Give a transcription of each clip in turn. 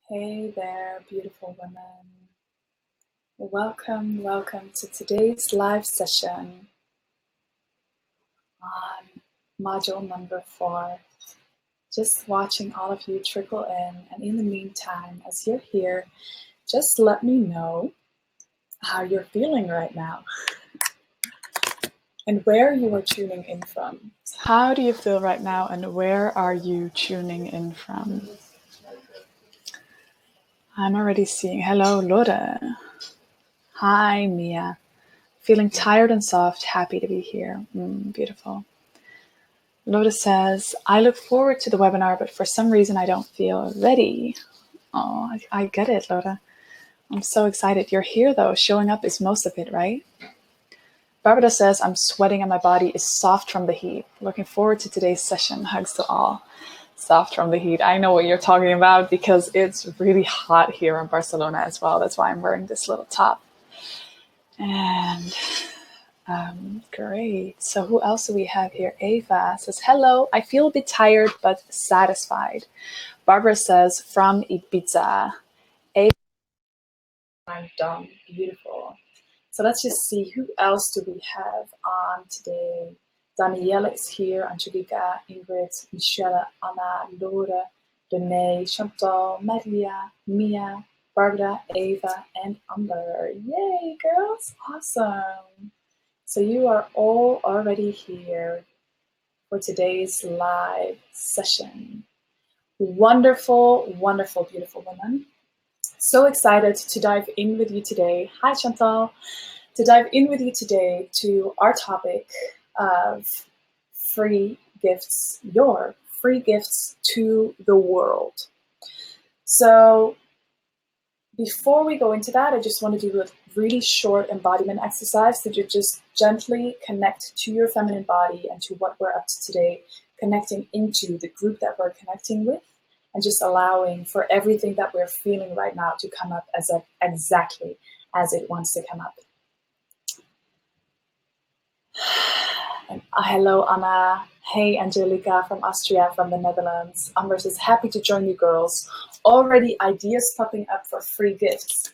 Hey there, beautiful women. Welcome to today's live session on module number 4. Just watching all of you trickle in, and in the meantime, as you're here, just let me know how you're feeling right now and where you are tuning in from. How do you feel right now, and where are you tuning in from? I'm already seeing, hello, Laura. Hi, Mia. Feeling tired and soft, happy to be here. Beautiful. Lotus says, I look forward to the webinar, but for some reason I don't feel ready. Oh, I get it, Loda. I'm so excited. You're here, though. Showing up is most of it, right? Barbara says, I'm sweating and my body is soft from the heat. Looking forward to today's session. Hugs to all. Soft from the heat. I know what you're talking about because it's really hot here in Barcelona as well. That's why I'm wearing this little top. And great. So who else do we have here? Ava says, hello, I feel a bit tired but satisfied. Barbara says, from Ibiza. Ava, I'm done. Beautiful. So let's just see, who else do we have on today? Danielle is here, Angelica, Ingrid, Michelle, Anna, Laura, Renee, Chantal, Maria, Mia, Barbara, Ava, and Amber. Yay, girls. Awesome. So you are all already here for today's live session. Wonderful, wonderful, beautiful women. So excited to dive in with you today. Hi, Chantal. To dive in with you today to our topic of free gifts, your free gifts to the world. So before we go into that, I just want to do a really short embodiment exercise that you just gently connect to your feminine body and to what we're up to today, connecting into the group that we're connecting with, and just allowing for everything that we're feeling right now to come up as exactly as it wants to come up. And hello, Anna. Hey, Angelica from Austria, from the Netherlands. Amber says, happy to join you girls. Already ideas popping up for free gifts.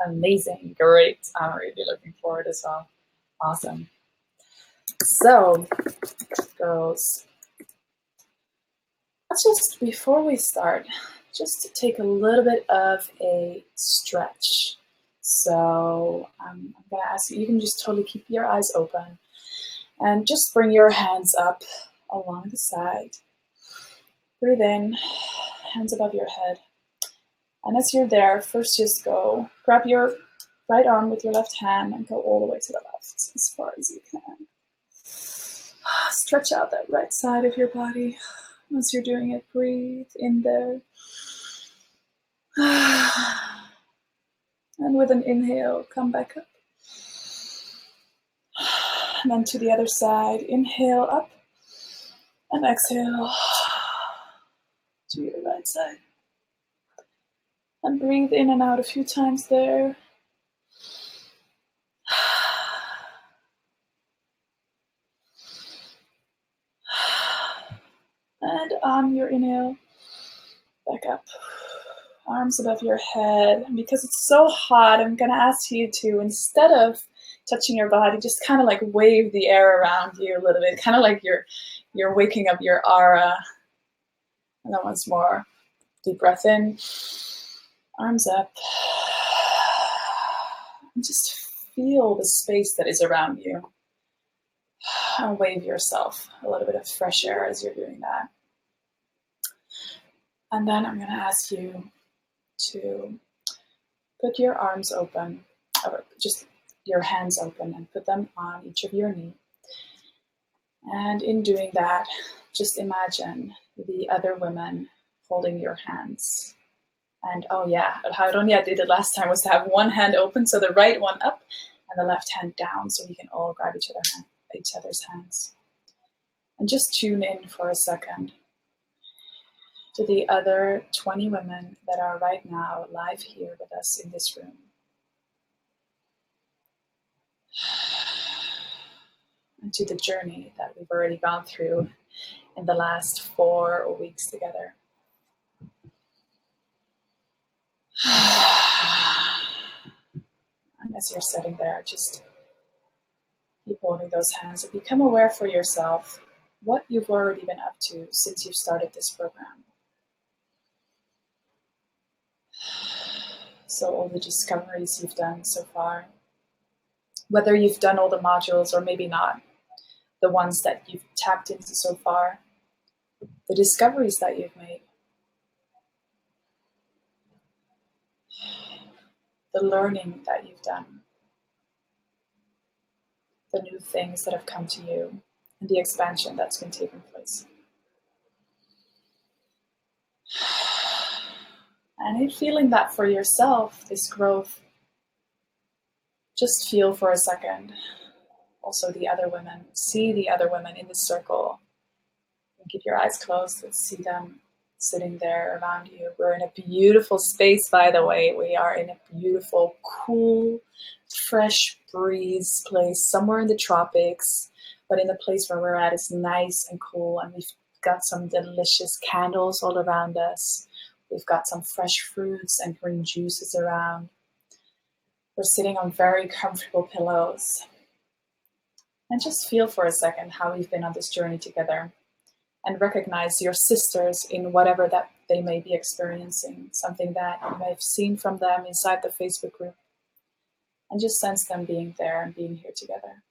Amazing, great. I'm really looking forward as well. Awesome. So, girls, let's just, before we start, just take a little bit of a stretch. So I'm gonna ask you, you can just totally keep your eyes open and just bring your hands up along the side. Breathe in, hands above your head. And as you're there, first just go, grab your right arm with your left hand and go all the way to the left as far as you can. Stretch out that right side of your body. Once you're doing it, breathe in there. And with an inhale, come back up. And then to the other side, inhale up and exhale to your right side. And breathe in and out a few times there. And on your inhale, back up. Arms above your head. And because it's so hot, I'm going to ask you to, instead of touching your body, just kind of like wave the air around you a little bit, kind of like you're waking up your aura. And then once more, deep breath in, arms up. And just feel the space that is around you. And wave yourself a little bit of fresh air as you're doing that. And then I'm going to ask you to put your arms open, or just your hands open, and put them on each of your knees. And in doing that, just imagine the other women holding your hands. And oh yeah, how Ronja did it last time was to have one hand open, so the right one up and the left hand down, so we can all grab each other's hands. And just tune in for a second to the other 20 women that are right now live here with us in this room. And to the journey that we've already gone through in the last 4 weeks together. And as you're sitting there, just keep holding those hands and become aware for yourself what you've already been up to since you've started this program. So all the discoveries you've done so far, whether you've done all the modules or maybe not, the ones that you've tapped into so far, the discoveries that you've made, the learning that you've done, the new things that have come to you, and the expansion that's been taking place. And in feeling that for yourself, this growth, just feel for a second also the other women. See the other women in the circle. And keep your eyes closed and see them sitting there around you. We're in a beautiful space, by the way. We are in a beautiful, cool, fresh breeze place, somewhere in the tropics. But in the place where we're at is nice and cool. And we've got some delicious candles all around us. We've got some fresh fruits and green juices around. We're sitting on very comfortable pillows. And just feel for a second how we've been on this journey together. And recognize your sisters in whatever that they may be experiencing, something that you may have seen from them inside the Facebook group. And just sense them being there and being here together.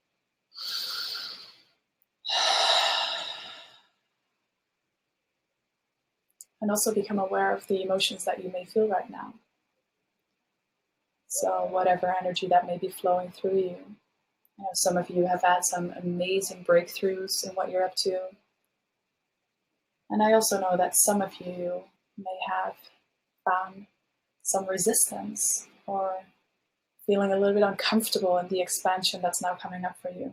And also become aware of the emotions that you may feel right now. So whatever energy that may be flowing through you. You know, some of you have had some amazing breakthroughs in what you're up to. And I also know that some of you may have found some resistance or feeling a little bit uncomfortable in the expansion that's now coming up for you.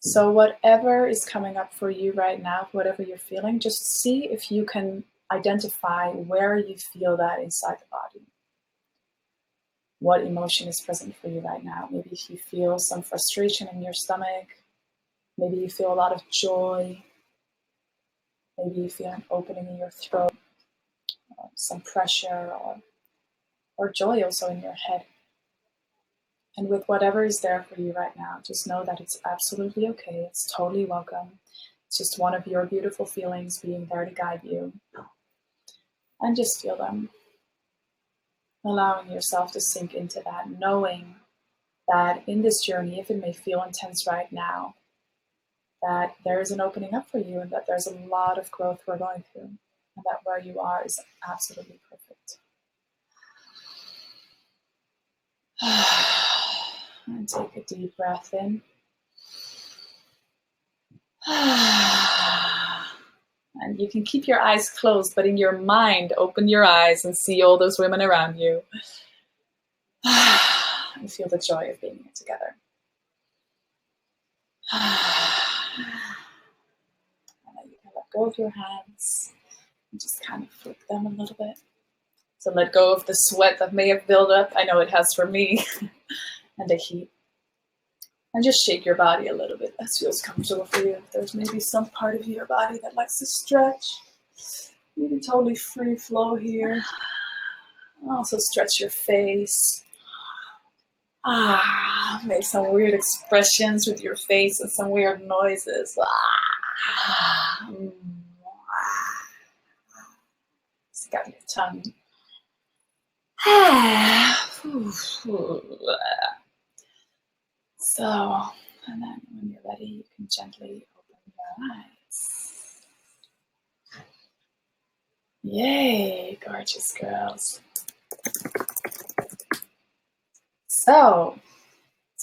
So whatever is coming up for you right now, whatever you're feeling, just see if you can identify where you feel that inside the body. What emotion is present for you right now? Maybe if you feel some frustration in your stomach, maybe you feel a lot of joy, maybe you feel an opening in your throat, or some pressure or joy also in your head. And with whatever is there for you right now, just know that it's absolutely okay. It's totally welcome. It's just one of your beautiful feelings being there to guide you. And just feel them. Allowing yourself to sink into that, knowing that in this journey, if it may feel intense right now, that there is an opening up for you and that there's a lot of growth we're going through and that where you are is absolutely perfect. And take a deep breath in. And you can keep your eyes closed, but in your mind, open your eyes and see all those women around you. And feel the joy of being here together. And then you can let go of your hands and just kind of flick them a little bit. So let go of the sweat that may have built up. I know it has for me. And the heat. And just shake your body a little bit. That feels comfortable for you. If there's maybe some part of your body that likes to stretch, you can totally free flow here. Also stretch your face. Make some weird expressions with your face and some weird noises. Stick out your tongue. So, and then when you're ready, you can gently open your eyes. Yay, gorgeous girls. So,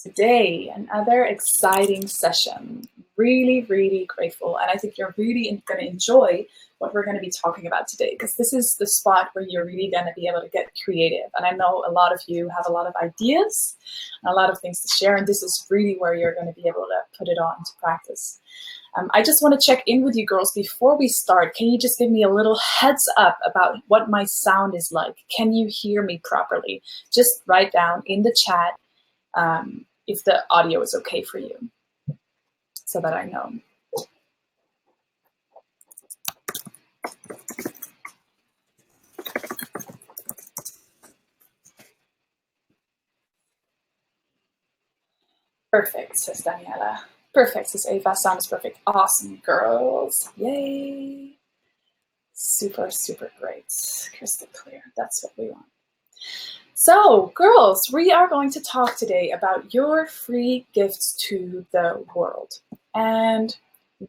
today, another exciting session. Really, really grateful. And I think you're really going to enjoy what we're going to be talking about today, because this is the spot where you're really going to be able to get creative. And I know a lot of you have a lot of ideas and a lot of things to share. And this is really where you're going to be able to put it all into practice. I just want to check in with you girls before we start. Can you just give me a little heads up about what my sound is like? Can you hear me properly? Just write down in the chat if the audio is okay for you, so that I know. Perfect, says Daniela. Perfect, says Ava. Sounds perfect. Awesome, girls. Yay. Super, super great. Crystal clear. That's what we want. So, girls, we are going to talk today about your free gifts to the world. And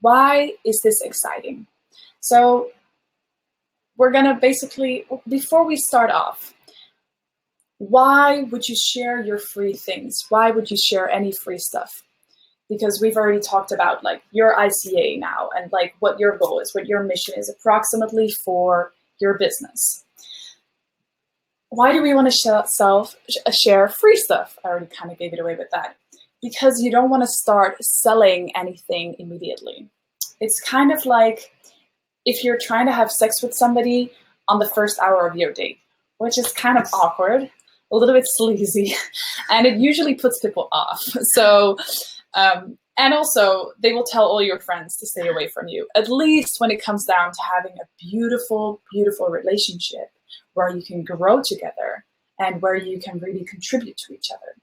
why is this exciting? So, we're going to basically, before we start off, why would you share your free things? Why would you share any free stuff? Because we've already talked about like your ICA now and like what your goal is, what your mission is approximately for your business. Why do we want to share free stuff? I already kind of gave it away with that. Because you don't want to start selling anything immediately. It's kind of like if you're trying to have sex with somebody on the first hour of your date, which is kind of awkward, a little bit sleazy, and it usually puts people off. So, and also they will tell all your friends to stay away from you, at least when it comes down to having a beautiful, beautiful relationship where you can grow together and where you can really contribute to each other.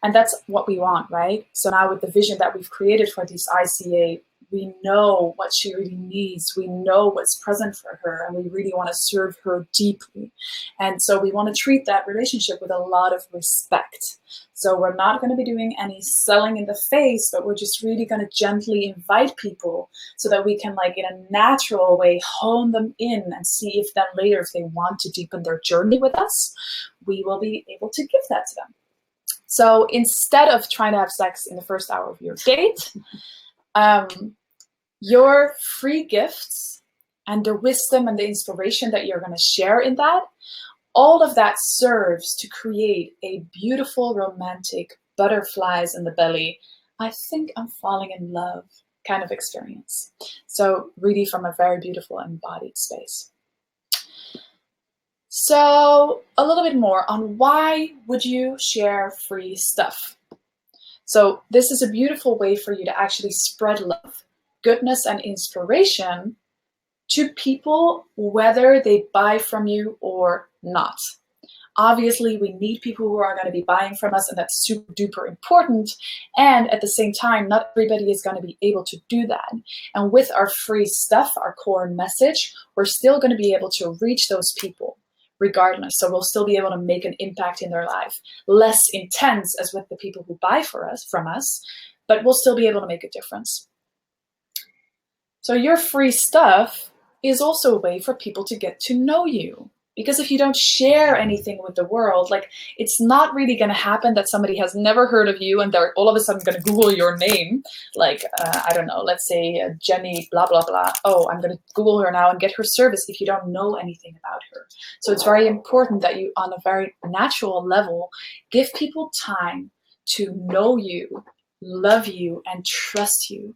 And that's what we want, right? So now with the vision that we've created for this ICA, we know what she really needs. We know what's present for her, and we really want to serve her deeply. And so we want to treat that relationship with a lot of respect. So we're not going to be doing any selling in the face, but we're just really going to gently invite people so that we can, like, in a natural way, hone them in and see if then later, if they want to deepen their journey with us, we will be able to give that to them. So instead of trying to have sex in the first hour of your date, your free gifts and the wisdom and the inspiration that you're going to share in that, all of that serves to create a beautiful, romantic, butterflies in the belly, I think I'm falling in love kind of experience. So really from a very beautiful embodied space. So a little bit more on why would you share free stuff? So this is a beautiful way for you to actually spread love, goodness, and inspiration to people, whether they buy from you or not. Obviously, we need people who are going to be buying from us, and that's super duper important. And at the same time, not everybody is going to be able to do that. And with our free stuff, our core message, we're still going to be able to reach those people regardless. So we'll still be able to make an impact in their life. Less intense as with the people who buy from us, but we'll still be able to make a difference. So your free stuff is also a way for people to get to know you. Because if you don't share anything with the world, like, it's not really going to happen that somebody has never heard of you and they're all of a sudden going to Google your name. Like, I don't know, let's say Jenny blah, blah, blah. Oh, I'm going to Google her now and get her service if you don't know anything about her. So it's very important that you, on a very natural level, give people time to know you, love you, and trust you.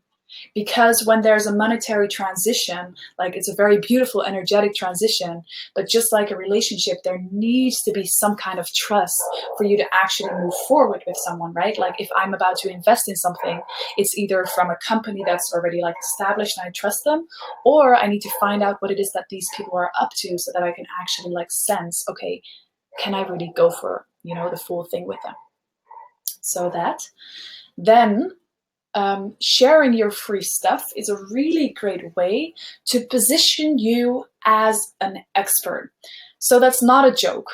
Because when there's a monetary transition, like, it's a very beautiful, energetic transition, but just like a relationship, there needs to be some kind of trust for you to actually move forward with someone, right? Like, if I'm about to invest in something, it's either from a company that's already like established and I trust them, or I need to find out what it is that these people are up to so that I can actually like sense, okay, can I really go for, you know, the full thing with them? So that then sharing your free stuff is a really great way to position you as an expert. So that's not a joke.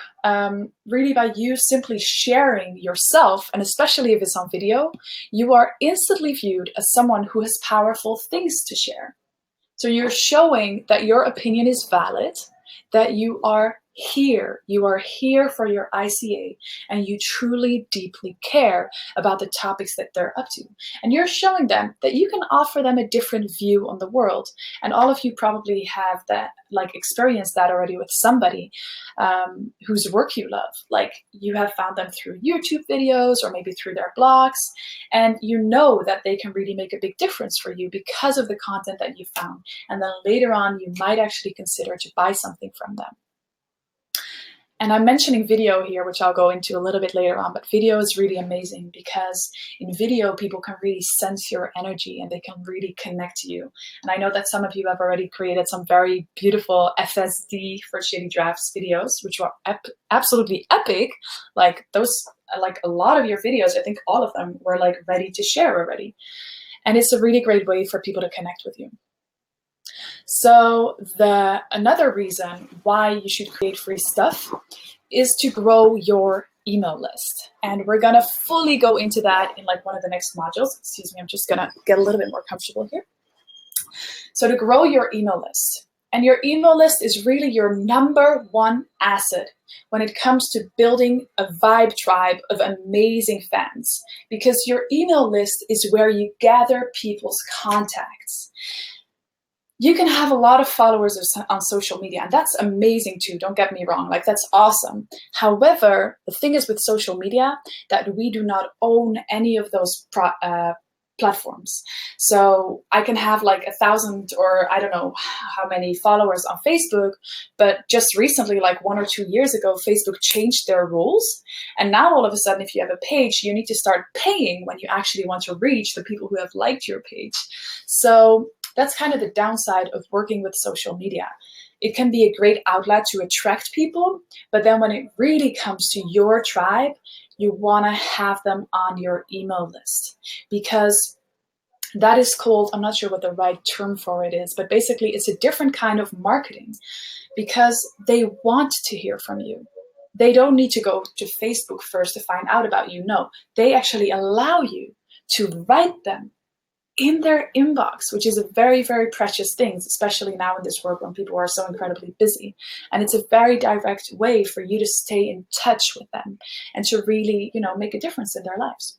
Really, by you simply sharing yourself, and especially if it's on video, you are instantly viewed as someone who has powerful things to share. So you're showing that your opinion is valid, that you are here for your ICA, and you truly deeply care about the topics that they're up to. And you're showing them that you can offer them a different view on the world. And all of you probably have that, like, experienced that already with somebody whose work you love. Like, you have found them through YouTube videos or maybe through their blogs, and you know that they can really make a big difference for you because of the content that you found. And then later on, you might actually consider to buy something from them. And I'm mentioning video here, which I'll go into a little bit later on, but video is really amazing because in video, people can really sense your energy and they can really connect to you. And I know that some of you have already created some very beautiful FSD for Shady Drafts videos, which are absolutely epic. Like those, like a lot of your videos, I think all of them were like ready to share already. And it's a really great way for people to connect with you. So another reason why you should create free stuff is to grow your email list. And we're gonna fully go into that in like one of the next modules. Excuse me, I'm just gonna get a little bit more comfortable here. So to grow your email list. And your email list is really your #1 asset when it comes to building a vibe tribe of amazing fans, because your email list is where you gather people's contacts. You can have a lot of followers on social media, and that's amazing too, don't get me wrong, like that's awesome. However, the thing is with social media that we do not own any of those platforms. So I can have like 1,000 or I don't know how many followers on Facebook, but just recently, like 1 or 2 years ago, Facebook changed their rules. And now all of a sudden, if you have a page, you need to start paying when you actually want to reach the people who have liked your page. So that's kind of the downside of working with social media. It can be a great outlet to attract people, but then when it really comes to your tribe, you want to have them on your email list, because that is called, I'm not sure what the right term for it is, but basically it's a different kind of marketing because they want to hear from you. They don't need to go to Facebook first to find out about you. No, they actually allow you to write them in their inbox, which is a very, very precious thing, especially now in this world when people are so incredibly busy. And it's a very direct way for you to stay in touch with them and to really, make a difference in their lives.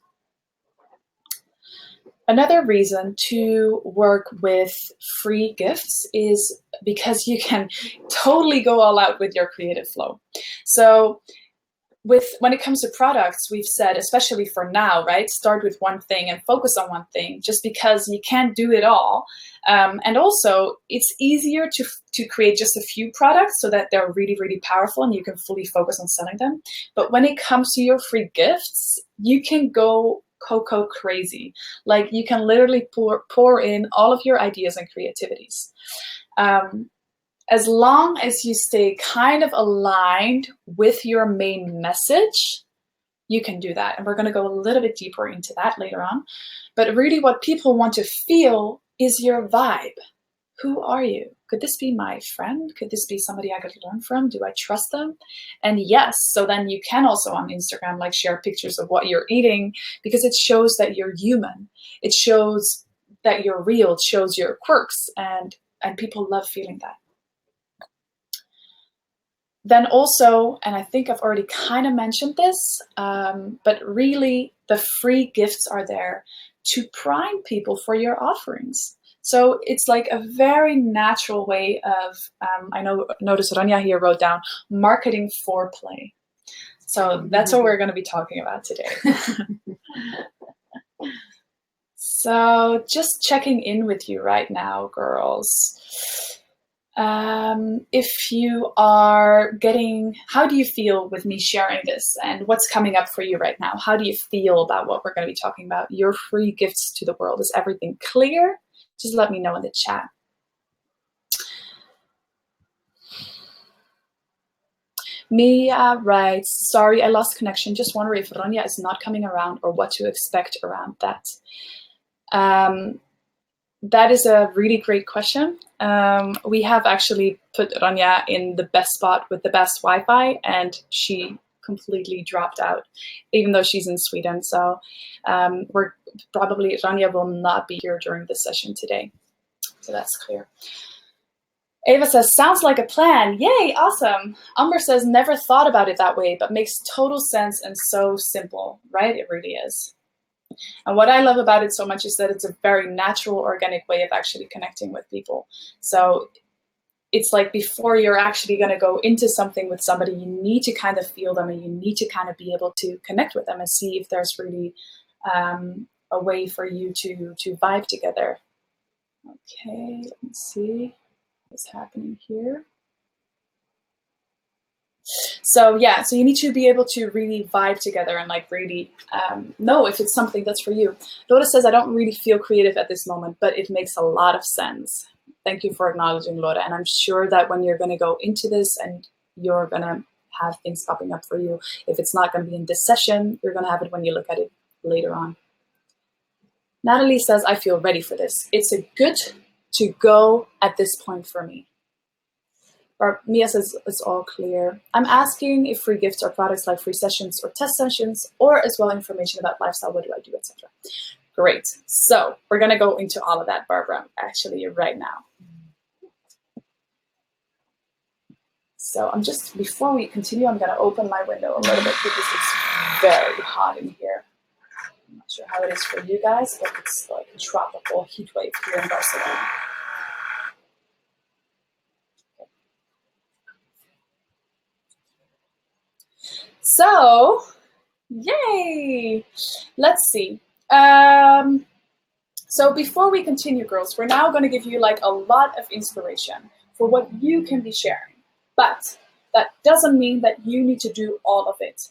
Another reason to work with free gifts is because you can totally go all out with your creative flow. So when it comes to products, we've said, especially for now, right, start with one thing and focus on one thing, just because you can't do it all. And also, it's easier to create just a few products so that they're really, really powerful and you can fully focus on selling them. But when it comes to your free gifts, you can go cocoa crazy. Like you can literally pour in all of your ideas and creativities. As long as you stay kind of aligned with your main message, you can do that. And we're going to go a little bit deeper into that later on. But really what people want to feel is your vibe. Who are you? Could this be my friend? Could this be somebody I could learn from? Do I trust them? And yes, so then you can also on Instagram like share pictures of what you're eating, because it shows that you're human. It shows that you're real. It shows your quirks, and people love feeling that. Then also, and I think I've already kind of mentioned this, but really the free gifts are there to prime people for your offerings. So it's like a very natural way of, notice Rania here wrote down, marketing foreplay. So that's what we're going to be talking about today. So just checking in with you right now, girls. If you are how do you feel with me sharing this and what's coming up for you right now? How do you feel about what we're going to be talking about? Your free gifts to the world. Is everything clear? Just let me know in the chat. Mia writes, sorry, I lost connection. Just wonder if Rania is not coming around or what to expect around that. That is a really great question. We have actually put Rania in the best spot with the best Wi-Fi, and she completely dropped out, even though she's in Sweden. So Rania will not be here during this session today. So that's clear. Ava says, sounds like a plan. Yay, awesome. Umber says, never thought about it that way, but makes total sense and so simple, right? It really is. And what I love about it so much is that it's a very natural, organic way of actually connecting with people. So it's like before you're actually going to go into something with somebody, you need to kind of feel them and you need to kind of be able to connect with them and see if there's really a way for you to vibe together. Okay, let me see what's happening here. So yeah, so you need to be able to really vibe together and like really know if it's something that's for you. Lotus says, I don't really feel creative at this moment, but it makes a lot of sense. Thank you for acknowledging, Lola. And I'm sure that when you're going to go into this and you're going to have things popping up for you, if it's not going to be in this session, you're going to have it when you look at it later on. Natalie says, I feel ready for this. It's a good to go at this point for me. Or Mia says, it's all clear. I'm asking if free gifts are products like free sessions or test sessions, or as well information about lifestyle, what do I do, etc. Great. So we're going to go into all of that, Barbara, actually right now. So I'm just, before we continue, I'm going to open my window a little bit because it's very hot in here. I'm not sure how it is for you guys, but it's like a tropical heat wave here in Barcelona. So, yay! Let's see. So before we continue, girls, we're now going to give you like a lot of inspiration for what you can be sharing. But that doesn't mean that you need to do all of it.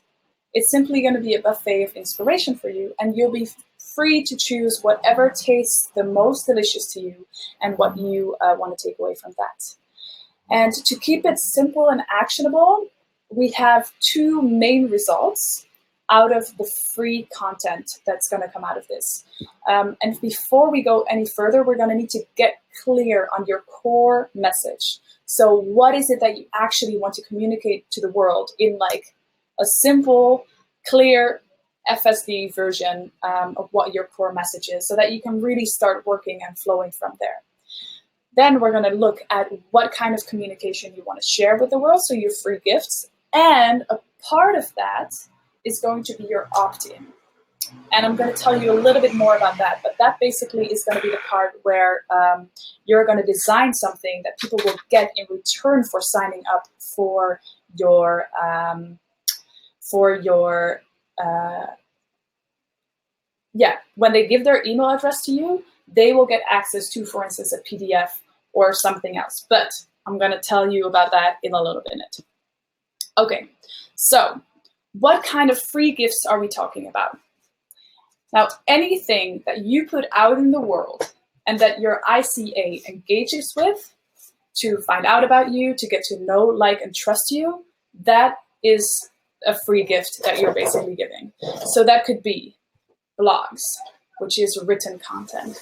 It's simply going to be a buffet of inspiration for you, and you'll be free to choose whatever tastes the most delicious to you and what you want to take away from that. And to keep it simple and actionable, we have two main results out of the free content that's going to come out of this. And before we go any further, we're going to need to get clear on your core message. So what is it that you actually want to communicate to the world in like a simple, clear FSD version of what your core message is, so that you can really start working and flowing from there. Then we're going to look at what kind of communication you want to share with the world, so your free gifts. And a part of that is going to be your opt-in. And I'm going to tell you a little bit more about that, but that basically is going to be the part where you're going to design something that people will get in return for signing up for your when they give their email address to you, they will get access to, for instance, a PDF or something else. But I'm going to tell you about that in a little minute. Okay, so what kind of free gifts are we talking about? Now, anything that you put out in the world and that your ICA engages with to find out about you, to get to know, like, and trust you, that is a free gift that you're basically giving. So that could be blogs, which is written content.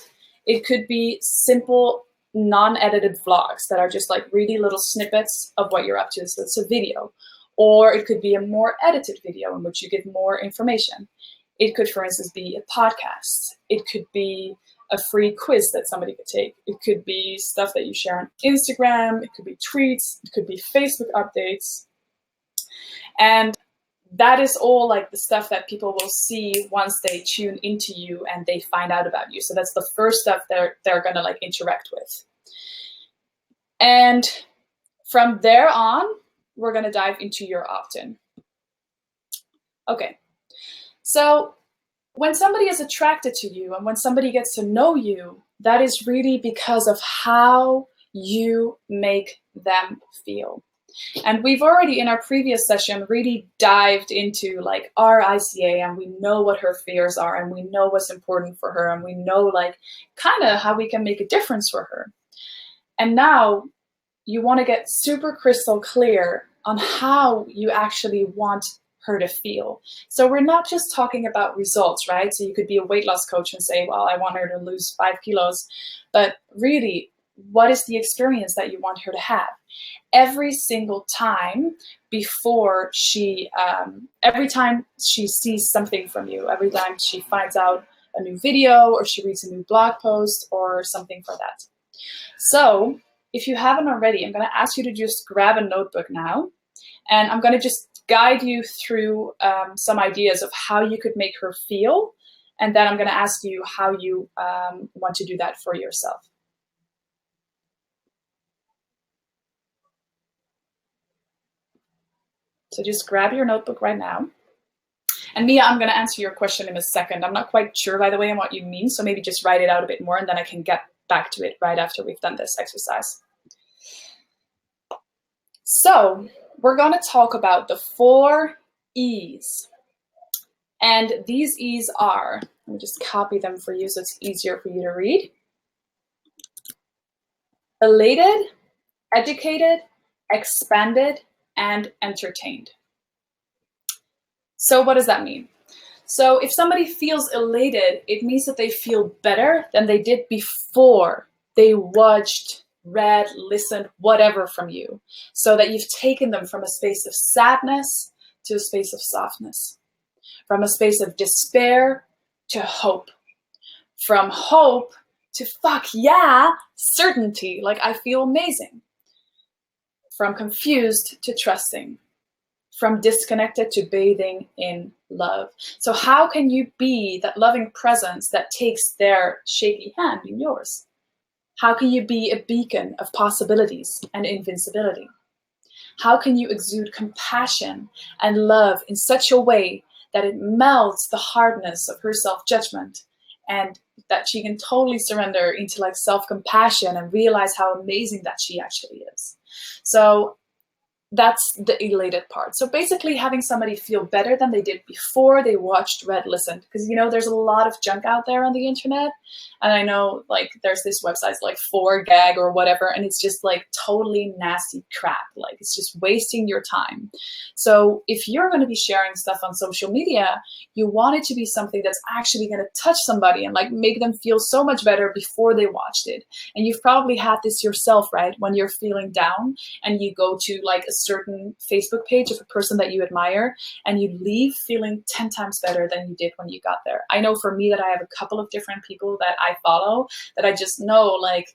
It could be simple, non-edited vlogs that are just like really little snippets of what you're up to. So it's a video. Or it could be a more edited video in which you give more information. It could, for instance, be a podcast. It could be a free quiz that somebody could take. It could be stuff that you share on Instagram. It could be tweets. It could be Facebook updates. And that is all like the stuff that people will see once they tune into you and they find out about you. So that's the first stuff they're going to like interact with. And from there on, we're going to dive into your opt-in. Okay. So when somebody is attracted to you and when somebody gets to know you, that is really because of how you make them feel. And we've already in our previous session really dived into like our ICA, and we know what her fears are, and we know what's important for her, and we know like kind of how we can make a difference for her. And now you want to get super crystal clear on how you actually want her to feel. So we're not just talking about results, right? So you could be a weight loss coach and say, well, I want her to lose 5 kilos, but really, what is the experience that you want her to have? Every single time before she, every time she sees something from you, every time she finds out a new video or she reads a new blog post or something for that. So if you haven't already, I'm going to ask you to just grab a notebook now, and I'm going to just guide you through some ideas of how you could make her feel, and then I'm going to ask you how you want to do that for yourself. So just grab your notebook right now. And Mia, I'm going to answer your question in a second. I'm not quite sure, by the way, on what you mean, so maybe just write it out a bit more, and then I can get back to it right after we've done this exercise. So we're going to talk about the 4 E's. And these E's are, let me just copy them for you so it's easier for you to read. Elated, educated, expanded, and entertained. So what does that mean? So if somebody feels elated, it means that they feel better than they did before they watched, read, listened, whatever from you. So that you've taken them from a space of sadness to a space of softness, from a space of despair to hope, from hope to fuck yeah, certainty, like I feel amazing, from confused to trusting, from disconnected to bathing in love. So how can you be that loving presence that takes their shaky hand in yours? How can you be a beacon of possibilities and invincibility? How can you exude compassion and love in such a way that it melts the hardness of her self-judgment and that she can totally surrender into like self-compassion and realize how amazing that she actually is? So that's the elated part. So basically having somebody feel better than they did before they watched, read, listened. Because, you know, there's a lot of junk out there on the internet. And I know like there's this website like 4gag or whatever, and it's just like totally nasty crap. Like it's just wasting your time. So if you're going to be sharing stuff on social media, you want it to be something that's actually going to touch somebody and like make them feel so much better before they watched it. And you've probably had this yourself, right? When you're feeling down and you go to like a certain Facebook page of a person that you admire and you leave feeling 10 times better than you did when you got there. I know for me that I have a couple of different people that I follow that I just know like,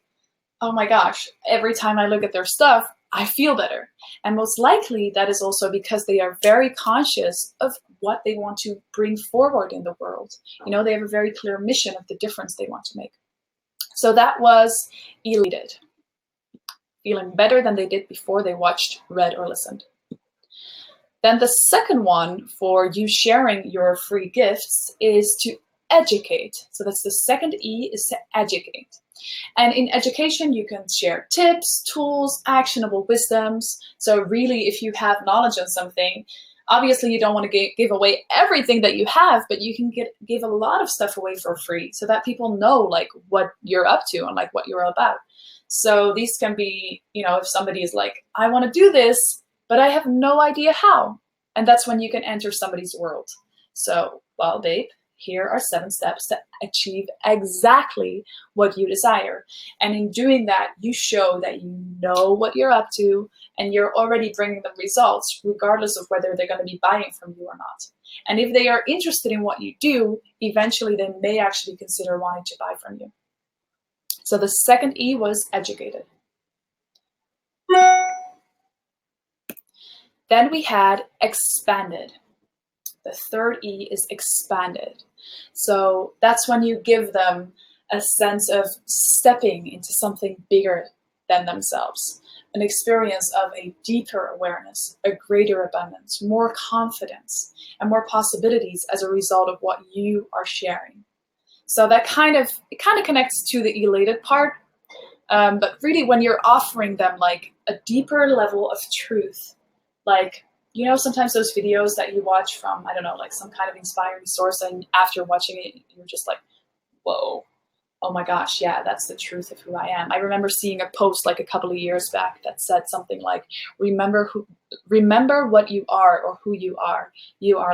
oh my gosh, every time I look at their stuff, I feel better. And most likely that is also because they are very conscious of what they want to bring forward in the world. You know, they have a very clear mission of the difference they want to make. So that was elated. Feeling better than they did before they watched, read, or listened. Then the second one for you sharing your free gifts is to educate. So that's the second E, is to educate. And in education, you can share tips, tools, actionable wisdoms. So really, if you have knowledge on something, obviously you don't want to give away everything that you have, but you can give a lot of stuff away for free so that people know like what you're up to and like what you're about. So these can be, you know, if somebody is like, I want to do this, but I have no idea how. And that's when you can enter somebody's world. So, well, babe, here are 7 steps to achieve exactly what you desire. And in doing that, you show that you know what you're up to and you're already bringing them results, regardless of whether they're going to be buying from you or not. And if they are interested in what you do, eventually they may actually consider wanting to buy from you. So the second E was educated. Then we had expanded. The third E is expanded. So that's when you give them a sense of stepping into something bigger than themselves, an experience of a deeper awareness, a greater abundance, more confidence, and more possibilities as a result of what you are sharing. So that kind of connects to the elated part, but really when you're offering them like a deeper level of truth, like, you know, sometimes those videos that you watch from, I don't know, like some kind of inspiring source, and after watching it, you're just like, whoa, oh my gosh, yeah, that's the truth of who I am. I remember seeing a post like a couple of years back that said something like, remember what you are or who you are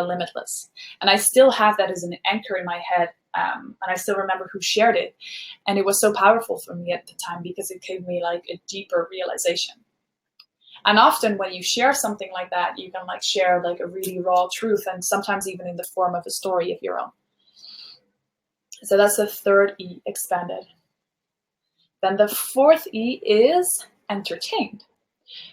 limitless. And I still have that as an anchor in my head. And I still remember who shared it. And it was so powerful for me at the time because it gave me like a deeper realization. And often when you share something like that, you can like share like a really raw truth, and sometimes even in the form of a story of your own. So that's the third E, expanded. Then the fourth E is entertained,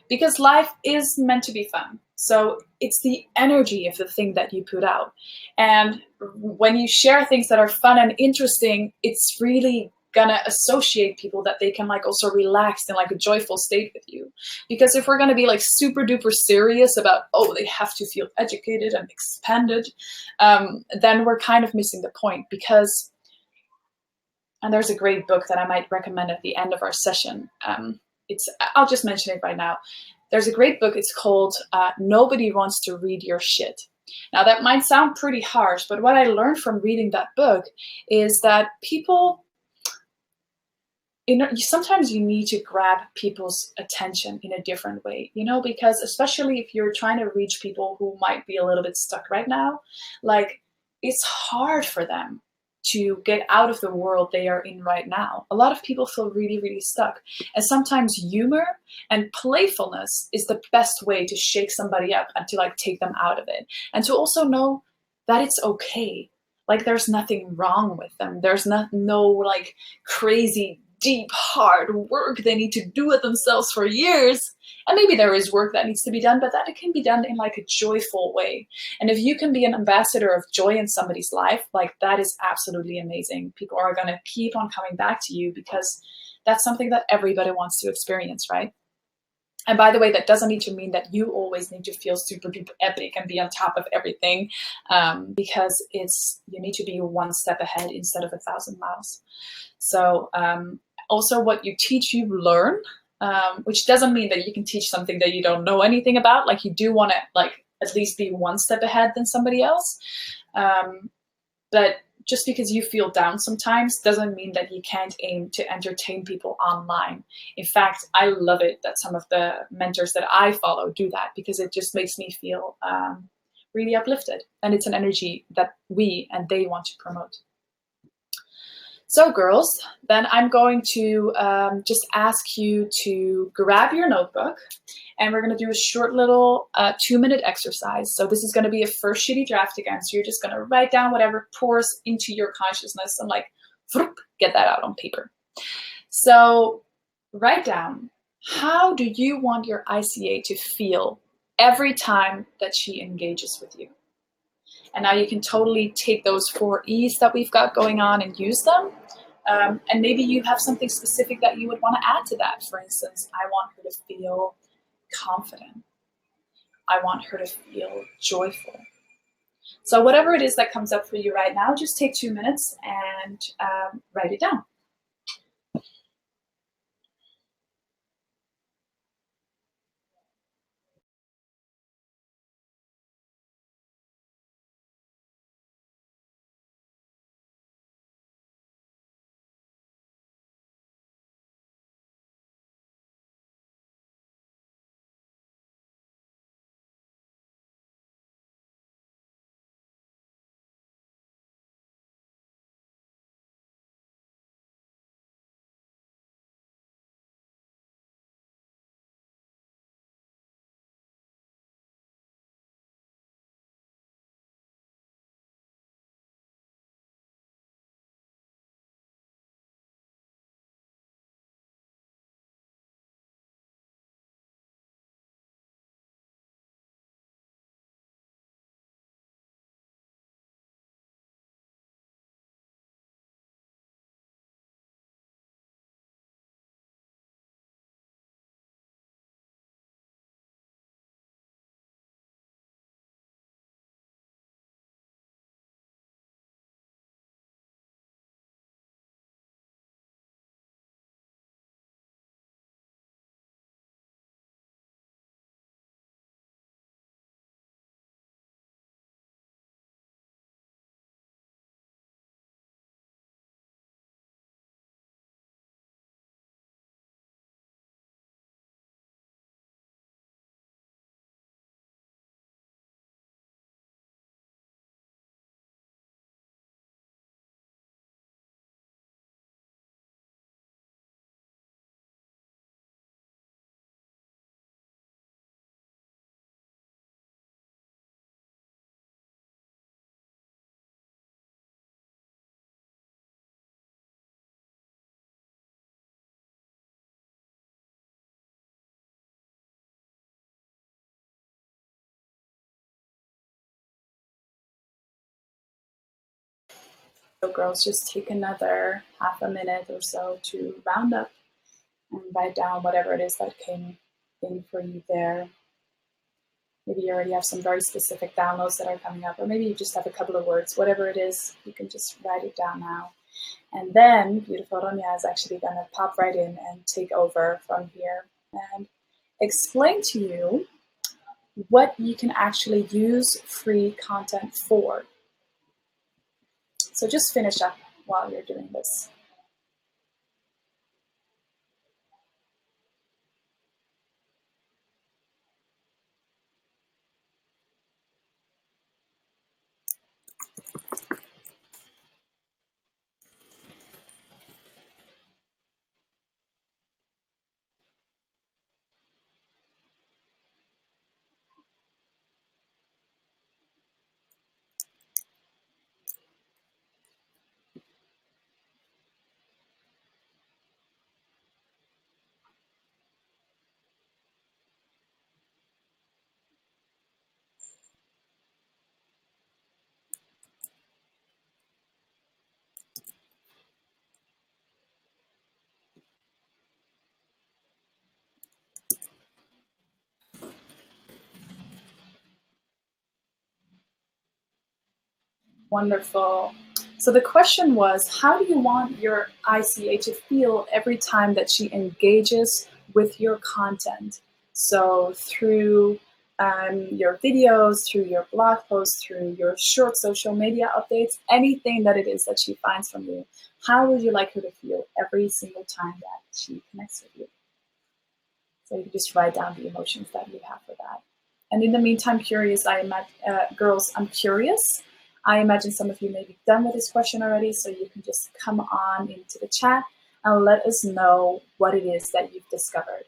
because life is meant to be fun. So it's the energy of the thing that you put out. And when you share things that are fun and interesting, it's really gonna associate people that they can like also relax in like a joyful state with you. Because if we're gonna be like super duper serious about, oh, they have to feel educated and expanded, then we're kind of missing the point. Because, and there's a great book that I might recommend at the end of our session. I'll just mention it right now. There's a great book, it's called Nobody Wants to Read Your Shit. Now that might sound pretty harsh, but what I learned from reading that book is that people, sometimes you need to grab people's attention in a different way, because especially if you're trying to reach people who might be a little bit stuck right now, like it's hard for them to get out of the world they are in right now. A lot of people feel really, really stuck. And sometimes humor and playfulness is the best way to shake somebody up and to like take them out of it. And to also know that it's okay. Like there's nothing wrong with them. There's no like crazy deep, hard work they need to do it themselves for years. And maybe there is work that needs to be done, but that it can be done in like a joyful way. And if you can be an ambassador of joy in somebody's life, like that is absolutely amazing. People are going to keep on coming back to you because that's something that everybody wants to experience, right? And by the way, that doesn't need to mean that you always need to feel super duper epic and be on top of everything, because you need to be one step ahead instead of 1,000 miles. So also what you teach, you learn, which doesn't mean that you can teach something that you don't know anything about. Like you do want to like at least be one step ahead than somebody else. But just because you feel down sometimes doesn't mean that you can't aim to entertain people online. In fact, I love it that some of the mentors that I follow do that, because it just makes me feel really uplifted. And it's an energy that we and they want to promote. So girls, then I'm going to just ask you to grab your notebook, and we're going to do a short little 2-minute exercise. So this is going to be a first shitty draft again. So you're just going to write down whatever pours into your consciousness and like get that out on paper. So write down, how do you want your ICA to feel every time that she engages with you? And now you can totally take those 4 E's that we've got going on and use them. And maybe you have something specific that you would want to add to that. For instance, I want her to feel confident. I want her to feel joyful. So whatever it is that comes up for you right now, just take 2 minutes and write it down. So girls, just take another half a minute or so to round up and write down whatever it is that came in for you there. Maybe you already have some very specific downloads that are coming up, or maybe you just have a couple of words. Whatever it is, you can just write it down now. And then beautiful Ronja is actually going to pop right in and take over from here. And explain to you what you can actually use free content for. So just finish up while you're doing this. Wonderful. So the question was, how do you want your ICA to feel every time that she engages with your content? So through your videos, through your blog posts, through your short social media updates, anything that it is that she finds from you, how would you like her to feel every single time that she connects with you? So you can just write down the emotions that you have for that. And in the meantime, girls, I'm curious. I imagine some of you may be done with this question already, so you can just come on into the chat and let us know what it is that you've discovered.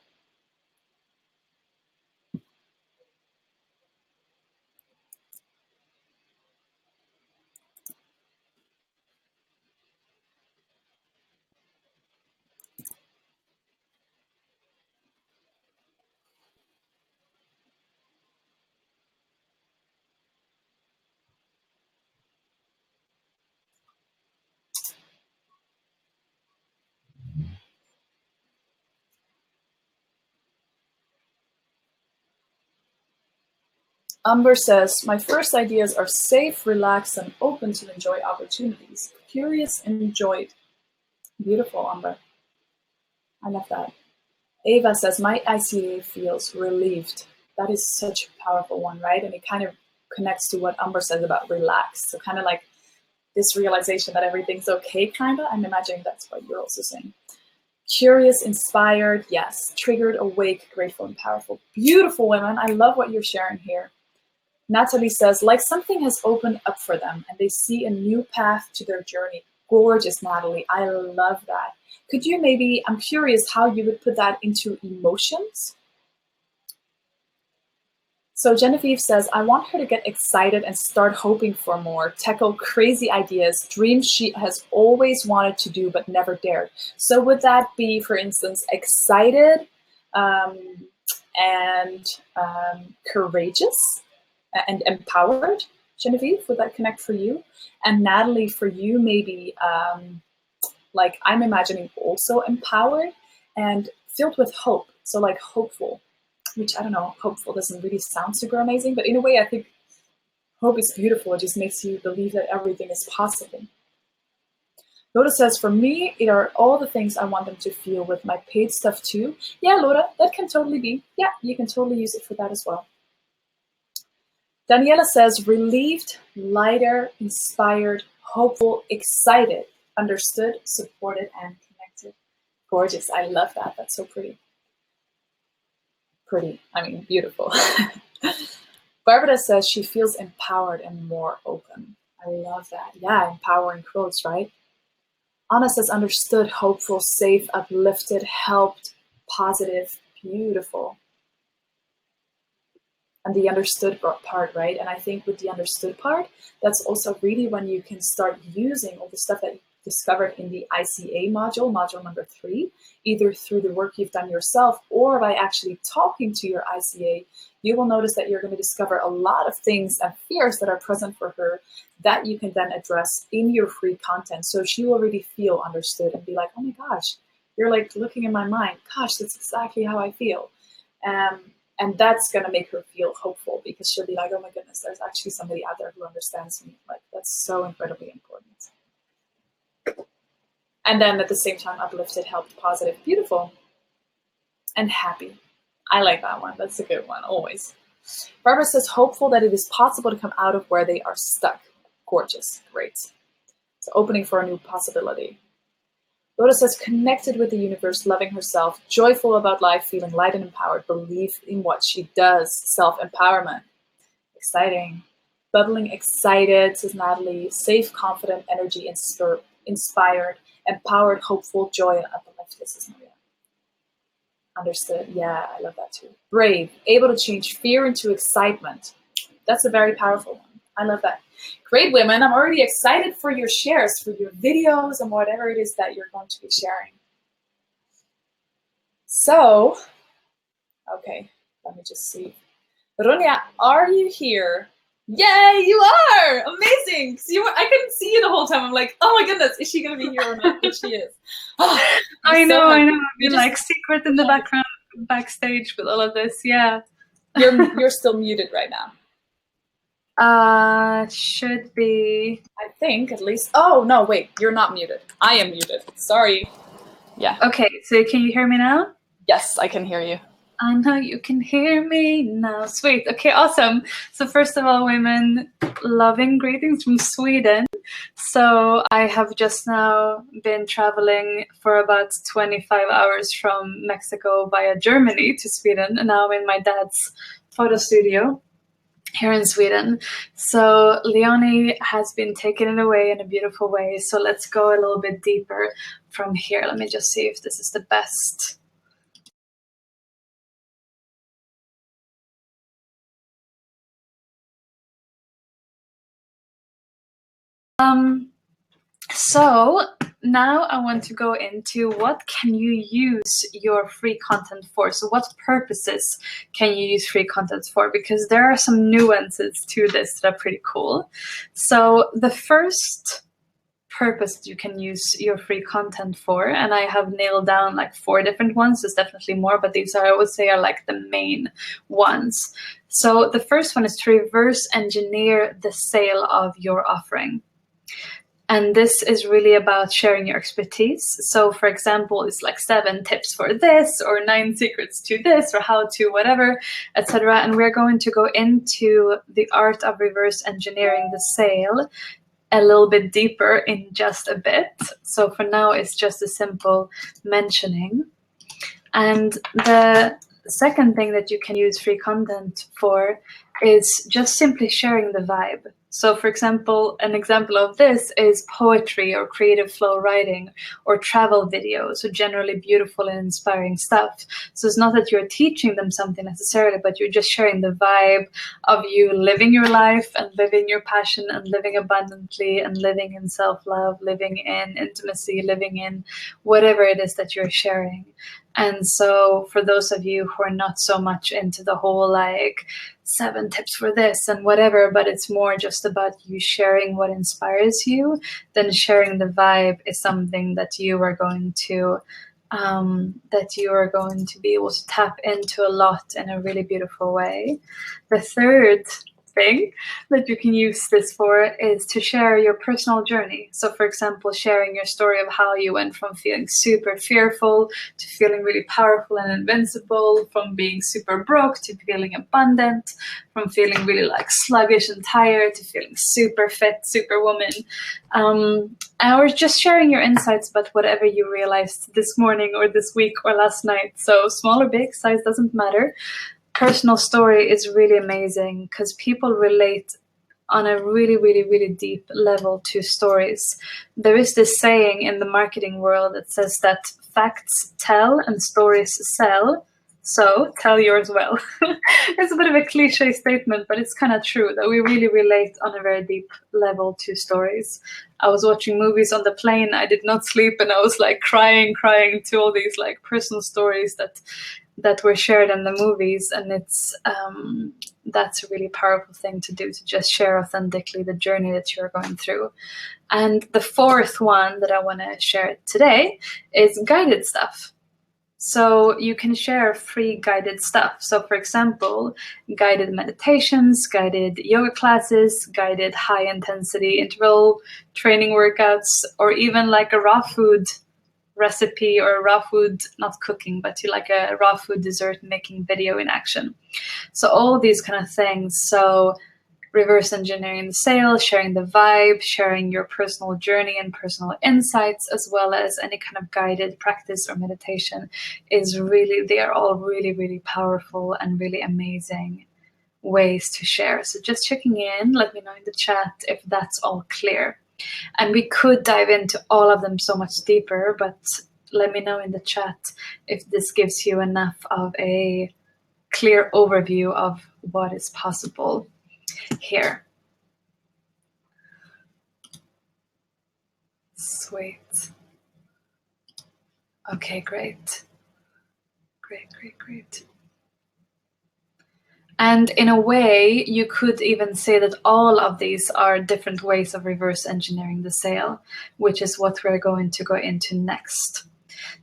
Umber says, my first ideas are safe, relaxed, and open to enjoy opportunities. Curious and enjoyed. Beautiful, Umber. I love that. Ava says, my ICA feels relieved. That is such a powerful one, right? And it kind of connects to what Umber says about relaxed. So kind of like this realization that everything's okay, kind of. I'm imagining that's what you're also saying. Curious, inspired, yes. Triggered, awake, grateful, and powerful. Beautiful women. I love what you're sharing here. Natalie says, like something has opened up for them and they see a new path to their journey. Gorgeous, Natalie. I love that. Could you maybe, I'm curious how you would put that into emotions. So Genevieve says, I want her to get excited and start hoping for more, tackle crazy ideas, dreams she has always wanted to do but never dared. So would that be, for instance, excited and courageous and empowered? Genevieve, would that connect for you? And Natalie, for you, maybe like I'm imagining also empowered and filled with hope. So like hopeful, which I don't know, hopeful doesn't really sound super amazing, but in a way I think hope is beautiful. It just makes you believe that everything is possible. Loda says, for me, it are all the things I want them to feel with my paid stuff too. Yeah, Loda, that can totally be. Yeah, you can totally use it for that as well. Daniela says, relieved, lighter, inspired, hopeful, excited, understood, supported, and connected. Gorgeous. I love that. That's so pretty. Pretty. I mean, beautiful. Barbara says she feels empowered and more open. I love that. Yeah, empowering quotes, right? Anna says understood, hopeful, safe, uplifted, helped, positive, beautiful. And the understood part, right? And I think with the understood part, that's also really when you can start using all the stuff that you discovered in the ICA module, module number 3, either through the work you've done yourself or by actually talking to your ICA. You will notice that you're going to discover a lot of things and fears that are present for her that you can then address in your free content. So she will really feel understood and be like, oh my gosh, you're like looking in my mind. Gosh, that's exactly how I feel. And that's going to make her feel hopeful because she'll be like, oh my goodness, there's actually somebody out there who understands me. Like, that's so incredibly important. And then at the same time, uplifted, helped, positive, beautiful, and happy. I like that one. That's a good one, always. Barbara says, hopeful that it is possible to come out of where they are stuck. Gorgeous. Great. So opening for a new possibility. Lotus says, connected with the universe, loving herself, joyful about life, feeling light and empowered, belief in what she does, self-empowerment. Exciting. Bubbling excited, says Natalie. Safe, confident, energy, inspired, empowered, hopeful, joy, and uplifted, says Maria. Understood. Yeah, I love that too. Brave, able to change fear into excitement. That's a very powerful one. I love that. Great, women. I'm already excited for your shares, for your videos, and whatever it is that you're going to be sharing. So, okay, let me just see. Ronia, are you here? Yay, you are! Amazing! I couldn't see you the whole time. I'm like, oh my goodness, is she going to be here or not? But she is. Oh, I know. I've been like secret in the background, backstage with all of this. Yeah. You're still muted right now. Should be. I think at least. Oh no, wait, you're not muted. I am muted. Sorry. Yeah. Okay, so can you hear me now? Yes, I can hear you. I know you can hear me now. Sweet. Okay, awesome. So first of all, women, loving greetings from Sweden. So I have just now been traveling for about 25 hours from Mexico via Germany to Sweden, and now I'm in my dad's photo studio here in Sweden. So Leonie has been taken it away in a beautiful way. So let's go a little bit deeper from here. Let me just see if this is the best. So now I want to go into what can you use your free content for? So what purposes can you use free content for? Because there are some nuances to this that are pretty cool. So the first purpose you can use your free content for, and I have nailed down like 4 different ones. There's definitely more, but these are, I would say, are like the main ones. So the first one is to reverse engineer the sale of your offering. And this is really about sharing your expertise. So for example, it's like 7 tips for this, or 9 secrets to this, or how to whatever, etc. And we're going to go into the art of reverse engineering the sale a little bit deeper in just a bit. So for now, it's just a simple mentioning. And the second thing that you can use free content for is just simply sharing the vibe. So for example, an example of this is poetry or creative flow writing or travel videos, so generally beautiful and inspiring stuff. So it's not that you're teaching them something necessarily, but you're just sharing the vibe of you living your life and living your passion and living abundantly and living in self-love, living in intimacy, living in whatever it is that you're sharing. And so for those of you who are not so much into the whole like 7 tips for this and whatever, but it's more just about you sharing what inspires you, then sharing the vibe is something that you are going to be able to tap into a lot in a really beautiful way. The third thing that you can use this for is to share your personal journey. So for example, sharing your story of how you went from feeling super fearful to feeling really powerful and invincible, from being super broke to feeling abundant, from feeling really like sluggish and tired to feeling super fit, super woman. Or just sharing your insights about whatever you realized this morning or this week or last night. So small or big, size doesn't matter. Personal story is really amazing because people relate on a really, really, really deep level to stories. There is this saying in the marketing world that says that facts tell and stories sell. So tell yours well. It's a bit of a cliche statement, but it's kind of true that we really relate on a very deep level to stories. I was watching movies on the plane. I did not sleep, and I was like crying to all these like personal stories that were shared in the movies, and it's that's a really powerful thing to do, to just share authentically the journey that you're going through. And the fourth one that I want to share today is guided stuff. So you can share free guided stuff. So for example, guided meditations, guided yoga classes, guided high intensity interval training workouts, or even like a raw food recipe or raw food, not cooking, but to like a raw food dessert making video in action. So all these kind of things. So reverse engineering the sale, sharing the vibe, sharing your personal journey and personal insights, as well as any kind of guided practice or meditation is really, they are all really, really powerful and really amazing ways to share. So just checking in, let me know in the chat if that's all clear. And we could dive into all of them so much deeper, but let me know in the chat if this gives you enough of a clear overview of what is possible here. Sweet. Okay, great. Great. And in a way, you could even say that all of these are different ways of reverse engineering the sale, which is what we're going to go into next.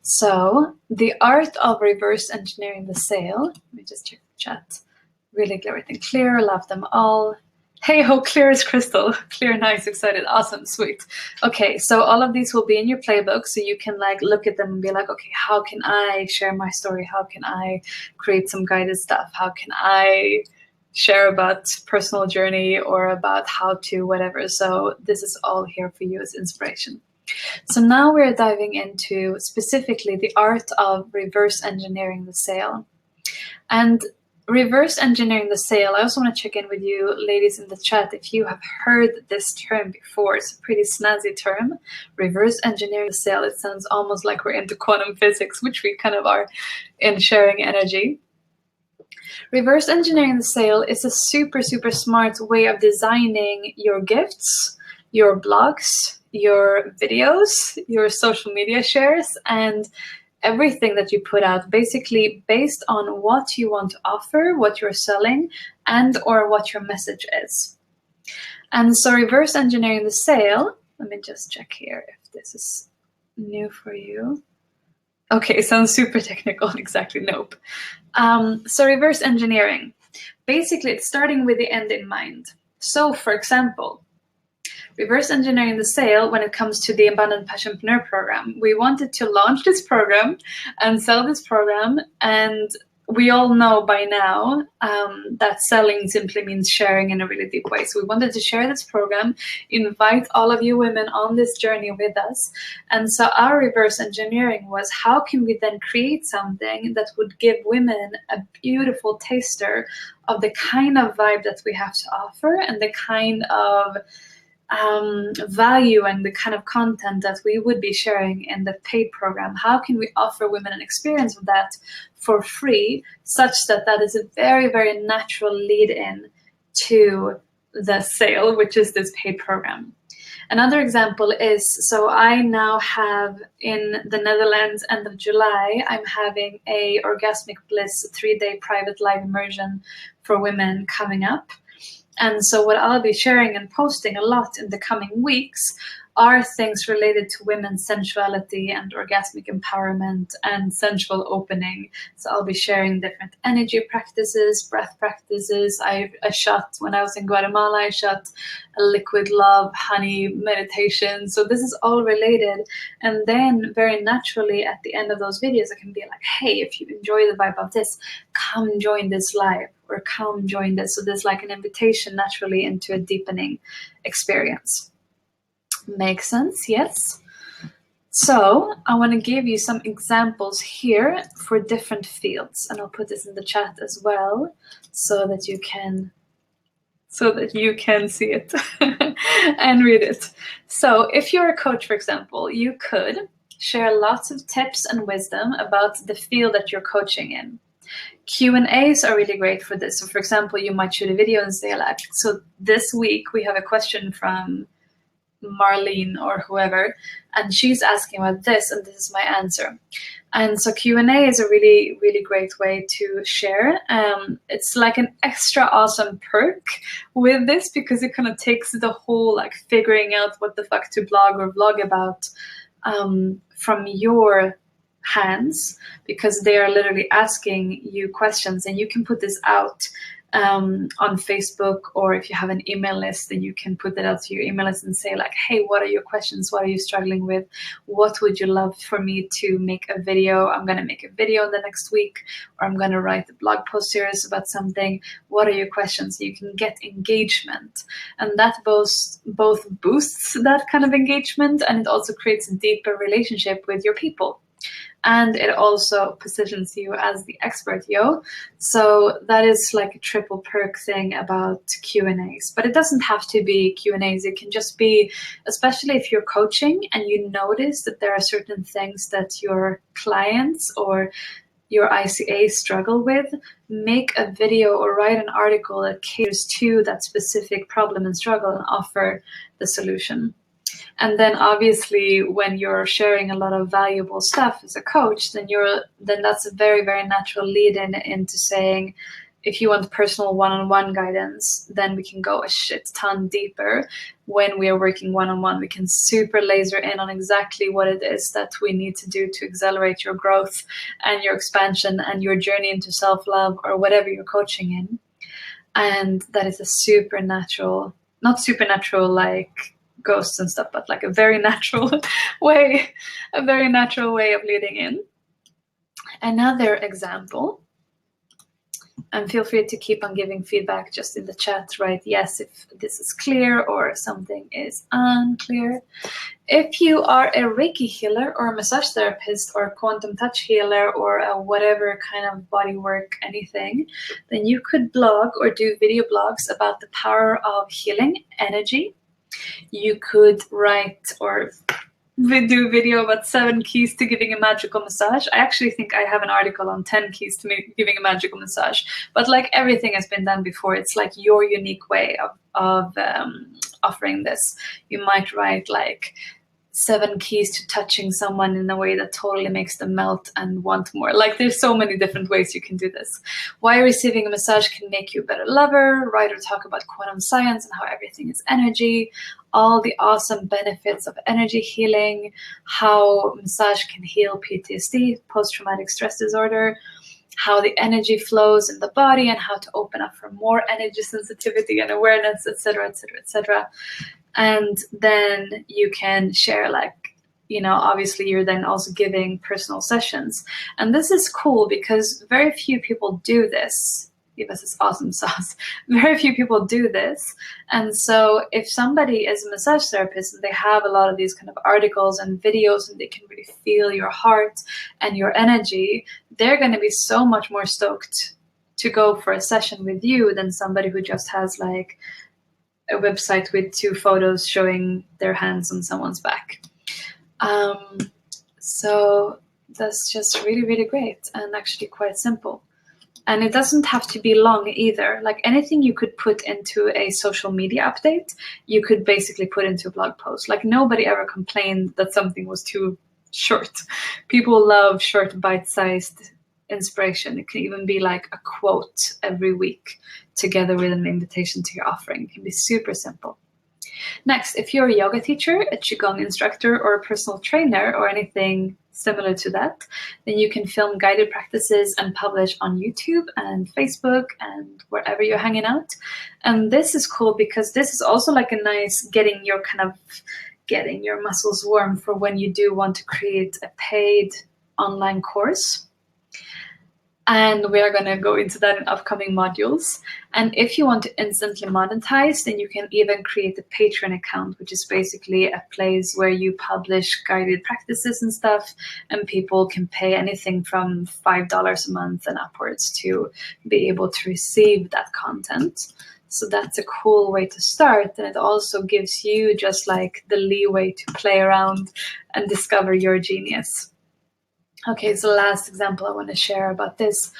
So the art of reverse engineering the sale, let me just check the chat. Really everything clear, love them all. Hey ho, clear as crystal. Clear, nice, excited, awesome, sweet. Okay, so all of these will be in your playbook, so you can like look at them and be like, okay, how can I share my story? How can I create some guided stuff? How can I share about personal journey or about how to whatever? So this is all here for you as inspiration. So now we're diving into specifically the art of reverse engineering the sale. And reverse engineering the sale, I also want to check in with you ladies in the chat if you have heard this term before. It's a pretty snazzy term, reverse engineering the sale. It sounds almost like we're into quantum physics, which we kind of are in sharing energy. Reverse engineering the sale is a super, super smart way of designing your gifts, your blogs, your videos, your social media shares, and everything that you put out, basically based on what you want to offer, what you're selling, and or what your message is. And so reverse engineering the sale, let me just check here if this is new for you. Okay, sounds super technical. Exactly, nope. So reverse engineering, basically it's starting with the end in mind. So for example, reverse engineering the sale when it comes to the Abundant Passionpreneur program. We wanted to launch this program and sell this program, and we all know by now that selling simply means sharing in a really deep way. So we wanted to share this program, invite all of you women on this journey with us. And so our reverse engineering was, how can we then create something that would give women a beautiful taster of the kind of vibe that we have to offer and the kind of value and the kind of content that we would be sharing in the paid program. How can we offer women an experience of that for free, such that that is a very, very natural lead in to the sale, which is this paid program. Another example is, so I now have in the Netherlands, end of July, I'm having a Orgasmic Bliss 3-day private live immersion for women coming up. And so what I'll be sharing and posting a lot in the coming weeks are things related to women's sensuality and orgasmic empowerment and sensual opening. So I'll be sharing different energy practices, breath practices. I shot, when I was in Guatemala, I shot a liquid love, honey meditation. So this is all related. And then very naturally at the end of those videos, I can be like, hey, if you enjoy the vibe of this, come join this live or come join this. So there's like an invitation naturally into a deepening experience. Makes sense, yes. So I want to give you some examples here for different fields, and I'll put this in the chat as well so that you can see it and read it. So if you're a coach, for example, you could share lots of tips and wisdom about the field that you're coaching in. Q&As are really great for this. So for example, you might shoot a video and say like, so this week we have a question from Marlene or whoever, and she's asking about this, and this is my answer. And so Q&A is a really, really great way to share. It's like an extra awesome perk with this because it kind of takes the whole like figuring out what the fuck to blog or vlog about from your hands, because they are literally asking you questions, and you can put this out on Facebook, or if you have an email list, then you can put that out to your email list and say like, hey, what are your questions? What are you struggling with? What would you love for me to make a video? I'm going to make a video the next week, or I'm going to write a blog post series about something. What are your questions? You can get engagement, and that both boosts that kind of engagement, and it also creates a deeper relationship with your people. And it also positions you as the expert, So that is like a triple perk thing about Q&As. But it doesn't have to be Q&As. It can just be, especially if you're coaching and you notice that there are certain things that your clients or your ICA struggle with, make a video or write an article that caters to that specific problem and struggle and offer the solution. And then obviously when you're sharing a lot of valuable stuff as a coach, then that's a very, very natural lead into saying, if you want personal one-on-one guidance, then we can go a shit ton deeper. When we are working one-on-one, we can super laser in on exactly what it is that we need to do to accelerate your growth and your expansion and your journey into self-love or whatever you're coaching in. And that is a supernatural, not supernatural like ghosts and stuff, but like a very natural way of leading in. Another example, and feel free to keep on giving feedback just in the chat, right? Yes, if this is clear or something is unclear. If you are a Reiki healer or a massage therapist or a quantum touch healer or a whatever kind of body work, anything, then you could blog or do video blogs about the power of healing energy. You could write or do video about 7 keys to giving a magical massage. I actually think I have an article on 10 keys to giving a magical massage, but like everything has been done before, it's like your unique way of offering this. You might write like 7 keys to touching someone in a way that totally makes them melt and want more. Like there's so many different ways you can do this. Why receiving a massage can make you a better lover, write or talk about quantum science and how everything is energy, all the awesome benefits of energy healing, how massage can heal PTSD, post-traumatic stress disorder, how the energy flows in the body and how to open up for more energy sensitivity and awareness, etc., etc., etc. And then you can share like, obviously you're then also giving personal sessions. And this is cool because very few people do this. This is awesome sauce. Very few people do this. And so if somebody is a massage therapist and they have a lot of these kind of articles and videos and they can really feel your heart and your energy, they're going to be so much more stoked to go for a session with you than somebody who just has like a website with 2 photos showing their hands on someone's back. So that's just really, really great and actually quite simple. And it doesn't have to be long either. Like anything you could put into a social media update, you could basically put into a blog post. Like nobody ever complained that something was too short. People love short, bite-sized inspiration. It can even be like a quote every week together with an invitation to your offering. It can be super simple. Next, if you're a yoga teacher, a Qigong instructor, or a personal trainer, or anything similar to that, then you can film guided practices and publish on YouTube and Facebook and wherever you're hanging out. And this is cool because this is also like a nice getting your muscles warm for when you do want to create a paid online course. And we are going to go into that in upcoming modules. And if you want to instantly monetize, then you can even create a Patreon account, which is basically a place where you publish guided practices and stuff, and people can pay anything from $5 a month and upwards to be able to receive that content. So that's a cool way to start. And it also gives you just like the leeway to play around and discover your genius. Okay, so the last example I want to share about this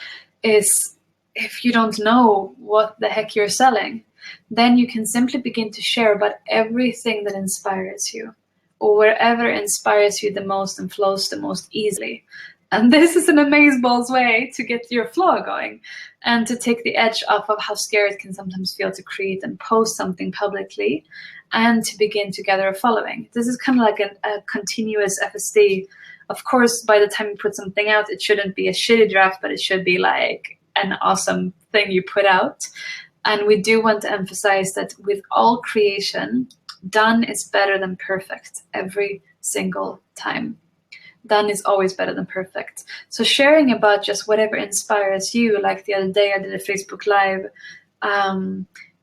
is if you don't know what the heck you're selling, then you can simply begin to share about everything that inspires you or wherever inspires you the most and flows the most easily. And this is an amazeballs way to get your flow going and to take the edge off of how scary it can sometimes feel to create and post something publicly and to begin to gather a following. This is kind of like a continuous FSD Of course, by the time you put something out, it shouldn't be a shitty draft, but it should be like an awesome thing you put out. And we do want to emphasize that with all creation, done is better than perfect every single time. Done is always better than perfect. So sharing about just whatever inspires you, like the other day I did a Facebook Live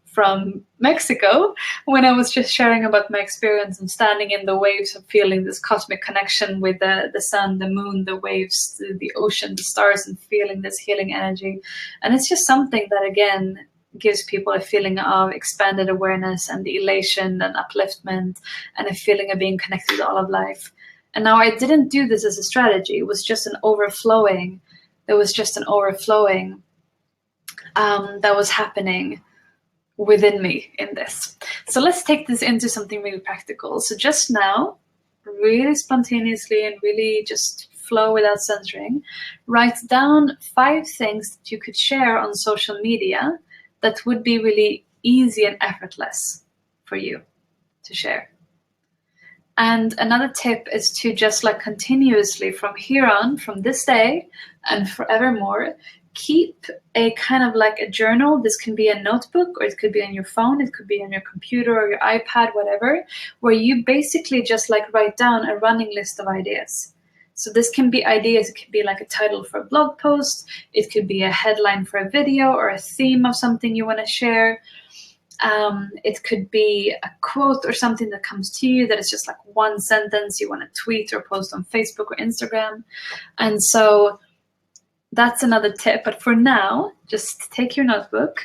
from Mexico when I was just sharing about my experience and standing in the waves of feeling this cosmic connection with the sun, the moon, the waves, the ocean, the stars, and feeling this healing energy. And it's just something that, again, gives people a feeling of expanded awareness and elation and upliftment and a feeling of being connected to all of life. And now I didn't do this as a strategy. It was just an overflowing. There was just an overflowing that was happening within me in this. So let's take this into something really practical. So just now, really spontaneously and really just flow without censoring, write down 5 things that you could share on social media that would be really easy and effortless for you to share. And another tip is to just like continuously from here on, from this day and forevermore, keep a kind of like a journal. This can be a notebook, or it could be on your phone, it could be on your computer or your iPad, whatever, where you basically just like write down a running list of ideas. So this can be ideas, it could be like a title for a blog post, it could be a headline for a video or a theme of something you want to share. It could be a quote or something that comes to you that is just like one sentence you want to tweet or post on Facebook or Instagram. And so that's another tip. But for now, just take your notebook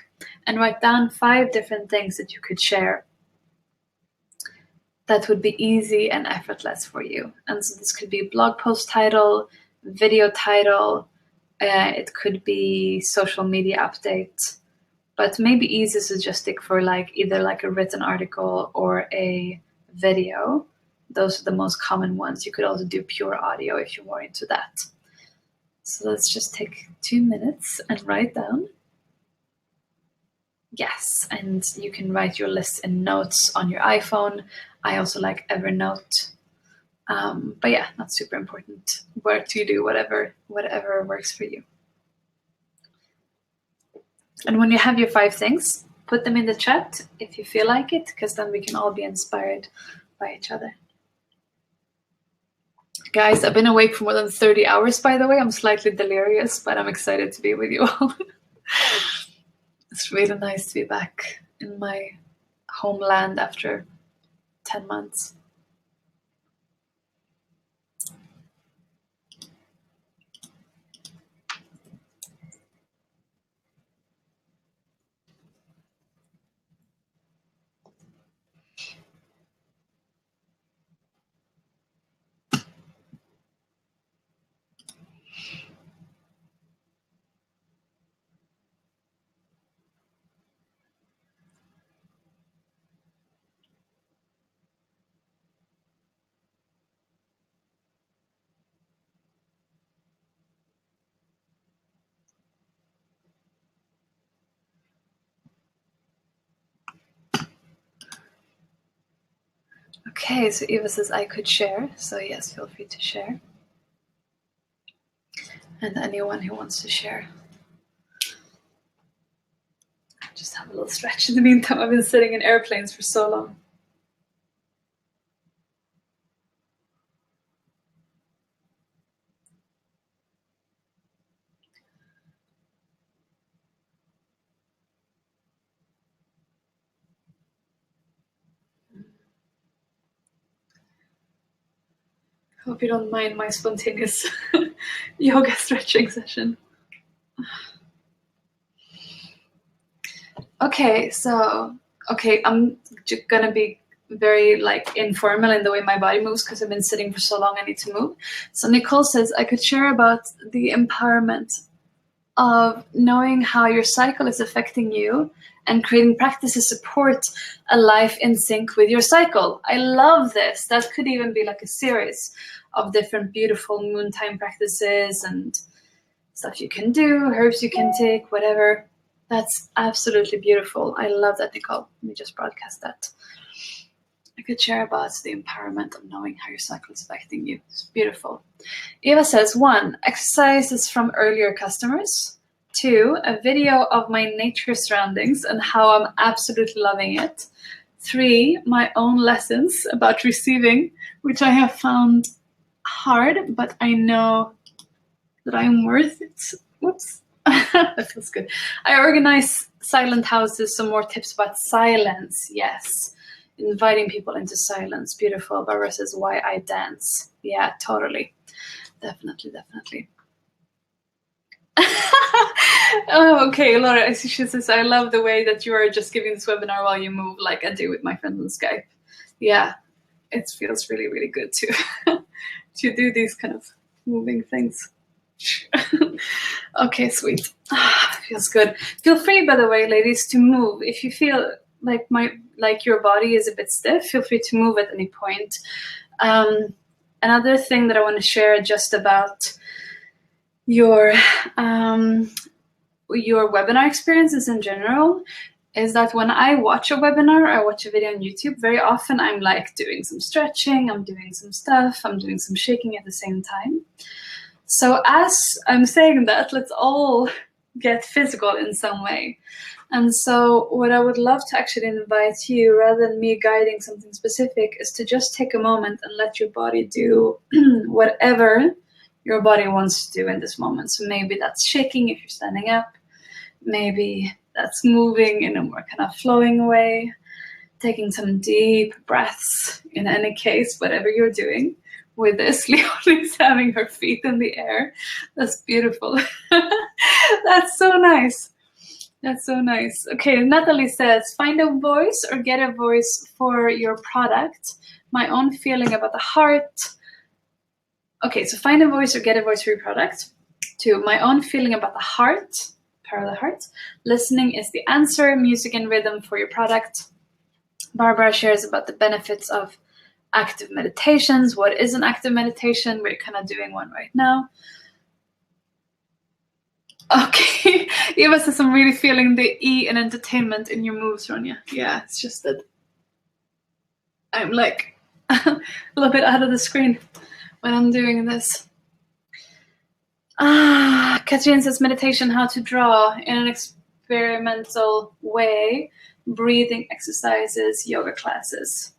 and write down 5 different things that you could share that would be easy and effortless for you. And so this could be a blog post title, video title, it could be social media update, but maybe easiest to just stick for like either like a written article or a video. Those are the most common ones. You could also do pure audio if you're more into that. So let's just take 2 minutes and write down. Yes, and you can write your list in notes on your iPhone. I also like Evernote. But yeah, not super important. Where to do whatever works for you. And when you have your 5 things, put them in the chat if you feel like it, because then we can all be inspired by each other. Guys, I've been awake for more than 30 hours, by the way. I'm slightly delirious, but I'm excited to be with you all. It's really nice to be back in my homeland after 10 months. Okay, so Eva says I could share. So yes, feel free to share. And anyone who wants to share. Just have a little stretch in the meantime. I've been sitting in airplanes for so long. Hope you don't mind my spontaneous yoga stretching session. Okay, I'm just gonna be very like informal in the way my body moves because I've been sitting for so long. I need to move. So Nicole says I could share about the empowerment of knowing how your cycle is affecting you and creating practices support a life in sync with your cycle. I love this. That could even be like a series of different beautiful moon time practices and stuff you can do, herbs you can take, whatever. That's absolutely beautiful. I love that, Nicole. Let me just broadcast that. I could share about the empowerment of knowing how your cycle is affecting you. It's beautiful. Eva says, 1, exercises from earlier customers. 2, a video of my nature surroundings and how I'm absolutely loving it. 3, my own lessons about receiving, which I have found hard, but I know that I'm worth it. Whoops. That feels good. I organize silent houses, some more tips about silence. Yes. Inviting people into silence. Beautiful. Barbara says, why I dance. Yeah, totally. Definitely, definitely. Oh, okay, Laura, she says, I love the way that you are just giving this webinar while you move, like I do with my friends on Skype. Yeah, it feels really, really good to do these kind of moving things. Okay, sweet. Feels good. Feel free, by the way, ladies, to move. If you feel like your body is a bit stiff, feel free to move at any point. Another thing that I want to share just about your webinar experiences in general is that when I watch a webinar, I watch a video on YouTube, very often I'm like doing some stretching, I'm doing some stuff, I'm doing some shaking at the same time. So as I'm saying that, let's all get physical in some way. And so what I would love to actually invite you, rather than me guiding something specific, is to just take a moment and let your body do whatever your body wants to do in this moment. So maybe that's shaking if you're standing up. Maybe that's moving in a more kind of flowing way. Taking some deep breaths in any case, whatever you're doing. With this, Leonie's having her feet in the air. That's beautiful. That's so nice. That's so nice. Okay, Natalie says, find a voice or get a voice for your product. My own feeling about the heart. Okay, so find a voice or get a voice for your product. 2, my own feeling about the heart, power of the heart. Listening is the answer, music and rhythm for your product. Barbara shares about the benefits of active meditations. What is an active meditation? We're kind of doing one right now. Okay, Eva says, I'm really feeling the E in entertainment in your moves, Ronja. Yeah, it's just that I'm like a little bit out of the screen when I'm doing this. Katrine says, meditation, how to draw in an experimental way, breathing exercises, yoga classes.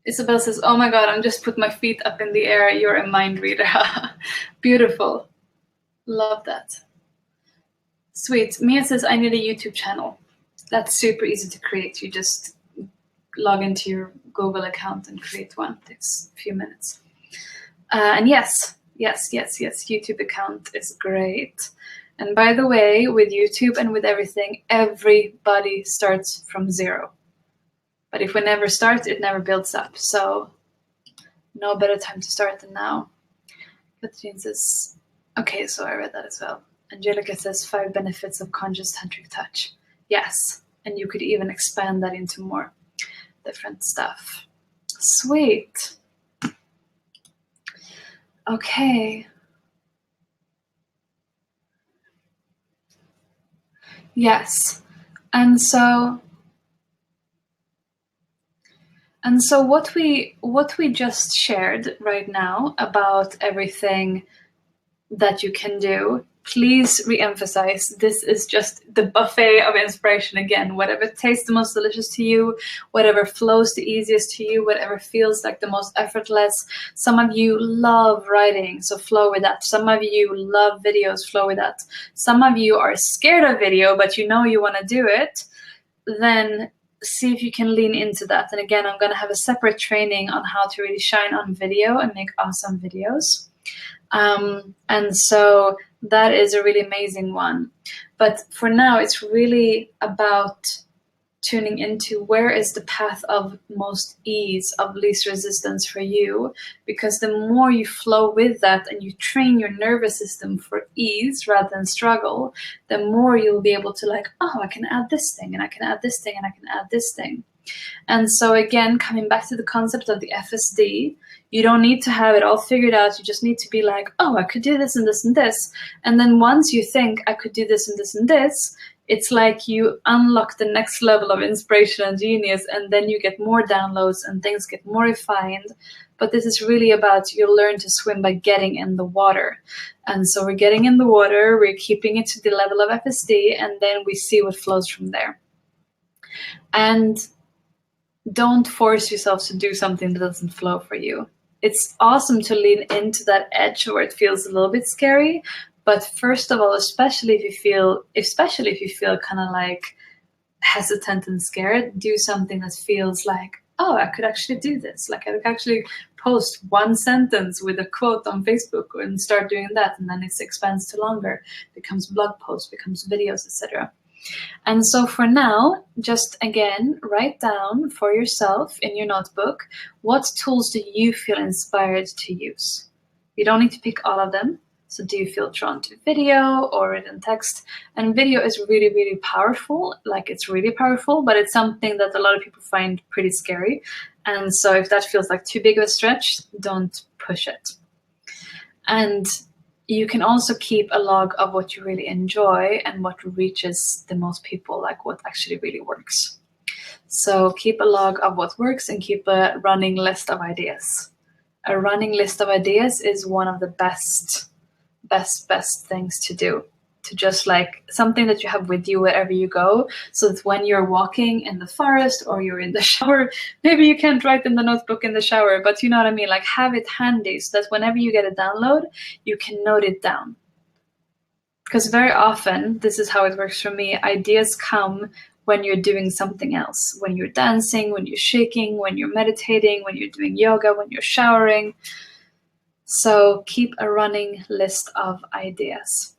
Isabel says, oh my God, I'm just put my feet up in the air. You're a mind reader. Beautiful. Love that. Sweet. Mia says, I need a YouTube channel. That's super easy to create. You just log into your Google account and create one. It takes a few minutes. And yes, YouTube account is great. And by the way, with YouTube and with everything, everybody starts from 0. But if we never start, it never builds up. So no better time to start than now. Katrine says, okay, so I read that as well. Angelica says 5 benefits of conscious tantric touch. Yes, and you could even expand that into more different stuff. Sweet. Okay. Yes. And so what we just shared right now about everything that you can do, please re-emphasize, this is just the buffet of inspiration again. Whatever tastes the most delicious to you, whatever flows the easiest to you, whatever feels like the most effortless. Some of you love writing, so flow with that. Some of you love videos, flow with that. Some of you are scared of video, but you know you want to do it. Then see if you can lean into that. And again, I'm going to have a separate training on how to really shine on video and make awesome videos. And so that is a really amazing one. But for now, it's really about tuning into where is the path of most ease, of least resistance for you, because the more you flow with that and you train your nervous system for ease rather than struggle, the more you'll be able to like, oh, I can add this thing and I can add this thing and I can add this thing. And so again, coming back to the concept of the FSD, you don't need to have it all figured out. You just need to be like, oh, I could do this and this and this. And then once you think I could do this and this and this, It's like you unlock the next level of inspiration and genius, and then you get more downloads and things get more refined. But this is really about you learn to swim by getting in the water. And so we're getting in the water, we're keeping it to the level of FSD, and then we see what flows from there. And don't force yourself to do something that doesn't flow for you. It's awesome to lean into that edge where it feels a little bit scary. But first of all, especially if you feel kind of like hesitant and scared, do something that feels like, oh, I could actually do this. Like I could actually post one sentence with a quote on Facebook and start doing that, and then it expands to longer, becomes blog posts, becomes videos, etc. And so for now, just again, write down for yourself in your notebook, what tools do you feel inspired to use? You don't need to pick all of them. So do you feel drawn to video or written text? And video is really, really powerful. Like it's really powerful, but it's something that a lot of people find pretty scary. And so if that feels like too big of a stretch, don't push it. And you can also keep a log of what you really enjoy and what reaches the most people, like what actually really works. So keep a log of what works and keep a running list of ideas. A running list of ideas is one of the best things to do. To just like something that you have with you wherever you go, so that when you're walking in the forest or you're in the shower, maybe you can't write in the notebook in the shower, but you know what I mean, like have it handy so that whenever you get a download, you can note it down. Because very often, this is how it works for me, ideas come when you're doing something else, when you're dancing, when you're shaking, when you're meditating, when you're doing yoga, when you're showering. So keep a running list of ideas.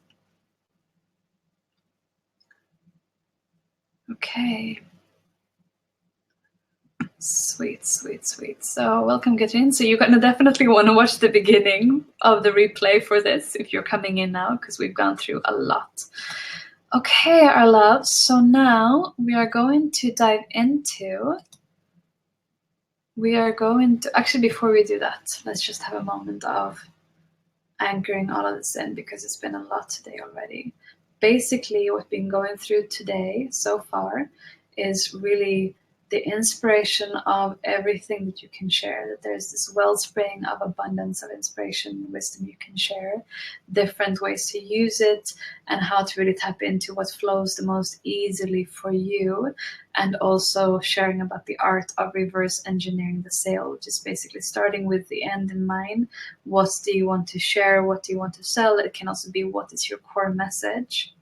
Okay. Sweet. So welcome, Katrin. So you're gonna definitely want to watch the beginning of the replay for this if you're coming in now, because we've gone through a lot. Okay, our loves. So now we are going to dive into. Actually, before we do that, let's just have a moment of anchoring all of this in, because it's been a lot today already. Basically, what we've been going through today so far is really the inspiration of everything that you can share, that there's this wellspring of abundance of inspiration and wisdom you can share, different ways to use it, and how to really tap into what flows the most easily for you, and also sharing about the art of reverse engineering the sale, which is basically starting with the end in mind. What do you want to share? What do you want to sell? It can also be what is your core message,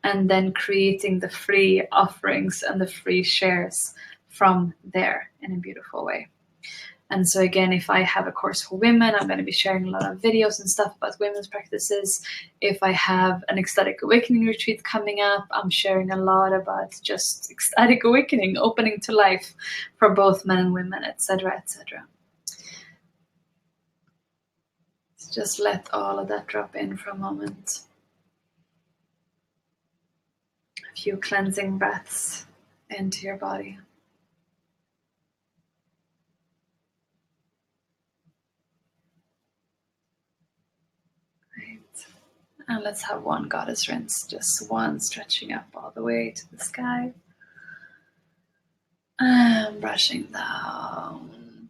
and then creating the free offerings and the free shares from there in a beautiful way. And so again, if I have a course for women, I'm going to be sharing a lot of videos and stuff about women's practices. If I have an ecstatic awakening retreat coming up, I'm sharing a lot about just ecstatic awakening, opening to life for both men and women, etc., etc. Just let all of that drop in for a moment. A few cleansing breaths into your body. Right. And let's have one goddess rinse, just one stretching up all the way to the sky. And brushing down.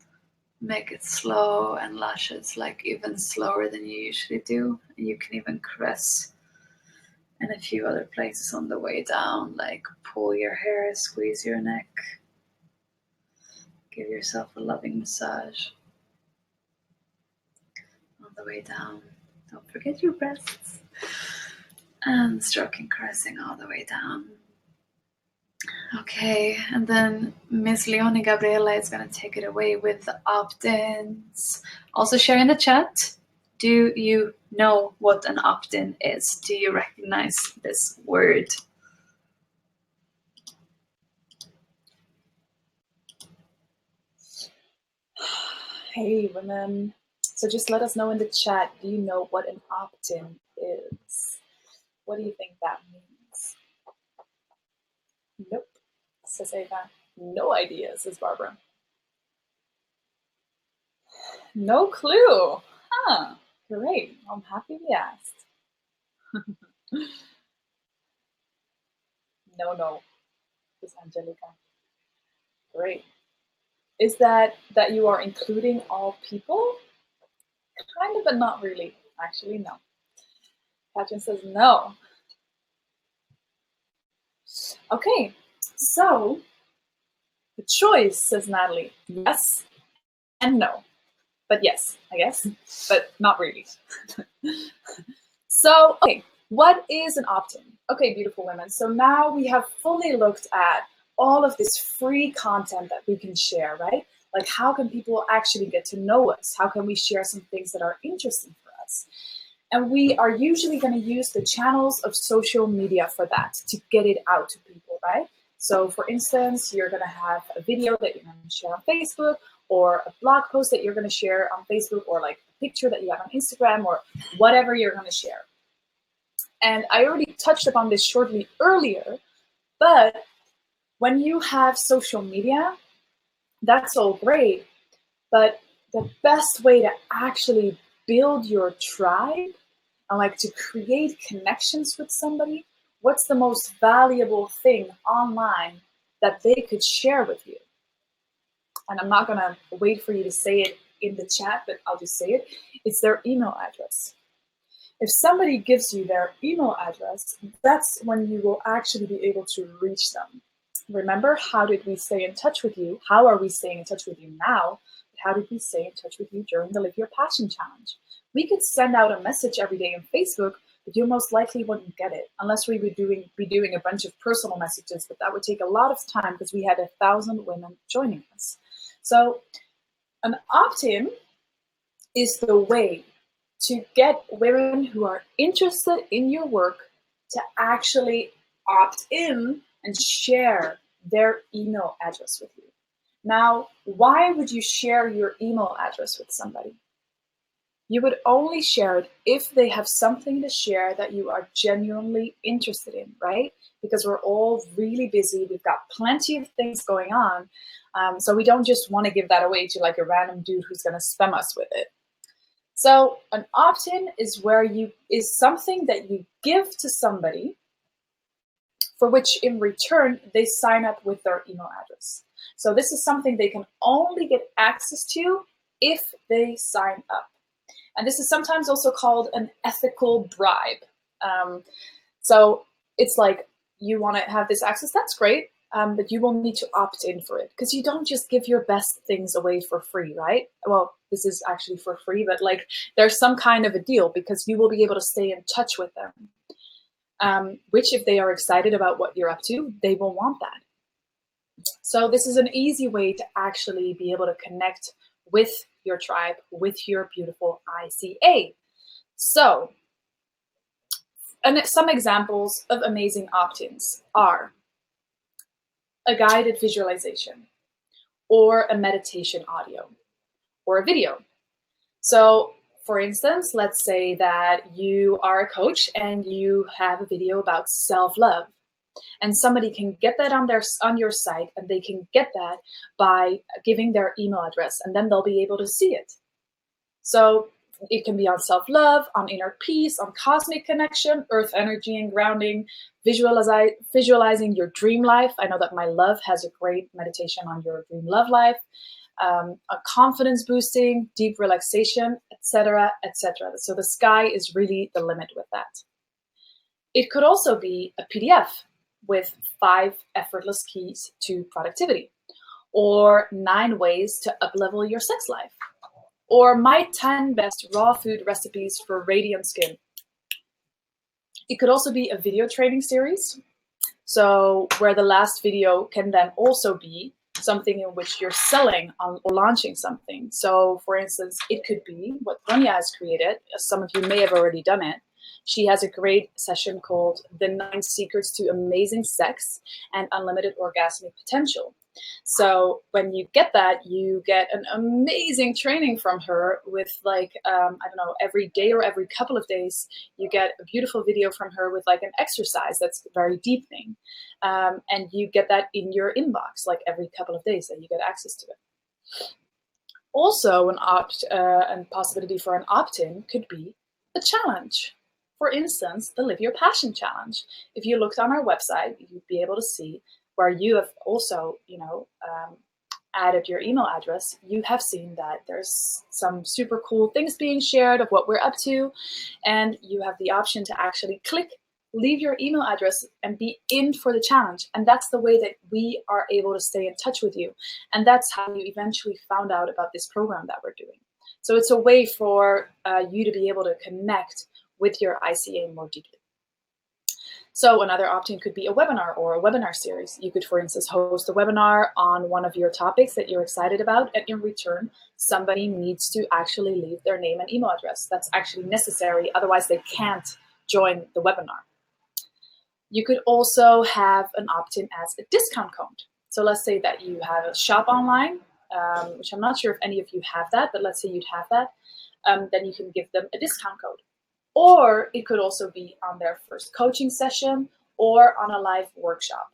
Make it slow and luscious, like even slower than you usually do. And you can even caress in a few other places on the way down, like pull your hair, squeeze your neck. Give yourself a loving massage on the way down. Don't forget your breasts. And stroking, caressing all the way down. Okay, and then Miss Leonie Gabriela is going to take it away with the opt-ins. Also share in the chat, do you know what an opt-in is? Do you recognize this word? Hey, women. So just let us know in the chat, do you know what an opt-in is? What do you think that means? Nope, says Ava. No idea, says Barbara. No clue. Huh, great. I'm happy we asked. No, is Angelica. Great. Is that you are including all people? Kind of, but not really. Actually, no. Katrin says no. Okay, so the choice, says Natalie, yes and no. But yes, I guess, but not really. So, okay, what is an opt-in? Okay, beautiful women. So now we have fully looked at all of this free content that we can share, right? Like, how can people actually get to know us? How can we share some things that are interesting for us? And we are usually going to use the channels of social media for that, to get it out to people, right? So for instance, you're going to have a video that you're going to share on Facebook, or a blog post that you're going to share on Facebook, or like a picture that you have on Instagram, or whatever you're going to share. And I already touched upon this shortly earlier, but when you have social media, that's all great. But the best way to actually build your tribe and like to create connections with somebody, what's the most valuable thing online that they could share with you? And I'm not gonna wait for you to say it in the chat, but I'll just say it. It's their email address. If somebody gives you their email address, that's when you will actually be able to reach them. Remember, how did we stay in touch with you? How are we staying in touch with you now? How did we stay in touch with you during the Live Your Passion Challenge? We could send out a message every day on Facebook, but you most likely wouldn't get it unless we would be doing a bunch of personal messages, but that would take a lot of time because we had 1,000 women joining us. So an opt-in is the way to get women who are interested in your work to actually opt in and share their email address with you. Now, why would you share your email address with somebody? You would only share it if they have something to share that you are genuinely interested in, right? Because we're all really busy. We've got plenty of things going on. So we don't just want to give that away to like a random dude who's going to spam us with it. So an opt-in is something that you give to somebody for which in return they sign up with their email address. So this is something they can only get access to if they sign up. And this is sometimes also called an ethical bribe. So it's like, you want to have this access, that's great, but you will need to opt in for it, because you don't just give your best things away for free, right? Well, this is actually for free, but like there's some kind of a deal, because you will be able to stay in touch with them, which if they are excited about what you're up to, they will want that. So this is an easy way to actually be able to connect with your tribe, with your beautiful ICA. So, and some examples of amazing opt-ins are a guided visualization, or a meditation audio, or a video. So for instance, let's say that you are a coach and you have a video about self-love, and somebody can get that on your site, and they can get that by giving their email address, and then they'll be able to see it. So it can be on self-love, on inner peace, on cosmic connection, earth energy and grounding, visualizing your dream life. I know that My Love has a great meditation on your dream love life, a confidence boosting, deep relaxation, etc., etc. So the sky is really the limit with that. It could also be a PDF with 5 effortless keys to productivity, or 9 ways to uplevel your sex life, or my 10 best raw food recipes for radiant skin. It could also be a video training series, so where the last video can then also be something in which you're selling or launching something. So for instance, it could be what Ronja has created. Some of you may have already done it. She has a great session called The 9 Secrets to Amazing Sex and Unlimited Orgasmic Potential. So when you get that, you get an amazing training from her with like, I don't know, every day or every couple of days, you get a beautiful video from her with like an exercise that's very deepening. And you get that in your inbox, like every couple of days that you get access to it. Also, an possibility for an opt-in could be a challenge. For instance, the Live Your Passion Challenge. If you looked on our website, you'd be able to see where you have also, added your email address. You have seen that there's some super cool things being shared of what we're up to, and you have the option to actually click, leave your email address, and be in for the challenge. And that's the way that we are able to stay in touch with you. And that's how you eventually found out about this program that we're doing. So it's a way for you to be able to connect with your ICA more deeply. So another opt-in could be a webinar or a webinar series. You could, for instance, host a webinar on one of your topics that you're excited about, and in return, somebody needs to actually leave their name and email address. That's actually necessary, otherwise they can't join the webinar. You could also have an opt-in as a discount code. So let's say that you have a shop online, which I'm not sure if any of you have that, but let's say you'd have that, then you can give them a discount code. Or it could also be on their first coaching session or on a live workshop.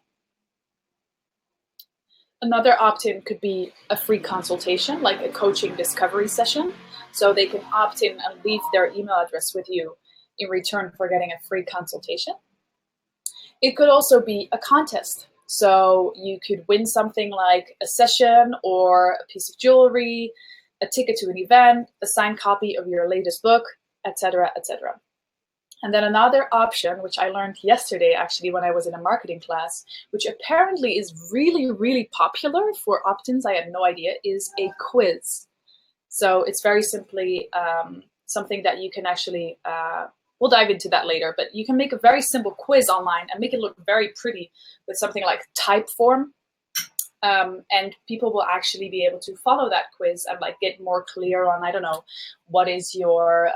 Another opt-in could be a free consultation, like a coaching discovery session. So they can opt in and leave their email address with you in return for getting a free consultation. It could also be a contest. So you could win something like a session or a piece of jewelry, a ticket to an event, a signed copy of your latest book, etc., etc. And then another option, which I learned yesterday actually when I was in a marketing class, which apparently is really, really popular for opt-ins, I had no idea, is a quiz. So it's very simply something that you can actually, we'll dive into that later, but you can make a very simple quiz online and make it look very pretty with something like Typeform. And people will actually be able to follow that quiz and like get more clear on, I don't know, what is your,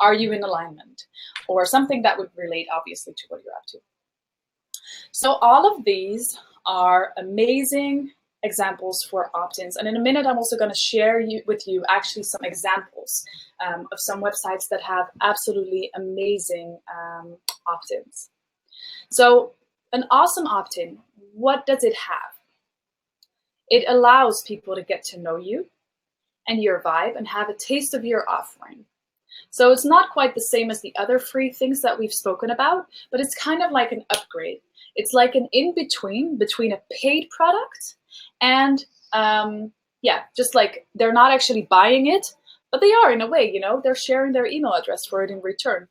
are you in alignment? Or something that would relate obviously to what you're up to. So all of these are amazing examples for opt-ins. And in a minute, I'm also going to share with you actually some examples of some websites that have absolutely amazing opt-ins. So an awesome opt-in, what does it have? It allows people to get to know you and your vibe and have a taste of your offering. So it's not quite the same as the other free things that we've spoken about, but it's kind of like an upgrade. It's like an in-between between a paid product and, just like they're not actually buying it, but they are in a way, they're sharing their email address for it in return.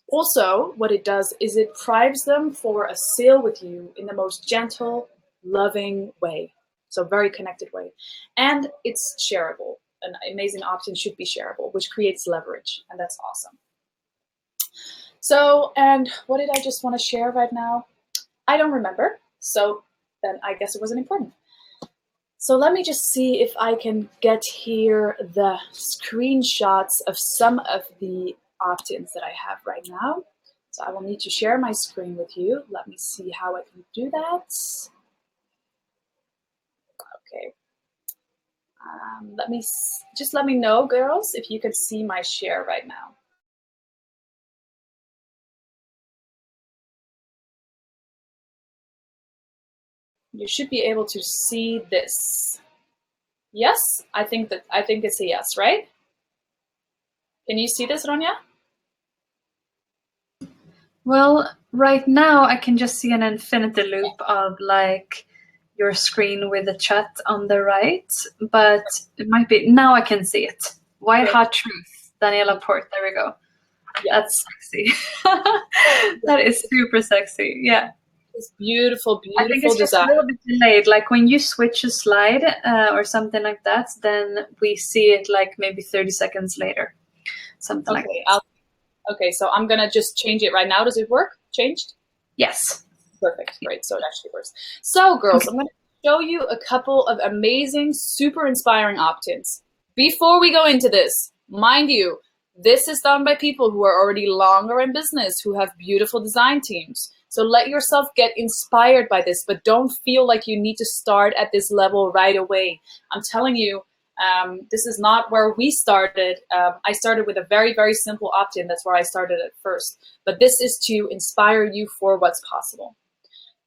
Also, what it does is it primes them for a sale with you in the most gentle, loving way. So very connected way. And it's shareable. An amazing opt-in should be shareable, which creates leverage. And that's awesome. So, and what did I just want to share right now? I don't remember. So then I guess it wasn't important. So let me just see if I can get here the screenshots of some of the opt-ins that I have right now. So I will need to share my screen with you. Let me see how I can do that. Okay. Let me know, girls, if you can see my share right now. You should be able to see this. Yes, I think it's a yes, right? Can you see this, Ronja? Well, right now I can just see an infinity loop of like your screen with the chat on the right, but it might be, now I can see it. White Hot Truth, Daniela Port, there we go. Yeah. That's sexy. That is super sexy, yeah. It's beautiful, beautiful I think it's just design. a little bit delayed. Like when you switch a slide or something like that, then we see it like maybe 30 seconds later. Something like that. Okay, so I'm gonna just change it right now. Does it work? Changed? Yes. Perfect, great, so it actually works. So girls, I'm gonna show you a couple of amazing, super inspiring opt-ins. Before we go into this, mind you, this is done by people who are already longer in business, who have beautiful design teams. So let yourself get inspired by this, but don't feel like you need to start at this level right away. I'm telling you, this is not where we started. I started with a very, very simple opt-in. That's where I started at first. But this is to inspire you for what's possible.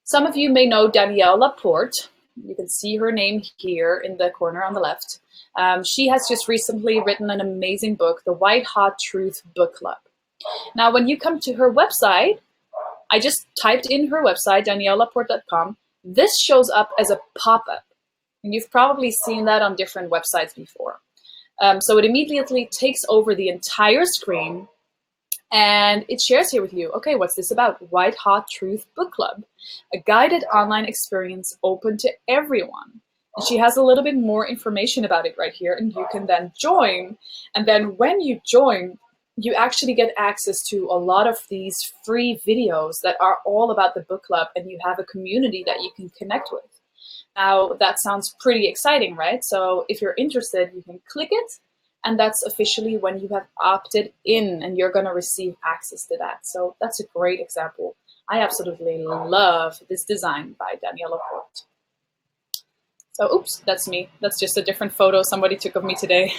Some of you may know Danielle Laporte. You can see her name here in the corner on the left. She has just recently written an amazing book, the White Hot Truth Book Club. Now, when you come to her website, I just typed in her website, daniellelaporte.com. This shows up as a pop-up. And you've probably seen that on different websites before. So it immediately takes over the entire screen, and it shares here with you, okay, what's this about? White Hot Truth Book Club, a guided online experience open to everyone. And she has a little bit more information about it right here, and you can then join. And then when you join, you actually get access to a lot of these free videos that are all about the book club, and you have a community that you can connect with. Now, that sounds pretty exciting, right? So if you're interested, you can click it, and that's officially when you have opted in, and you're going to receive access to that. So that's a great example. I absolutely love this design by Danielle Laporte. So, oops, that's me. That's just a different photo somebody took of me today.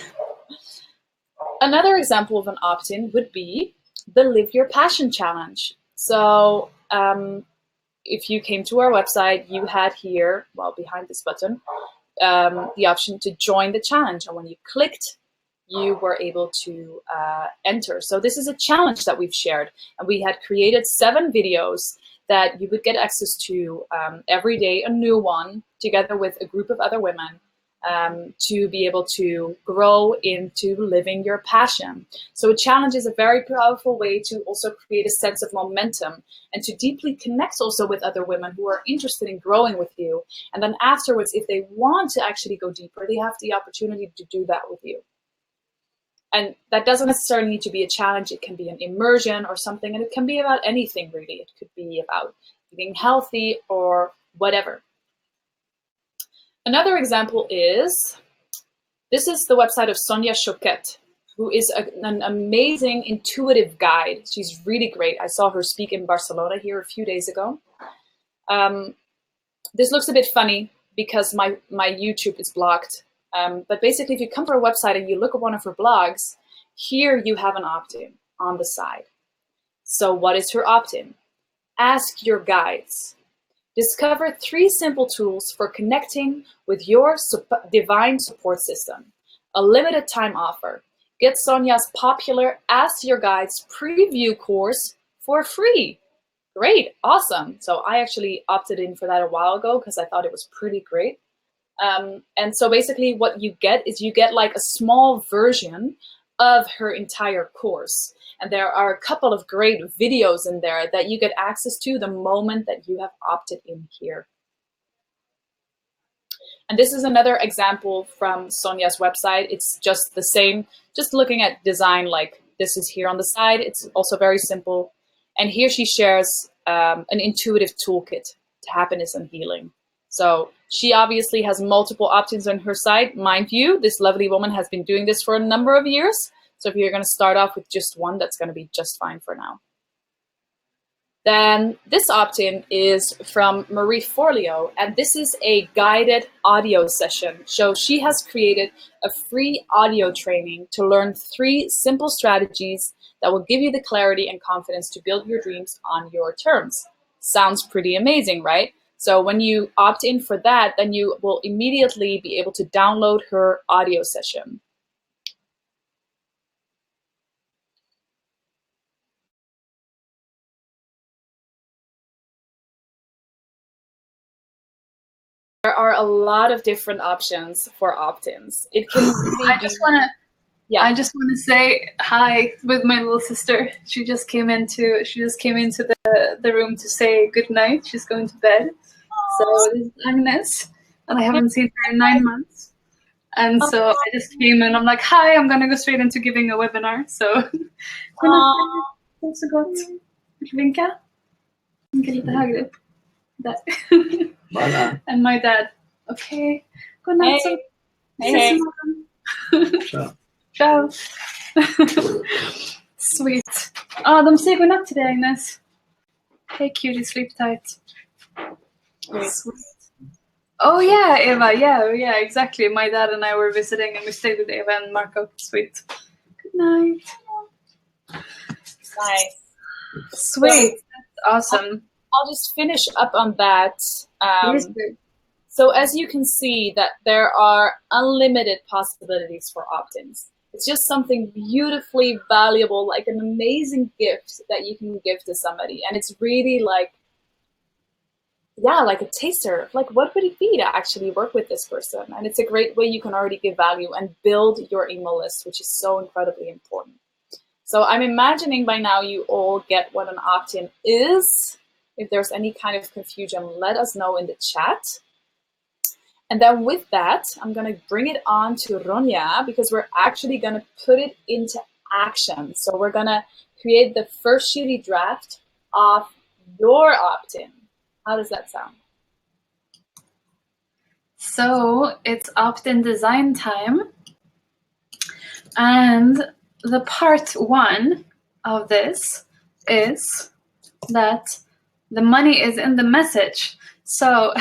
Another example of an opt-in would be the Live Your Passion Challenge. So, if you came to our website, you had here, well, behind this button, the option to join the challenge. And when you clicked, you were able to enter. So this is a challenge that we've shared. And we had created 7 videos that you would get access to every day, a new one, together with a group of other women, to be able to grow into living your passion. So a challenge is a very powerful way to also create a sense of momentum and to deeply connect also with other women who are interested in growing with you. And then afterwards, if they want to actually go deeper, they have the opportunity to do that with you. And that doesn't necessarily need to be a challenge. It can be an immersion or something, and it can be about anything really. It could be about being healthy or whatever. Another example is, this is the website of Sonia Choquette, who is an amazing intuitive guide. She's really great. I saw her speak in Barcelona here a few days ago. This looks a bit funny because my YouTube is blocked. But basically, if you come to her website and you look at one of her blogs, here you have an opt-in on the side. So what is her opt-in? Ask your guides. Discover 3 simple tools for connecting with your divine support system. A limited time offer. Get Sonia's popular Ask Your Guides preview course for free. Great, awesome. So I actually opted in for that a while ago because I thought it was pretty great. And so basically what you get is you get like a small version of her entire course. And there are a couple of great videos in there that you get access to the moment that you have opted in here. And this is another example from Sonia's website. It's just the same, just looking at design like this is here on the side. It's also very simple. And here she shares an intuitive toolkit to happiness and healing. So she obviously has multiple opt-ins on her site. Mind you, this lovely woman has been doing this for a number of years. So if you're going to start off with just one, that's going to be just fine for now. Then this opt-in is from Marie Forleo, and this is a guided audio session. So she has created a free audio training to learn 3 simple strategies that will give you the clarity and confidence to build your dreams on your terms. Sounds pretty amazing, right? So when you opt in for that, then you will immediately be able to download her audio session. There are a lot of different options for opt-ins. It can really I just want to say hi with my little sister. She just came into the room to say good night. She's going to bed. So this is Agnes, and I haven't seen her in 9 months. And so I just came and I'm like, hi, I'm gonna go straight into giving a webinar. So så gott. Vill du vinka? Vinka lite högre upp. Där. And my dad. Okay. God night. Hey. Ciao. Ciao. Sweet. De säger godnatt till dig, Agnes. Hey cutie, sleep tight. Sweet. Oh yeah, Eva. Yeah, exactly. My dad and I were visiting and we stayed with Eva and Marco. Sweet. Good night. Nice. Sweet. That's awesome. I'll just finish up on that. So as you can see that there are unlimited possibilities for opt-ins. It's just something beautifully valuable, like an amazing gift that you can give to somebody. And it's really like, yeah, like a taster of like what would it be to actually work with this person. And it's a great way you can already give value and build your email list, which is so incredibly important. So I'm imagining by now you all get what an opt-in is. If there's any kind of confusion, let us know in the chat. And then with that, I'm going to bring it on to Ronja, because we're actually going to put it into action. So we're going to create the first shitty draft of your opt-in. How does that sound? So it's opt-in design time. And the part one of this is that the money is in the message. So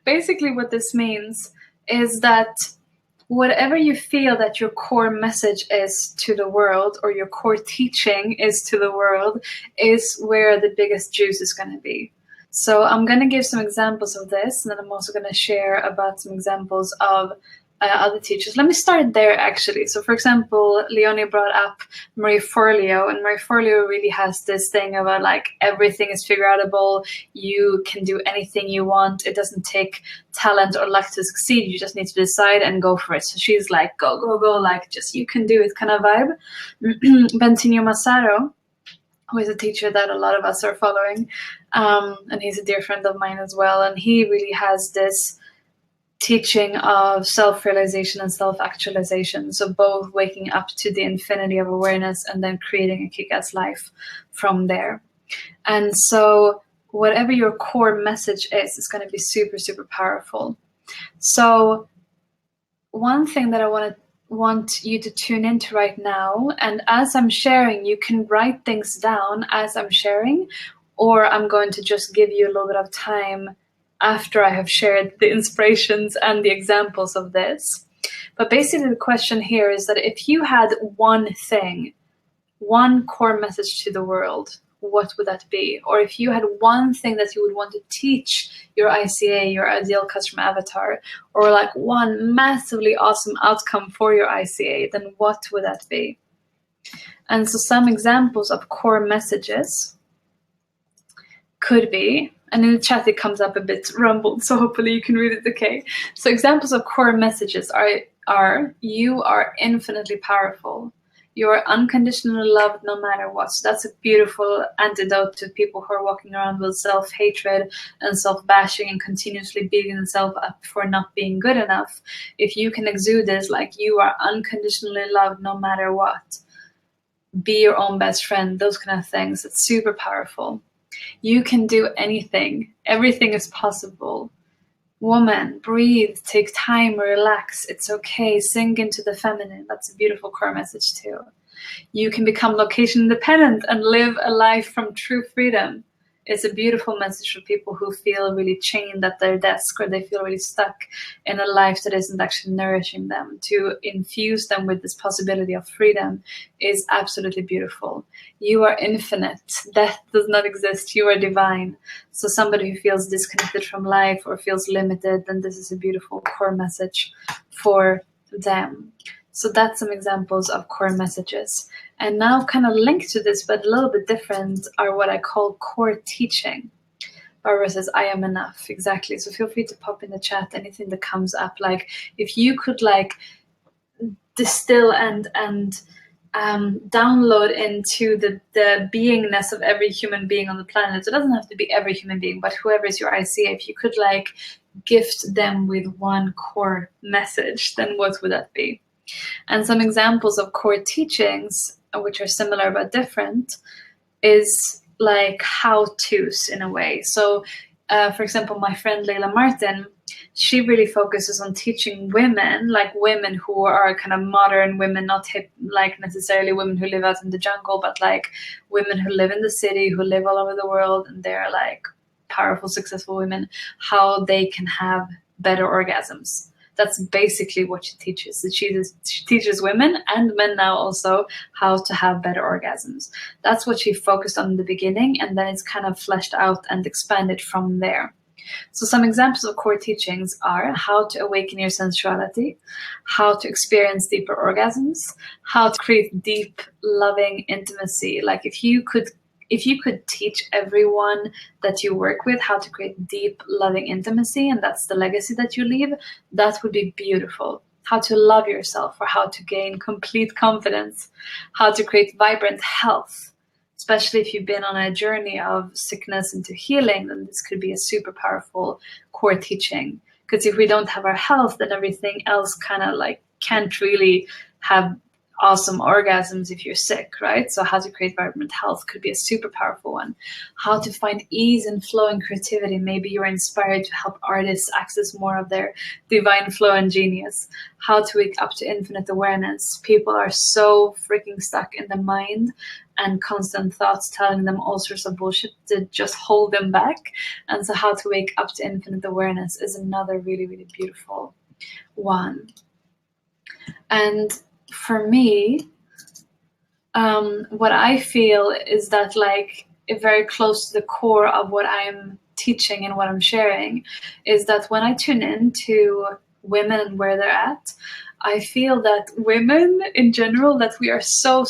basically what this means is that whatever you feel that your core message is to the world, or your core teaching is to the world, is where the biggest juice is going to be. So I'm going to give some examples of this, and then I'm also going to share about some examples of other teachers. Let me start there, actually. So, for example, Leonie brought up Marie Forleo, and Marie Forleo really has this thing about like everything is figure outable. You can do anything you want. It doesn't take talent or luck to succeed. You just need to decide and go for it. So she's like, go, go, go, like just you can do it kind of vibe. Bentinho Massaro, who is a teacher that a lot of us are following, and he's a dear friend of mine as well. And he really has this teaching of self-realization and self-actualization. So both waking up to the infinity of awareness and then creating a kick-ass life from there. And so whatever your core message is going to be super, super powerful. So one thing that I want you to tune into right now, and as I'm sharing, you can write things down as I'm sharing, or I'm going to just give you a little bit of time after I have shared the inspirations and the examples of this. But basically the question here is that if you had one thing, one core message to the world, what would that be? Or if you had one thing that you would want to teach your ICA, your ideal customer avatar, or like one massively awesome outcome for your ICA, then what would that be? And so some examples of core messages could be, and in the chat it comes up a bit rumbled, so hopefully you can read it okay. So examples of core messages are you are infinitely powerful. You are unconditionally loved no matter what. So that's a beautiful antidote to people who are walking around with self-hatred and self-bashing and continuously beating themselves up for not being good enough. If you can exude this, like you are unconditionally loved no matter what. Be your own best friend, those kind of things. It's super powerful. You can do anything. Everything is possible. Woman, breathe, take time, relax. It's okay. Sink into the feminine. That's a beautiful core message too. You can become location independent and live a life from true freedom. It's a beautiful message for people who feel really chained at their desk, or they feel really stuck in a life that isn't actually nourishing them. To infuse them with this possibility of freedom is absolutely beautiful. You are infinite. Death does not exist. You are divine. So somebody who feels disconnected from life or feels limited, then this is a beautiful core message for them. So that's some examples of core messages. And now kind of linked to this, but a little bit different, are what I call core teaching. Barbara says, I am enough. Exactly. So feel free to pop in the chat anything that comes up. Like if you could like distill and download into the beingness of every human being on the planet. It doesn't have to be every human being, but whoever is your ICA, if you could like gift them with one core message, then what would that be? And some examples of core teachings, which are similar but different, is like how-tos in a way. So, for example, my friend Leila Martin, she really focuses on teaching women, like women who are kind of modern women, not hip, like necessarily women who live out in the jungle, but like women who live in the city, who live all over the world, and they're like powerful, successful women, how they can have better orgasms. That's basically what she teaches. She teaches women and men now also how to have better orgasms. That's what she focused on in the beginning, and then it's kind of fleshed out and expanded from there. So some examples of core teachings are how to awaken your sensuality, how to experience deeper orgasms, how to create deep, loving intimacy. Like if you could teach everyone that you work with how to create deep, loving intimacy, and that's the legacy that you leave, that would be beautiful. How to love yourself, or how to gain complete confidence, how to create vibrant health, especially if you've been on a journey of sickness into healing, then this could be a super powerful core teaching. Because if we don't have our health, then everything else kind of like can't really have awesome orgasms if you're sick, right? So how to create vibrant health could be a super powerful one. How to find ease and flow and creativity. Maybe you're inspired to help artists access more of their divine flow and genius. How to wake up to infinite awareness. People are so freaking stuck in the mind and constant thoughts telling them all sorts of bullshit to just hold them back. And so how to wake up to infinite awareness is another really, really beautiful one. And for me, what I feel is that like very close to the core of what I'm teaching and what I'm sharing is that when I tune into women and where they're at, I feel that women in general, that we are so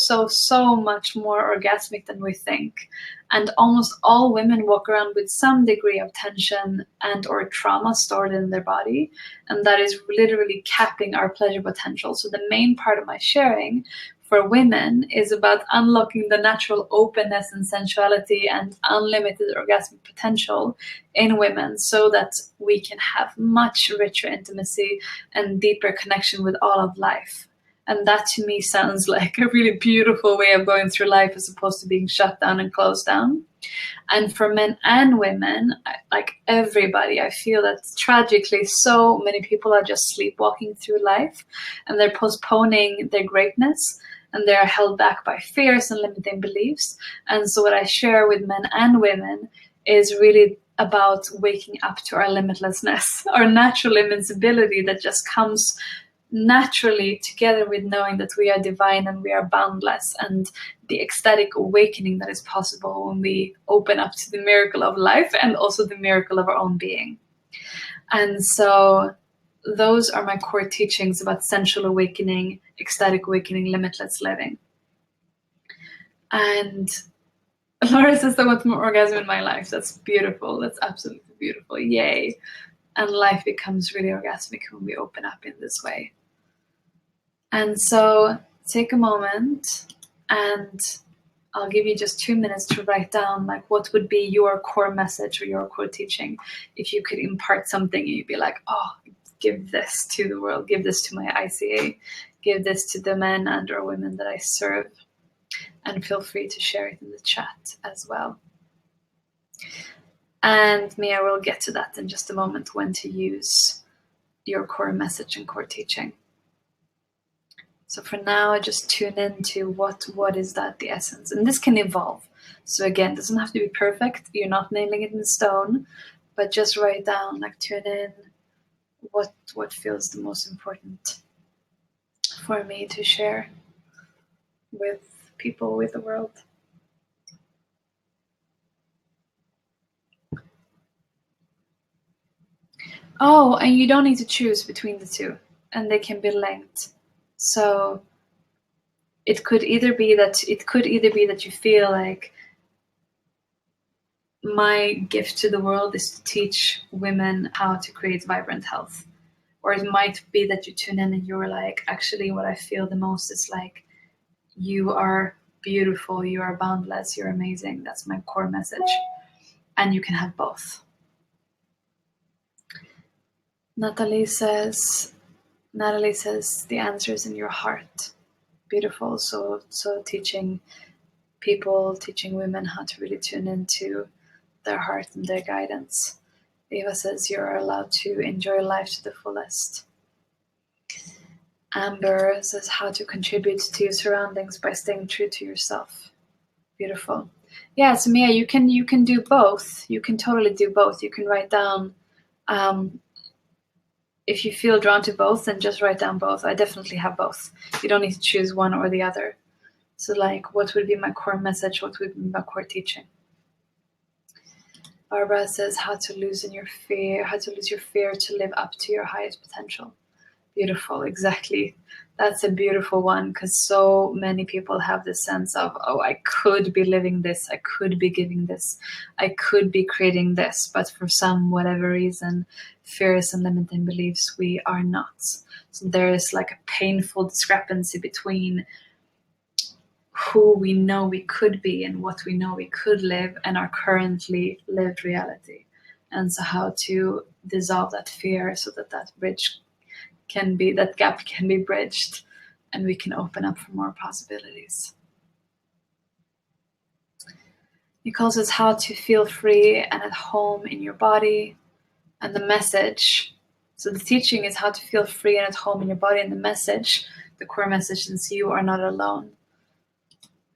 much more orgasmic than we think. And almost all women walk around with some degree of tension and or trauma stored in their body. And that is literally capping our pleasure potential. So the main part of my sharing for women is about unlocking the natural openness and sensuality and unlimited orgasmic potential in women so that we can have much richer intimacy and deeper connection with all of life. And that to me sounds like a really beautiful way of going through life as opposed to being shut down and closed down. And for men and women, like everybody, I feel that tragically so many people are just sleepwalking through life and they're postponing their greatness and they're held back by fears and limiting beliefs. And so what I share with men and women is really about waking up to our limitlessness, our natural invincibility that just comes naturally together with knowing that we are divine and we are boundless, and the ecstatic awakening that is possible when we open up to the miracle of life and also the miracle of our own being. And so those are my core teachings about sensual awakening, ecstatic awakening, limitless living. And Laura says, I want more orgasm in my life. That's beautiful. That's absolutely beautiful. Yay. And life becomes really orgasmic when we open up in this way. And so take a moment and I'll give you just 2 minutes to write down like what would be your core message or your core teaching. If you could impart something and you'd be like, oh, give this to the world, give this to my ICA, give this to the men and or women that I serve. And feel free to share it in the chat as well. And Mia will get to that in just a moment, when to use your core message and core teaching. So for now, I just tune into what is that, the essence. And this can evolve. So again, it doesn't have to be perfect. You're not nailing it in stone, but just write down, like tune in what feels the most important for me to share with people, with the world. Oh, and you don't need to choose between the two, and they can be linked. So it could either be that you feel like my gift to the world is to teach women how to create vibrant health. Or it might be that you tune in and you're like, actually what I feel the most is like, you are beautiful, you are boundless, you're amazing. That's my core message. And you can have both. Natalie says the answer is in your heart. Beautiful. So teaching women how to really tune into their heart and their guidance. Eva says you're allowed to enjoy life to the fullest. Amber says how to contribute to your surroundings by staying true to yourself. Beautiful. Yeah, so Mia, you can do both. You can totally do both. You can write down, if you feel drawn to both, then just write down both. I definitely have both. You don't need to choose one or the other. So like, what would be my core message? What would be my core teaching? Barbara says how to lose your fear to live up to your highest potential. Beautiful, exactly. That's a beautiful one, because so many people have this sense of, oh, I could be living this, I could be giving this, I could be creating this, but for some whatever reason, fears and limiting beliefs, we are not. So there is like a painful discrepancy between who we know we could be and what we know we could live and our currently lived reality. And so how to dissolve that fear so that that gap can be bridged and we can open up for more possibilities. Nicole says how to feel free and at home in your body, and the message. So the teaching is how to feel free and at home in your body, and the message, the core message is you are not alone.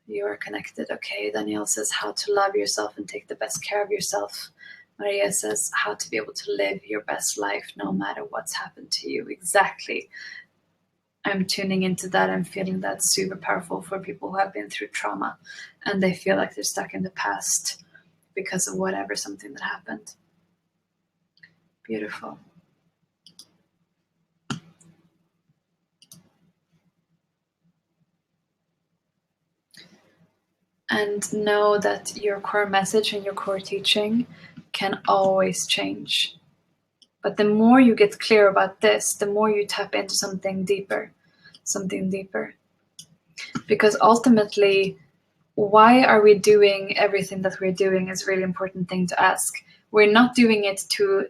You are connected. Okay, Danielle says how to love yourself and take the best care of yourself. Maria says how to be able to live your best life no matter what's happened to you. Exactly. I'm tuning into that. I'm feeling that super powerful for people who have been through trauma and they feel like they're stuck in the past because of whatever, something that happened. Beautiful. And know that your core message and your core teaching can always change. But the more you get clear about this, the more you tap into something deeper. Because ultimately, why are we doing everything that we're doing is a really important thing to ask. We're not doing it to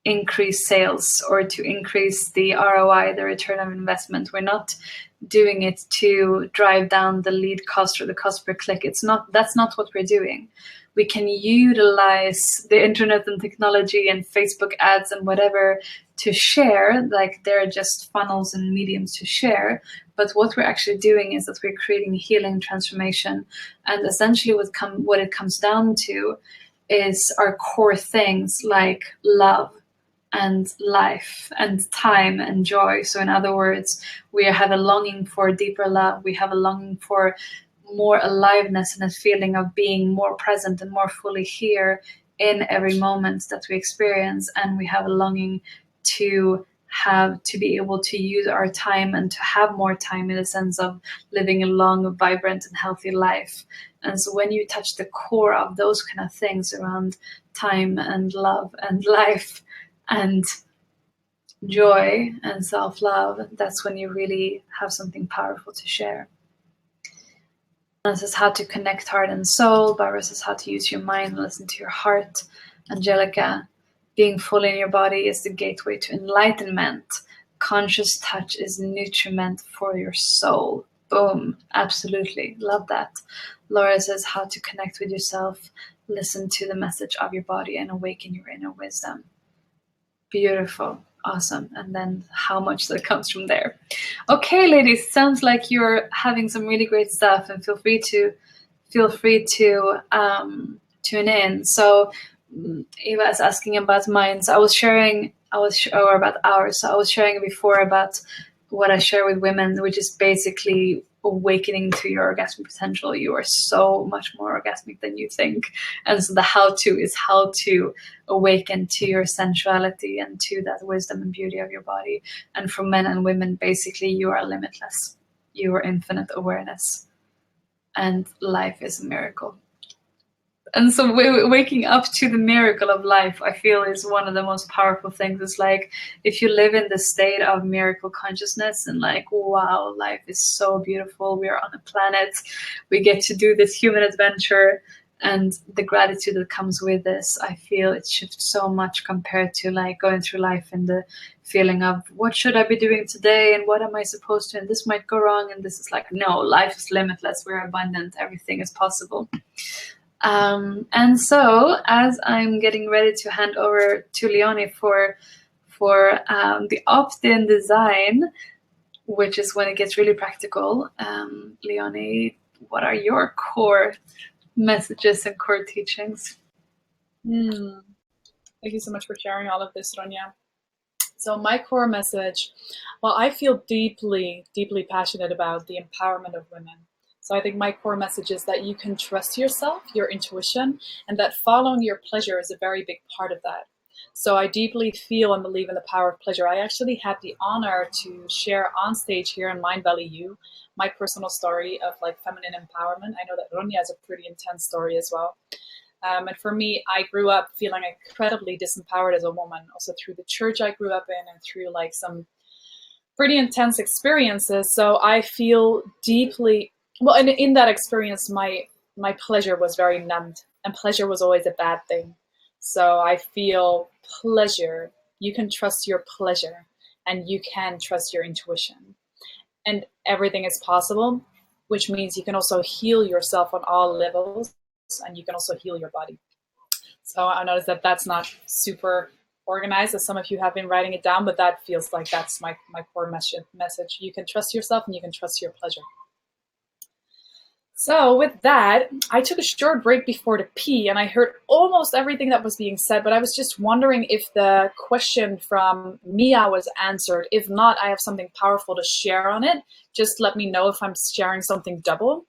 increase sales or to increase the ROI, the return on investment. We're not doing it to drive down the lead cost or the cost per click. That's not what we're doing. We can utilize the internet and technology and Facebook ads and whatever to share, like they're just funnels and mediums to share. But what we're actually doing is that we're creating healing, transformation, and essentially what it comes down to is our core things like love and life and time and joy. So in other words, we have a longing for deeper love. We have a longing for more aliveness and a feeling of being more present and more fully here in every moment that we experience. And we have a longing to be able to use our time and to have more time in the sense of living a long, vibrant and healthy life. And so when you touch the core of those kind of things around time and love and life and joy and self-love, that's when you really have something powerful to share. This is how to connect heart and soul. Barbara says how to use your mind and listen to your heart. Angelica, being fully in your body is the gateway to enlightenment. Conscious touch is nutriment for your soul. Boom. Absolutely. Love that. Laura says how to connect with yourself, listen to the message of your body, and awaken your inner wisdom. Beautiful. Awesome. And then how much that comes from there. Okay, ladies, sounds like you're having some really great stuff, and feel free to tune in. So Eva is asking about mine. So about ours. So I was sharing before about what I share with women, which is basically awakening to your orgasmic potential. You are so much more orgasmic than you think. And so the how-to is how to awaken to your sensuality and to that wisdom and beauty of your body. And for men and women, basically, you are limitless. You are infinite awareness. And life is a miracle. And so waking up to the miracle of life, I feel, is one of the most powerful things. It's like if you live in the state of miracle consciousness and like, wow, life is so beautiful. We are on a planet. We get to do this human adventure. And the gratitude that comes with this, I feel it shifts so much compared to like going through life and the feeling of what should I be doing today and what am I supposed to, and this might go wrong. And this is like, no, life is limitless. We're abundant. Everything is possible. And so, as I'm getting ready to hand over to Leonie for the opt-in design, which is when it gets really practical, Leonie, what are your core messages and core teachings? Thank you so much for sharing all of this, Ronja. So my core message, well, I feel deeply, deeply passionate about the empowerment of women So I think my core message is that you can trust yourself, your intuition, and that following your pleasure is a very big part of that. So I deeply feel and believe in the power of pleasure. I actually had the honor to share on stage here in Mindvalley U my personal story of like feminine empowerment. I know that Ronja has a pretty intense story as well. And for me, I grew up feeling incredibly disempowered as a woman, also through the church I grew up in and through like some pretty intense experiences. So I feel deeply, well, and in that experience, my pleasure was very numbed, and pleasure was always a bad thing. So I feel pleasure. You can trust your pleasure, and you can trust your intuition, and everything is possible, which means you can also heal yourself on all levels, and you can also heal your body. So I noticed that that's not super organized, as some of you have been writing it down, but that feels like that's my core message. You can trust yourself and you can trust your pleasure. So with that, I took a short break before to pee, and I heard almost everything that was being said, but I was just wondering if the question from Mia was answered. If not, I have something powerful to share on it. Just let me know if I'm sharing something double.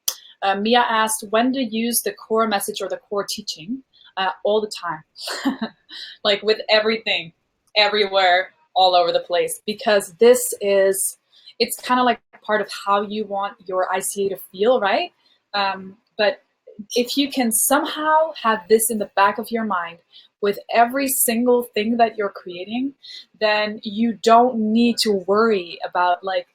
Mia asked, when to use the core message or the core teaching? All the time. Like with everything, everywhere, all over the place, because it's kind of like part of how you want your ICA to feel, right? But if you can somehow have this in the back of your mind with every single thing that you're creating, then you don't need to worry about like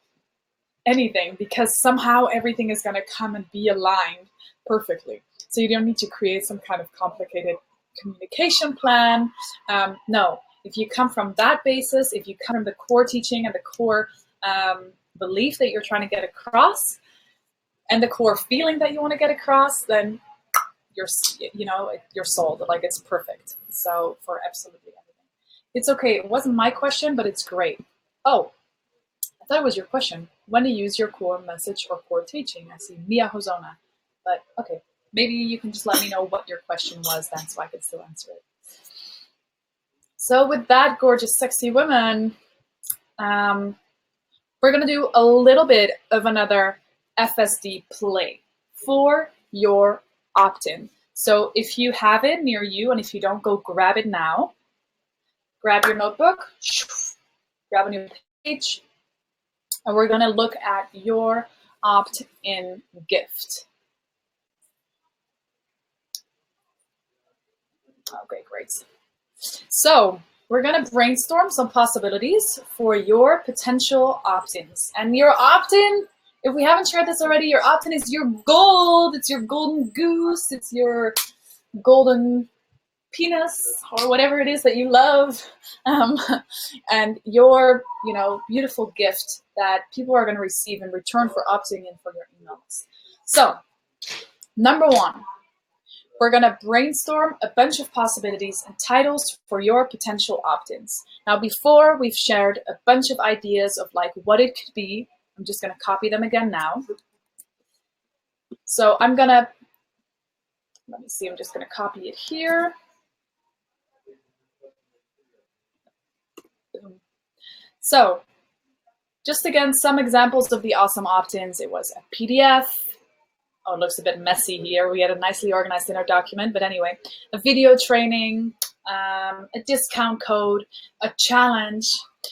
anything, because somehow everything is going to come and be aligned perfectly. So you don't need to create some kind of complicated communication plan. No, if you come from that basis, if you come from the core teaching and the core belief that you're trying to get across, and the core feeling that you want to get across, then you're sold. Like it's perfect. So for absolutely everything, it's okay. It wasn't my question, but it's great. Oh, I thought it was your question. When to use your core message or core teaching? I see Mia Hozona. But okay, maybe you can just let me know what your question was then, so I can still answer it. So with that, gorgeous, sexy women, we're going to do a little bit of another FSD play for your opt-in. So if you have it near you, and if you don't, go grab it now. Grab your notebook, grab a new page, and we're going to look at your opt-in gift. Okay, great. So we're going to brainstorm some possibilities for your potential opt-ins. And your opt-in, if we haven't shared this already, your opt-in is your gold. It's your golden goose. It's your golden penis, or whatever it is that you love. And your, beautiful gift that people are going to receive in return for opting in for your emails. So, number one, we're going to brainstorm a bunch of possibilities and titles for your potential opt-ins. Now, before we've shared a bunch of ideas of like what it could be, I'm just going to copy them again now. So let me see, I'm just going to copy it here. Boom. So just again, some examples of the awesome opt-ins. It was a PDF. Oh, it looks a bit messy here. We had it nicely organized in our document, but anyway, a video training, a discount code, a challenge.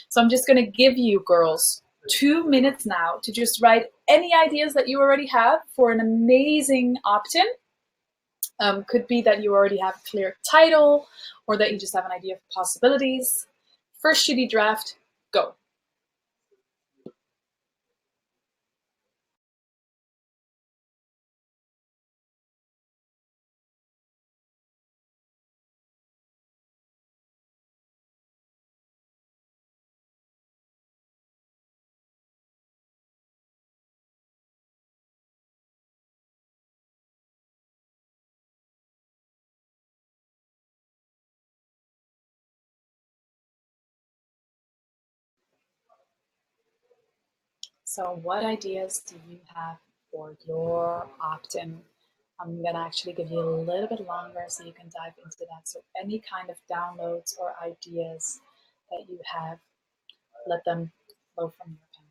So I'm just going to give you, girls, 2 minutes now to just write any ideas that you already have for an amazing opt-in. Could be that you already have a clear title, or that you just have an idea of possibilities. First shitty draft, go. So what ideas do you have for your opt-in? I'm going to actually give you a little bit longer so you can dive into that. So any kind of downloads or ideas that you have, let them flow from your pen.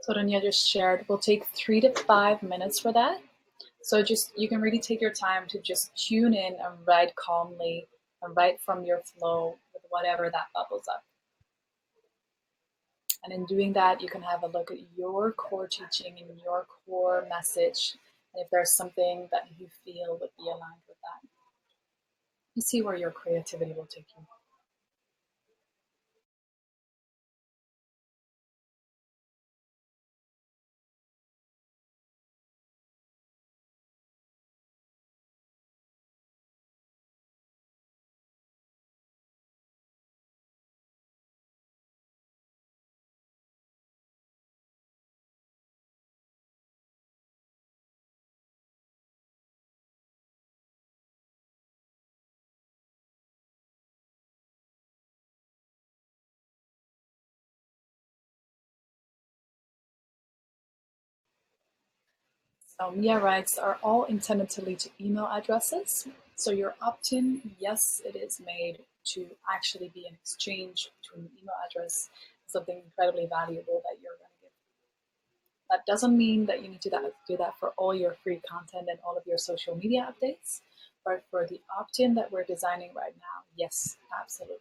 So Rania just shared, we'll take 3 to 5 minutes for that. So you can really take your time to just tune in and write calmly and write from your flow with whatever that bubbles up. And in doing that, you can have a look at your core teaching and your core message. And if there's something that you feel would be aligned with that, you see where your creativity will take you. So Mia writes, are all intended to lead to email addresses? So your opt-in, yes, it is made to actually be an exchange between an email address and something incredibly valuable that you're going to give. That doesn't mean that you need to do that for all your free content and all of your social media updates, but for the opt-in that we're designing right now, yes, absolutely.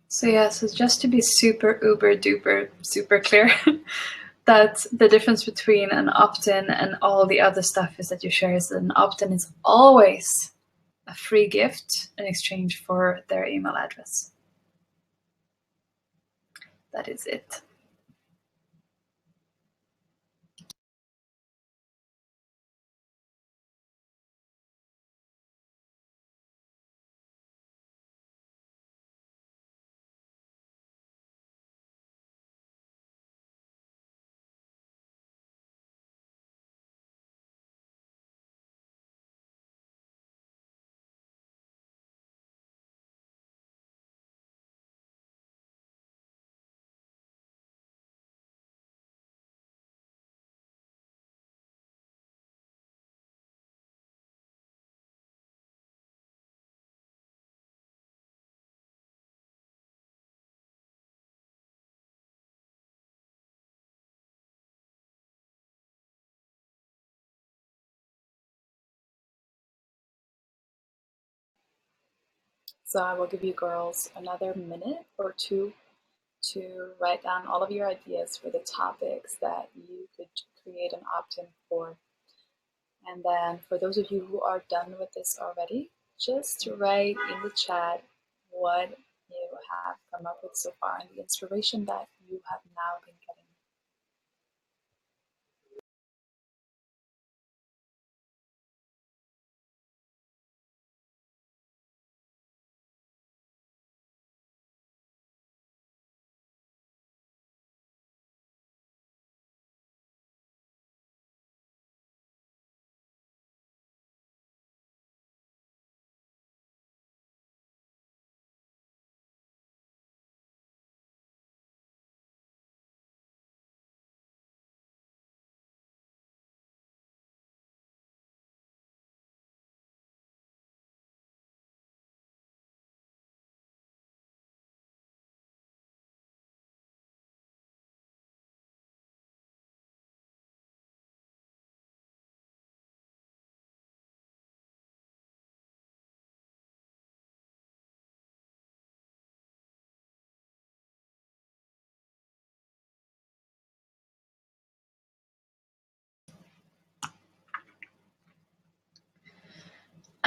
So yeah, so just to be super uber duper super clear, that the difference between an opt-in and all the other stuff is that you share is that an opt-in is always a free gift in exchange for their email address. That is it. So I will give you girls another minute or two to write down all of your ideas for the topics that you could create an opt-in for. And then for those of you who are done with this already, just write in the chat what you have come up with so far and the inspiration that you have now been getting.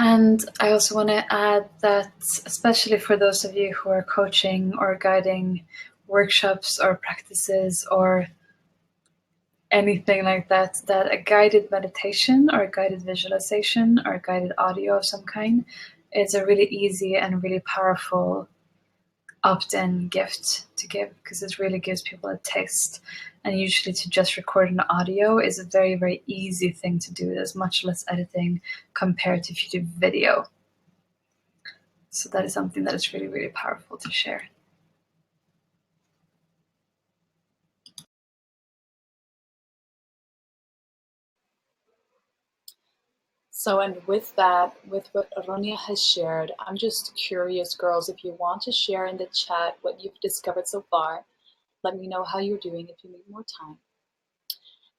And I also want to add that, especially for those of you who are coaching or guiding workshops or practices or anything like that, that a guided meditation or a guided visualization or a guided audio of some kind is a really easy and really powerful opt-in gift to give, because it really gives people a taste. And usually to just record an audio is a very, very easy thing to do. There's much less editing compared to if you do video. So that is something that is really, really powerful to share. So, and with that, with what Ronia has shared, I'm just curious, girls, if you want to share in the chat what you've discovered so far, let me know how you're doing if you need more time.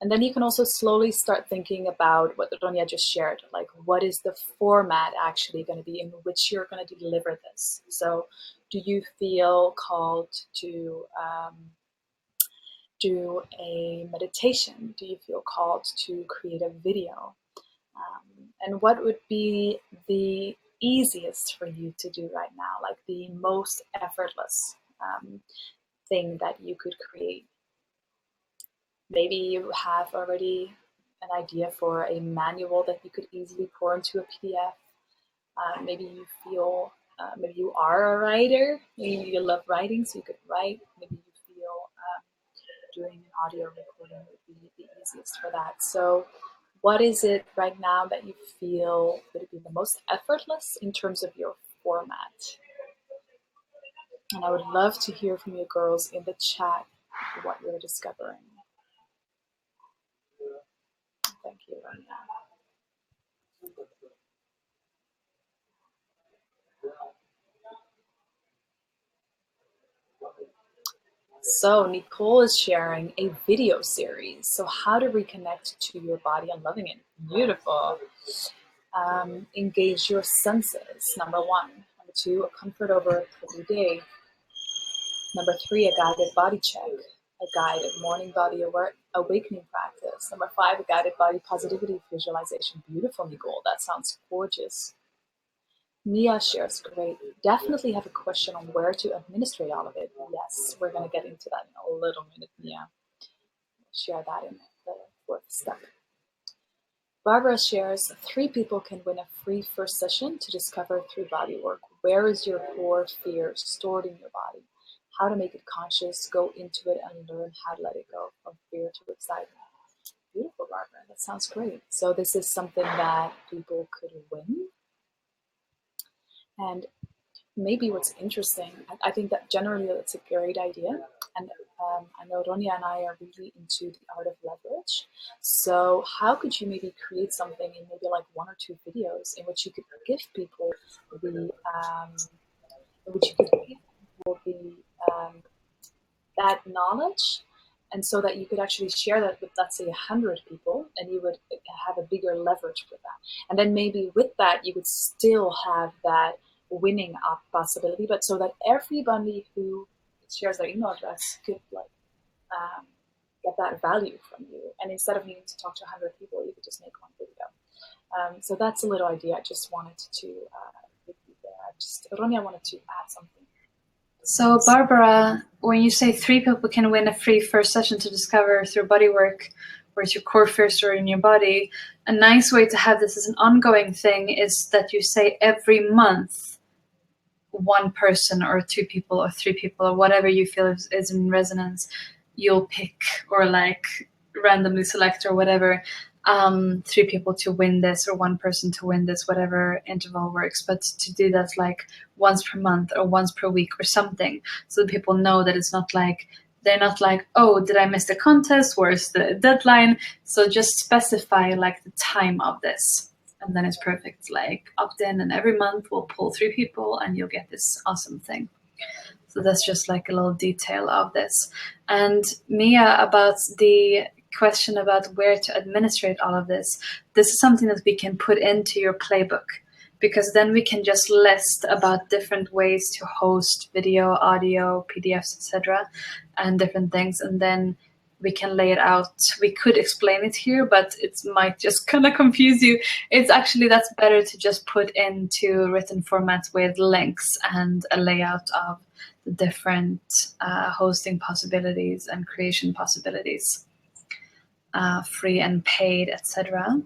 And then you can also slowly start thinking about what Ronia just shared, like what is the format actually going to be in which you're going to deliver this? So do you feel called to do a meditation? Do you feel called to create a video? And what would be the easiest for you to do right now, like the most effortless thing that you could create? Maybe you have already an idea for a manual that you could easily pour into a PDF. Maybe you feel, maybe you are a writer, maybe you love writing, so you could write. Maybe you feel doing an audio recording would be the easiest for that. So what is it right now that you feel would be the most effortless in terms of your format? And I would love to hear from you girls in the chat what you're discovering. Thank you, Rania. So Nicole is sharing a video series. So how to reconnect to your body and loving it. Beautiful. Engage your senses, number 1. Number 2, a comfort over every day. Number 3, a guided body check. A guided morning body awakening practice. Number 5, a guided body positivity visualization. Beautiful, Nicole. That sounds gorgeous. Mia shares, great. Definitely have a question on where to administrate all of it. Yes, we're going to get into that in a little minute, Mia. Share that in the 4th step. Barbara shares, 3 people can win a free first session to discover through body work. Where is your core fear stored in your body? How to make it conscious, go into it and learn how to let it go from fear to excitement. Beautiful, Barbara. That sounds great. So this is something that people could win. And maybe what's interesting, I think that generally that's a great idea. And I know Ronia and I are really into the art of leverage. So how could you maybe create something in maybe like 1 or 2 videos in which you could give people the, that knowledge, and so that you could actually share that with, let's say, 100 people, and you would have a bigger leverage with that. And then maybe with that, you would still have that winning up possibility, but so that everybody who shares their email address could get that value from you. And instead of needing to talk to 100 people, you could just make 1 video. So that's a little idea. I just wanted to repeat there. Ronia wanted to add something. So Barbara, when you say 3 people can win a free first session to discover through bodywork, where it's your core fear stored in your body, a nice way to have this as an ongoing thing is that you say every month 1 person or 2 people or 3 people or whatever you feel is in resonance, you'll pick or like randomly select or whatever 3 people to win this or 1 person to win this, whatever interval works. But to do that like once per month or once per week or something, so that people know that it's not like, they're not like, oh, did I miss the contest? Where's the deadline? So just specify like the time of this. And then it's perfect, like opt in, and every month we'll pull 3 people and you'll get this awesome thing. So that's just like a little detail of this. And Mia, about the question about where to administrate all of this is something that we can put into your playbook, because then we can just list about different ways to host video, audio, PDFs, etc., and different things, and then we can lay it out. We could explain it here, but it might just kind of confuse you. It's actually, that's better to just put into written formats with links and a layout of the different hosting possibilities and creation possibilities, free and paid, etc.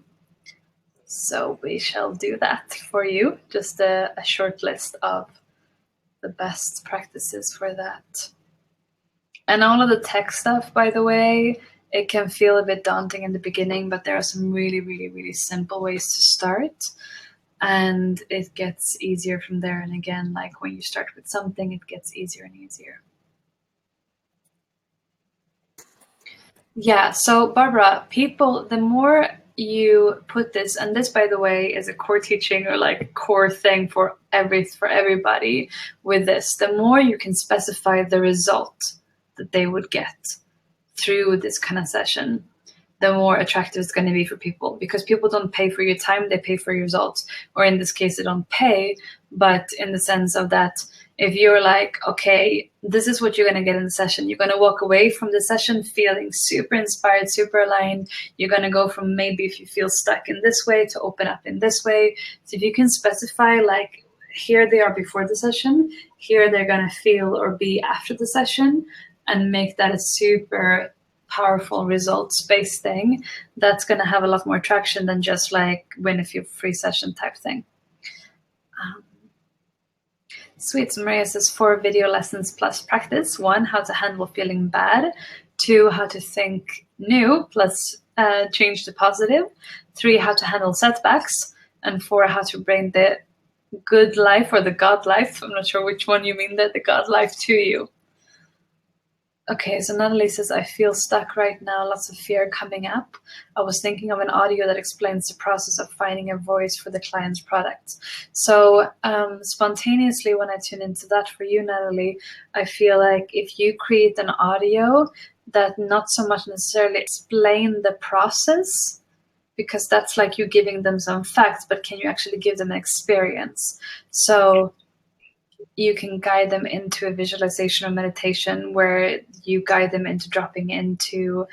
So we shall do that for you. Just a short list of the best practices for that. And all of the tech stuff, by the way, it can feel a bit daunting in the beginning, but there are some really, really, really simple ways to start. and it gets easier from there. And again, like when you start with something, it gets easier and easier. Yeah, so Barbara, people, the more you put this, and this, by the way, is a core teaching or like core thing for everybody with this, the more you can specify the result that they would get through this kind of session, the more attractive it's going to be for people, because people don't pay for your time, they pay for your results. Or in this case, they don't pay, but in the sense of that, if you're like, okay, this is what you're going to get in the session, you're going to walk away from the session feeling super inspired, super aligned. You're going to go from maybe if you feel stuck in this way to open up in this way. So if you can specify, like, here they are before the session, here they're going to feel or be after the session, and make that a super powerful results-based thing, that's going to have a lot more traction than just like win a few free session type thing. Sweet. So Maria says 4 video lessons plus practice. 1, how to handle feeling bad. 2, how to think new plus change to positive. 3, how to handle setbacks. And 4, how to bring the good life or the God life. I'm not sure which one you mean there, the God life to you. Okay, so Natalie says, I feel stuck right now, lots of fear coming up. I was thinking of an audio that explains the process of finding a voice for the client's product. So spontaneously, when I tune into that for you, Natalie, I feel like if you create an audio that not so much necessarily explain the process, because that's like you giving them some facts, but can you actually give them an experience? So you can guide them into a visualization or meditation where you guide them into dropping into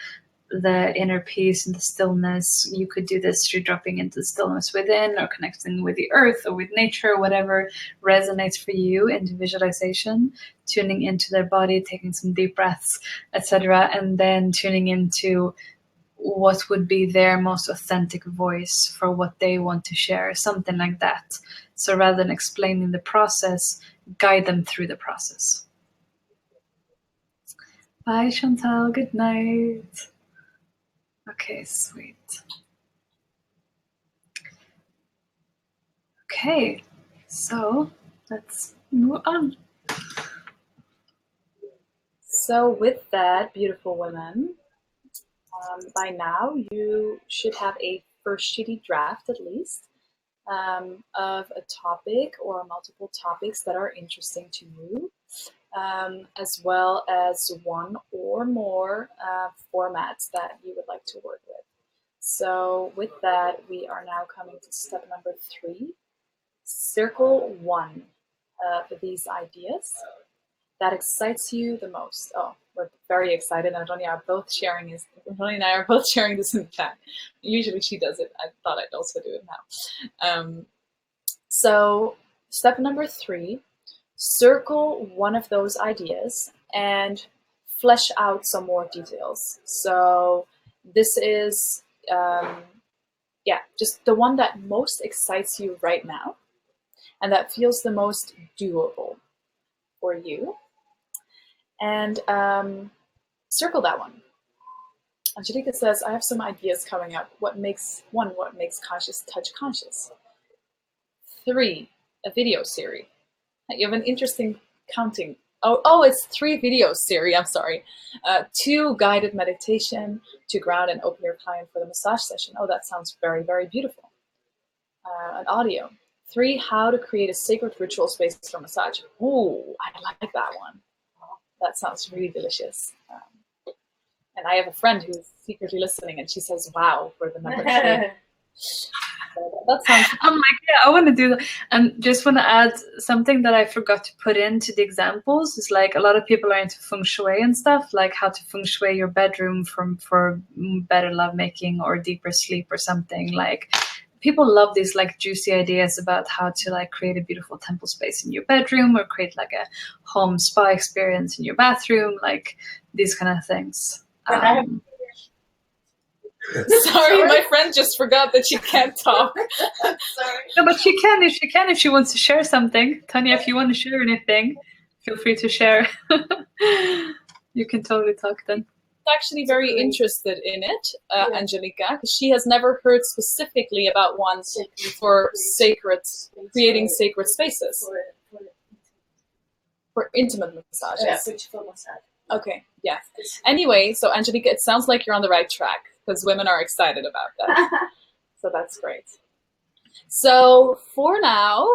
the inner peace and the stillness. You could do this through dropping into the stillness within, or connecting with the earth or with nature, whatever resonates for you into visualization, tuning into their body, taking some deep breaths, etc., and then tuning into what would be their most authentic voice for what they want to share, something like that. So rather than explaining the process, guide them through the process. Bye, Chantal. Good night. Okay, sweet. Okay, so let's move on. So with that, beautiful women, by now you should have a first shitty draft at least of a topic or multiple topics that are interesting to you, as well as one or more formats that you would like to work with. So with that, we are now coming to step number 3. Circle one of these ideas that excites you the most. Oh, we're very excited. Antonia and I are both sharing this in the chat. Usually she does it. I thought I'd also do it now. So step number 3, circle one of those ideas and flesh out some more details. So this is, just the one that most excites you right now and that feels the most doable for you. And circle that one. Angelica says, I have some ideas coming up. What makes conscious touch conscious? 3, a video series. You have an interesting counting. Oh, it's 3 video series. I'm sorry. 2, guided meditation to ground and open your client for the massage session. Oh, that sounds very, very beautiful. An audio. 3, how to create a sacred ritual space for massage. Ooh, I like that one. That sounds really delicious. And I have a friend who's secretly listening, and she says, wow, for the number 3. So that sounds... I'm like, yeah, I want to do that. And just want to add something that I forgot to put into the examples is like a lot of people are into feng shui and stuff, like how to feng shui your bedroom for better lovemaking or deeper sleep or something. Like people love these like juicy ideas about how to like create a beautiful temple space in your bedroom or create like a home spa experience in your bathroom, like these kind of things. Sorry, my friend just forgot that she can't talk. Sorry. No, but she can if she wants to share something. Tanya, if you want to share anything, feel free to share. You can totally talk then. actually very interested in it, Angelica, because she has never heard specifically about one for creating sacred spaces. For intimate massages. Okay, yeah. Anyway, so Angelica, it sounds like you're on the right track because women are excited about that. So that's great. So for now,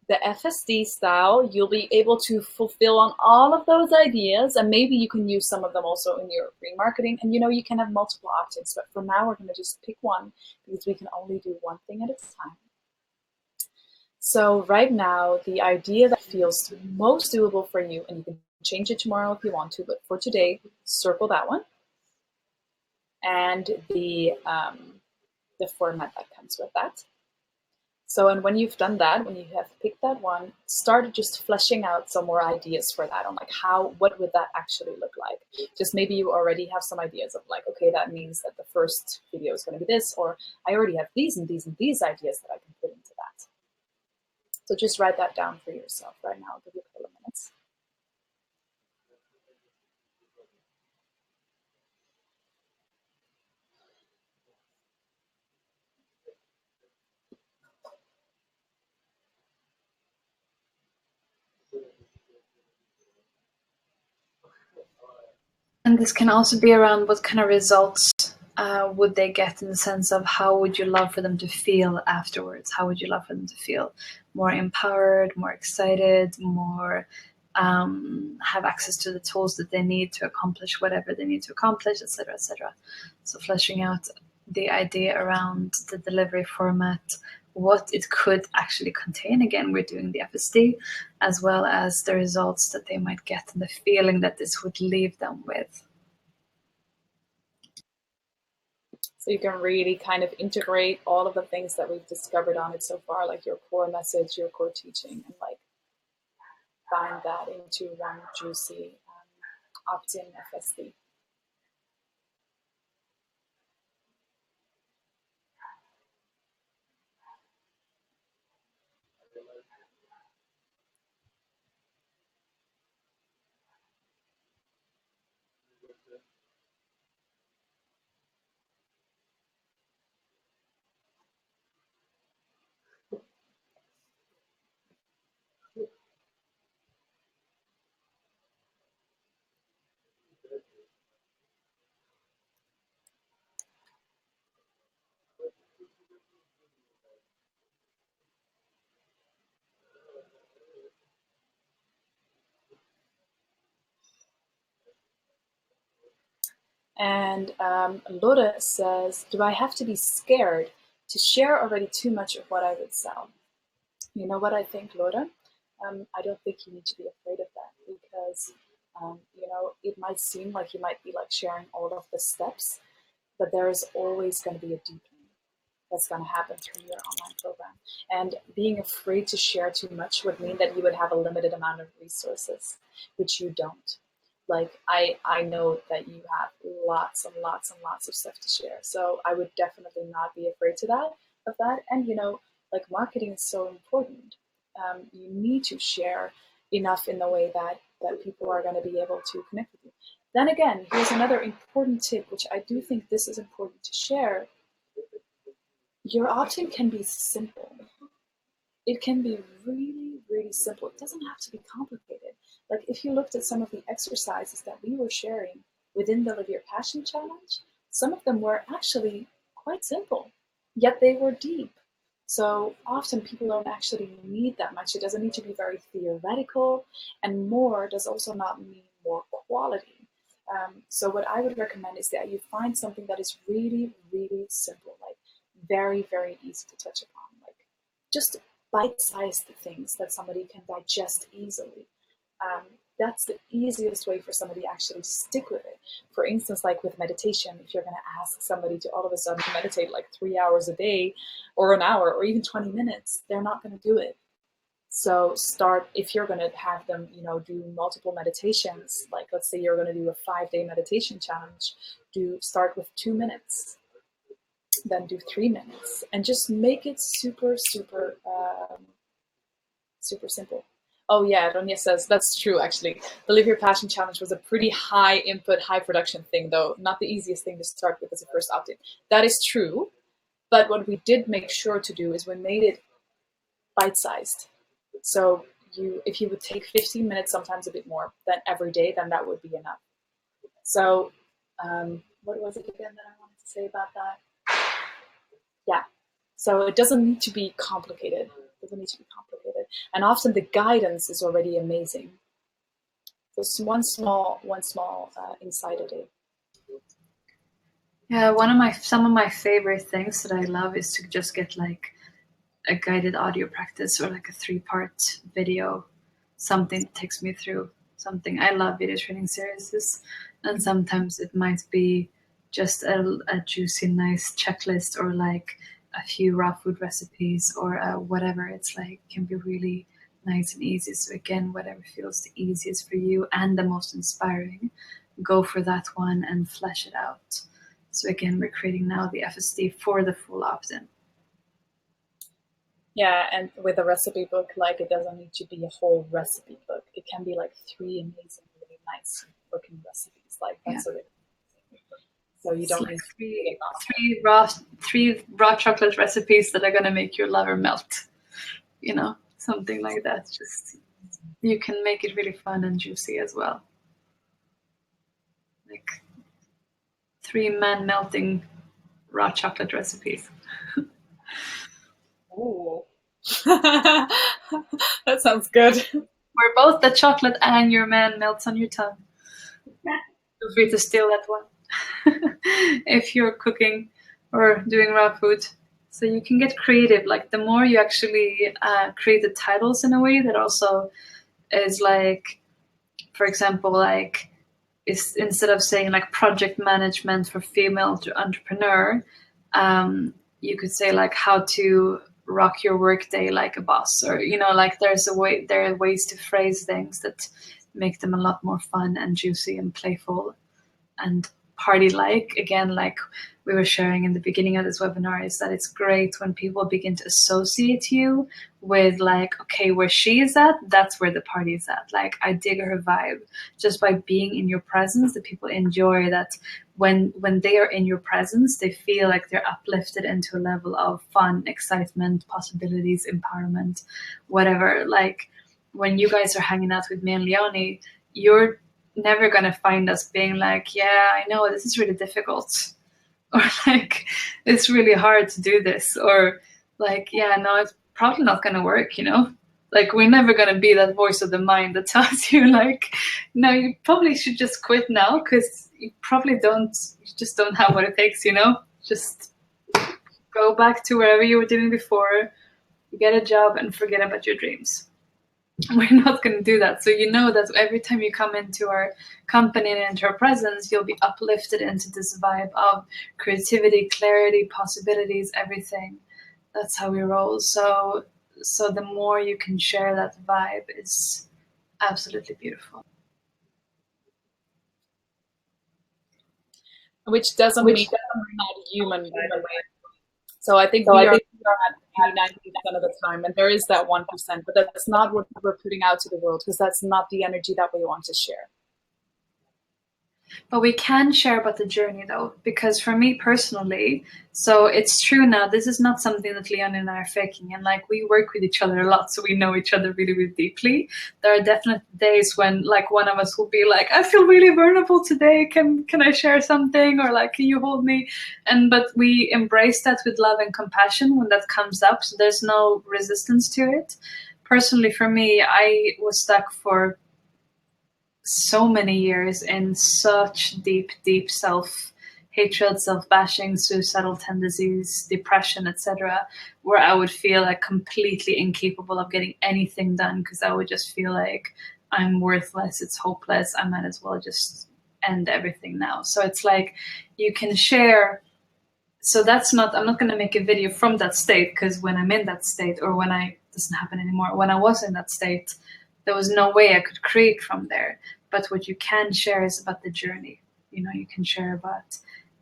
the FSD style, you'll be able to fulfill on all of those ideas, and maybe you can use some of them also in your remarketing. And you can have multiple options, but for now we're going to just pick one because we can only do one thing at a time. So right now, the idea that feels most doable for you, and you can change it tomorrow if you want to, but for today, circle that one. And the format that comes with that. So, and when you've done that, when you have picked that one, start just fleshing out some more ideas for that on like what would that actually look like? Just maybe you already have some ideas of like, okay, that means that the first video is going to be this, or I already have these and these and these ideas that I can put into that. So just write that down for yourself right now. I'll give you a couple of minutes. And this can also be around what kind of results would they get, in the sense of how would you love for them to feel afterwards? How would you love for them to feel? More empowered, more excited, more have access to the tools that they need to accomplish whatever they need to accomplish, etc., etc. So fleshing out the idea around the delivery format, what it could actually contain. Again, we're doing the FSD, as well as the results that they might get and the feeling that this would leave them with. So you can really kind of integrate all of the things that we've discovered on it so far, like your core message, your core teaching, and like bind that into one juicy opt-in FSD. And Lore says, do I have to be scared to share already too much of what I would sell? You know what I think, Lore? I don't think you need to be afraid of that, because it might seem like you might be like sharing all of the steps, but there is always going to be a deepening that's going to happen through your online program. And being afraid to share too much would mean that you would have a limited amount of resources, which you don't. Like I know that you have lots and lots and lots of stuff to share. So I would definitely not be afraid of that. And like marketing is so important. You need to share enough in the way that people are going to be able to connect with you. Then again, here's another important tip, which I do think this is important to share. Your opt-in can be simple. It can be really, really simple. It doesn't have to be complicated. Like if you looked at some of the exercises that we were sharing within the Live Your Passion Challenge, some of them were actually quite simple, yet they were deep. So often people don't actually need that much. It doesn't need to be very theoretical, and more does also not mean more quality. So what I would recommend is that you find something that is really, really simple, like very, very easy to touch upon, like just bite-sized things that somebody can digest easily. That's the easiest way for somebody to actually stick with it. For instance, like with meditation, if you're going to ask somebody to all of a sudden meditate like 3 hours a day or an hour or even 20 minutes, they're not going to do it. So if you're going to have them, do multiple meditations, like let's say you're going to do a 5-day meditation challenge, start with 2 minutes, then do 3 minutes, and just make it super, super, super simple. Oh yeah, Ronya says that's true actually. The Live Your Passion Challenge was a pretty high input, high production thing though. Not the easiest thing to start with as a first opt-in. That is true. But what we did make sure to do is we made it bite-sized. So if you would take 15 minutes, sometimes a bit more, than every day, then that would be enough. So what was it again that I wanted to say about that? Yeah. So it doesn't need to be complicated. It doesn't need to be complicated. And often the guidance is already amazing. Just one small insight a day. Yeah, some of my favorite things that I love is to just get like a guided audio practice or like a 3-part video, something that takes me through something. I love video training series, and sometimes it might be just a juicy, nice checklist or like a few raw food recipes or whatever. It's like can be really nice and easy. So again, whatever feels the easiest for you and the most inspiring, go for that one and flesh it out. So again, we're creating now the FSD for the full opt-in. Yeah, and with a recipe book, like it doesn't need to be a whole recipe book. It can be like 3 amazing, really nice looking recipes. Like that's a so you don't need three raw chocolate recipes that are gonna make your lover melt. You know, something like that. Just you can make it really fun and juicy as well. Like 3 man melting raw chocolate recipes. Ooh. That sounds good. Where both the chocolate and your man melts on your tongue. Feel free to steal that one if you're cooking or doing raw food. So you can get creative. Like the more you actually create the titles in a way that also is like, for example, like is instead of saying like project management for female entrepreneur, you could say like how to rock your workday like a boss, or like there are ways to phrase things that make them a lot more fun and juicy and playful and party like. Again, like we were sharing in the beginning of this webinar, is that it's great when people begin to associate you with like, okay, where she is at, that's where the party is at. Like I dig her vibe just by being in your presence. The people enjoy that when they are in your presence, they feel like they're uplifted into a level of fun, excitement, possibilities, empowerment, whatever. Like when you guys are hanging out with me and Leonie, you're never gonna find us being like, yeah, I know this is really difficult, or like it's really hard to do this, or like, yeah, no, it's probably not gonna work. Like we're never gonna be that voice of the mind that tells you like, no, you probably should just quit now because you just don't have what it takes. Just go back to wherever you were doing before, get a job, and forget about your dreams. We're not going to do that. So that every time you come into our company and into our presence, you'll be uplifted into this vibe of creativity, clarity, possibilities, everything. That's how we roll. So the more you can share that vibe is absolutely beautiful. Which doesn't mean we're not human, by the way. So I think we are at 90% of the time, and there is that 1%, but that's not what we're putting out to the world, because that's not the energy that we want to share. But we can share about the journey though, because for me personally, so it's true now, this is not something that Leon and I are faking, and like we work with each other a lot, so we know each other really, really deeply. There are definite days when like one of us will be like, I feel really vulnerable today, can I share something, or like, can you hold me? But we embrace that with love and compassion when that comes up, so there's no resistance to it. Personally for me, I was stuck for so many years in such deep self-hatred, self-bashing, suicidal tendencies, depression, etc., where I would feel like completely incapable of getting anything done because I would just feel like I'm worthless, it's hopeless, I might as well just end everything now. So it's like you can share. So I'm not going to make a video from that state, because when I'm in that state, or when it doesn't happen anymore, when I was in that state, there was no way I could create from there. But what you can share is about the journey. You can share about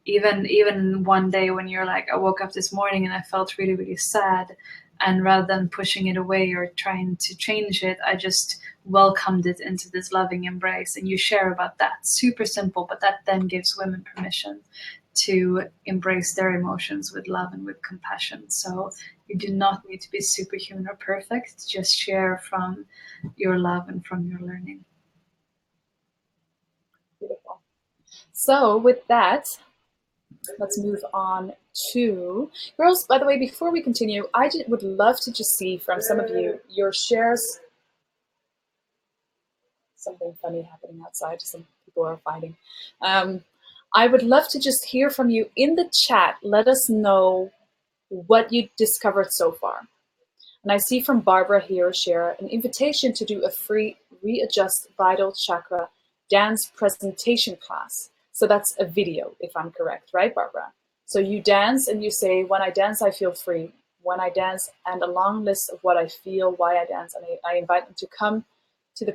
even one day when you're like, I woke up this morning and I felt really, really sad. And rather than pushing it away or trying to change it, I just welcomed it into this loving embrace. And you share about that. Super simple, but that then gives women permission to embrace their emotions with love and with compassion. So you do not need to be superhuman or perfect. Just share from your love and from your learning. Beautiful. So with that, let's move on to girls. By the way, before we continue, I would love to just see from some of you your shares. Something funny happening outside. Some people are fighting. I would love to just hear from you in the chat. Let us know what you discovered so far. And I see from Barbara here, share an invitation to do a free Readjust Vital Chakra dance presentation class. So that's a video, if I'm correct, right, Barbara? So you dance and you say, when I dance, I feel free. When I dance, and a long list of what I feel, why I dance. And I invite them to come to the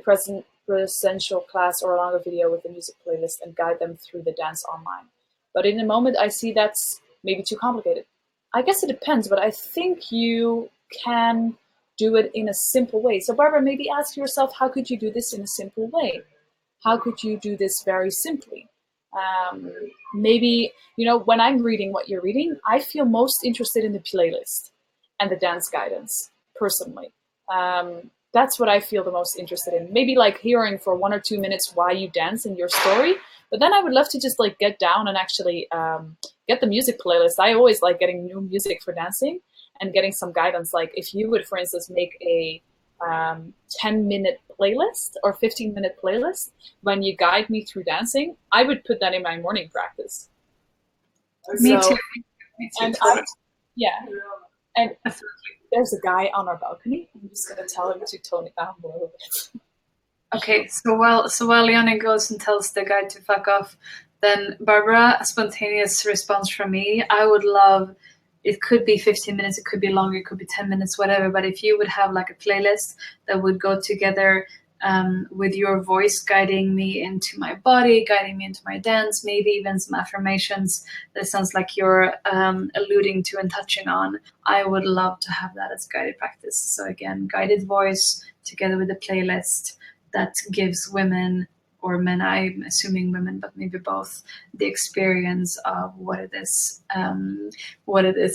presential class or a longer video with the music playlist and guide them through the dance online. But in a moment, I see that's maybe too complicated. I guess it depends, but I think you can do it in a simple way. So Barbara, maybe ask yourself, how could you do this in a simple way? How could you do this very simply? Maybe, when I'm reading what you're reading, I feel most interested in the playlist and the dance guidance, personally. That's what I feel the most interested in. Maybe like hearing for 1 or 2 minutes why you dance in your story, but then I would love to just like get down and actually get the music playlist. I always like getting new music for dancing and getting some guidance. Like if you would, for instance, make a 10-minute playlist or 15-minute playlist when you guide me through dancing, I would put that in my morning practice. Me too. And yeah. And there's a guy on our balcony. I'm just going to tell him to tone it down a little bit. Okay, so while Leonie goes and tells the guy to fuck off, then Barbara, a spontaneous response from me. I would love, it could be 15 minutes, it could be longer, it could be 10 minutes, whatever. But if you would have like a playlist that would go together with your voice guiding me into my body, guiding me into my dance, maybe even some affirmations that sounds like you're alluding to and touching on, I would love to have that as guided practice. So again, guided voice together with a playlist that gives women or men, I'm assuming women, but maybe both, the experience of what it is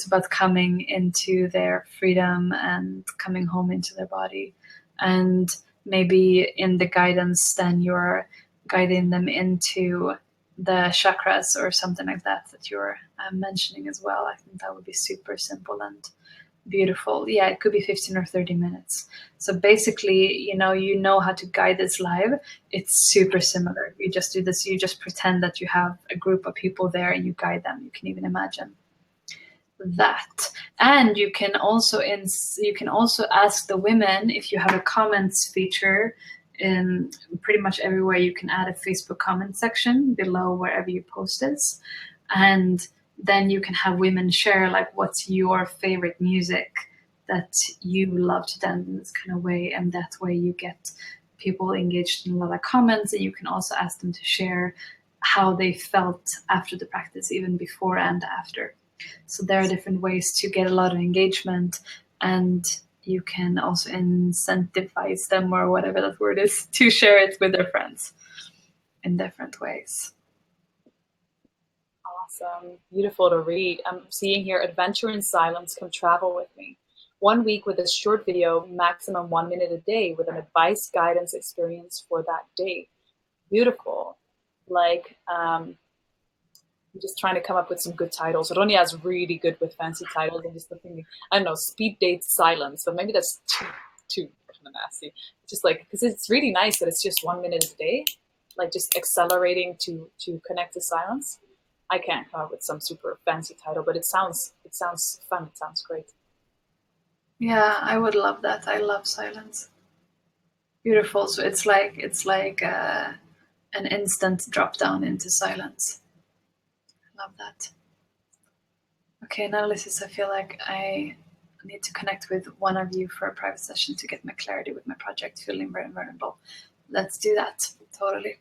about coming into their freedom and coming home into their body. And maybe in the guidance, then you're guiding them into the chakras or something like that you're mentioning as well. I think that would be super simple and beautiful. Yeah, it could be 15 or 30 minutes. So basically, you know how to guide this live. It's super similar. You just do this, you just pretend that you have a group of people there and you guide them. You can even imagine that. And you can also ask the women, if you have a comments feature in pretty much everywhere, you can add a Facebook comment section below wherever you post this. And then you can have women share like what's your favorite music that you love to dance in this kind of way, and that way you get people engaged in a lot of comments. And you can also ask them to share how they felt after the practice, even before and after. So there are different ways to get a lot of engagement, and you can also incentivize them, or whatever that word is, to share it with their friends in different ways. Awesome. Beautiful to read. I'm seeing here, adventure in silence, come travel with me. 1 week with a short video, maximum 1 minute a day with an advice guidance experience for that day. Beautiful. Like, I'm just trying to come up with some good titles. Ronia's really good with fancy titles. I'm just thinking, I don't know, speed date silence, but maybe that's too kind of nasty. Just like, because it's really nice that it's just 1 minute a day, like just accelerating to connect to silence. I can't come up with some super fancy title, but it sounds fun. It sounds great. Yeah, I would love that. I love silence. Beautiful. So it's like an instant drop down into silence. I love that. Okay, analysis. I feel like I need to connect with one of you for a private session to get my clarity with my project, feeling very vulnerable. Let's do that. Totally.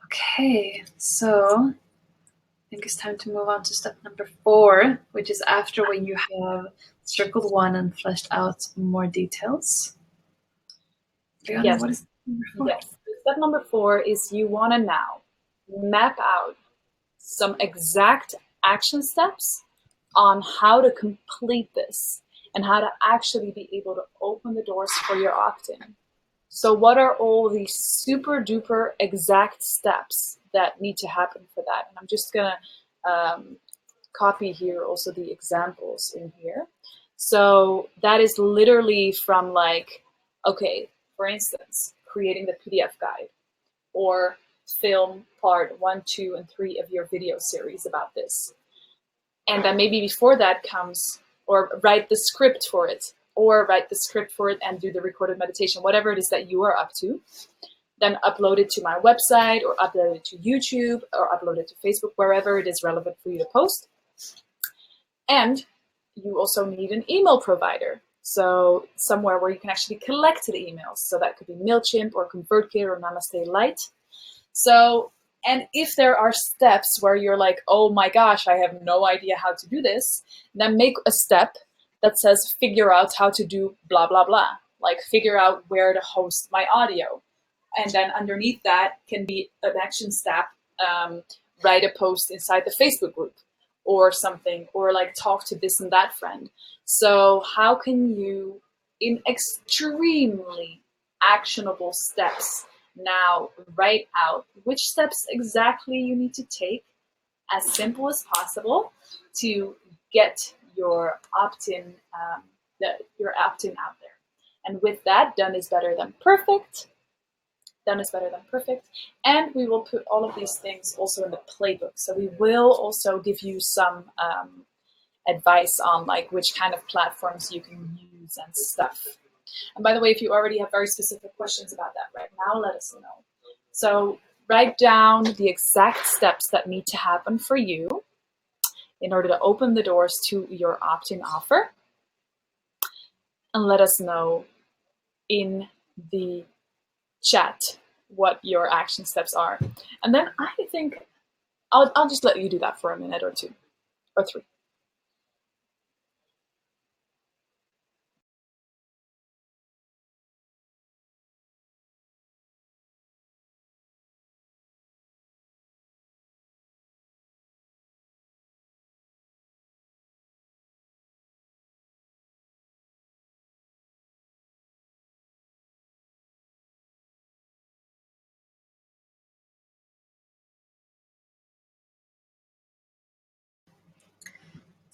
Okay, so I think it's time to move on to step number 4, which is after when you have circled one and fleshed out more details. Leona, Yes. what is number 4? Yes. Step number 4 is you want to now map out some exact action steps on how to complete this and how to actually be able to open the doors for your opt-in. So what are all these super duper exact steps that need to happen for that? And I'm just gonna copy here also the examples in here. So that is literally from like, okay, for instance, creating the PDF guide or film part 1, 2, and 3 of your video series about this. And then maybe before that comes, or write the script for it, or write the script for it and do the recorded meditation, whatever it is that you are up to. Then upload it to my website, or upload it to YouTube, or upload it to Facebook, wherever it is relevant for you to post. And you also need an email provider. So somewhere where you can actually collect the emails. So that could be MailChimp or ConvertKit or Namaste Lite. So, and if there are steps where you're like, oh my gosh, I have no idea how to do this, then make a step that says figure out how to do blah, blah, blah. Like figure out where to host my audio. And then underneath that can be an action step, write a post inside the Facebook group or something, or like talk to this and that friend. So how can you, in extremely actionable steps, now write out which steps exactly you need to take, as simple as possible, to get your opt-in out there. And with that, done is better than perfect. Done is better than perfect. And we will put all of these things also in the playbook. So we will also give you some advice on like which kind of platforms you can use and stuff. And by the way, if you already have very specific questions about that right now, let us know. So write down the exact steps that need to happen for you in order to open the doors to your opt-in offer. And let us know in the chat what your action steps are. And then I think I'll just let you do that for a minute or 2 or 3.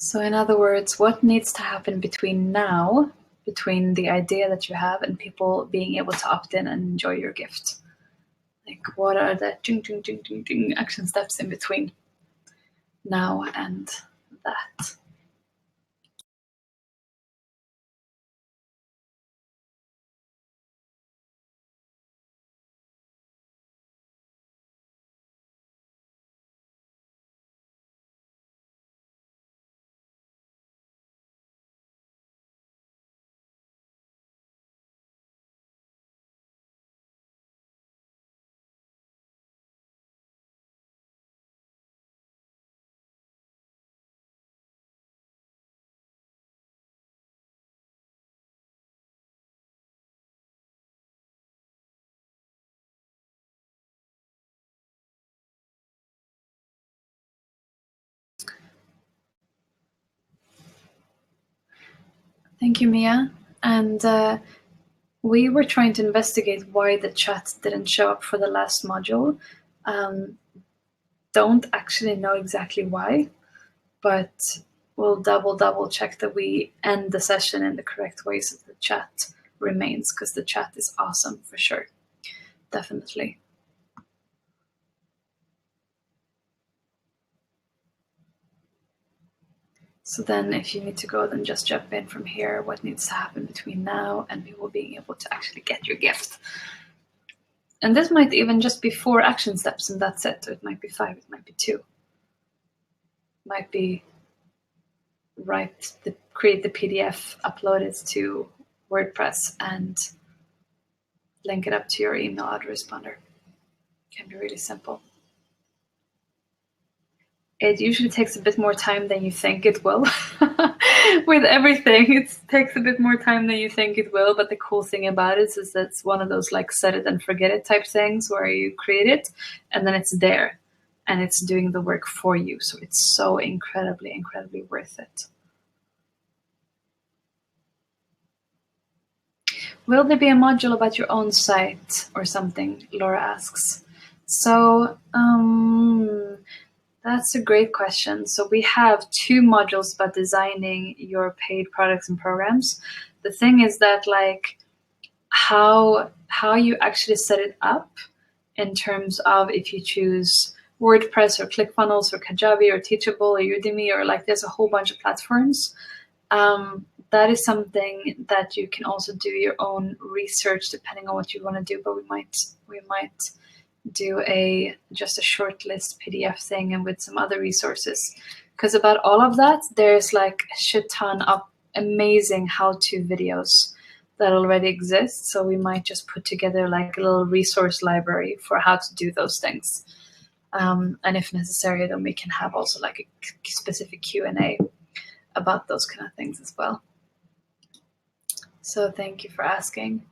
So in other words, what needs to happen between now, between the idea that you have and people being able to opt in and enjoy your gift? Like what are the action steps in between now and that? Thank you, Mia. And we were trying to investigate why the chat didn't show up for the last module. Don't actually know exactly why, but we'll double check that we end the session in the correct way so the chat remains, because the chat is awesome for sure. Definitely. So then if you need to go, then just jump in from here, what needs to happen between now and people being able to actually get your gift. And this might even just be 4 action steps and that's it. Or it might be 5, it might be 2. It might be create the PDF, upload it to WordPress and link it up to your email autoresponder. It can be really simple. it usually takes a bit more time than you think it will. With everything, it takes a bit more time than you think it will. But the cool thing about it is that it's one of those like set it and forget it type things where you create it and then it's there and it's doing the work for you. So it's so incredibly, incredibly worth it. Will there be a module about your own site or something? Laura asks. So, that's a great question. So we have 2 modules about designing your paid products and programs. The thing is that like how you actually set it up in terms of if you choose WordPress or ClickFunnels or Kajabi or Teachable or Udemy or like there's a whole bunch of platforms. That is something that you can also do your own research depending on what you want to do. But we might do just a short list PDF thing and with some other resources. Because about all of that, there's like a shit ton of amazing how-to videos that already exist. So we might just put together like a little resource library for how to do those things. And if necessary, then we can have also like a specific Q&A about those kind of things as well. So thank you for asking.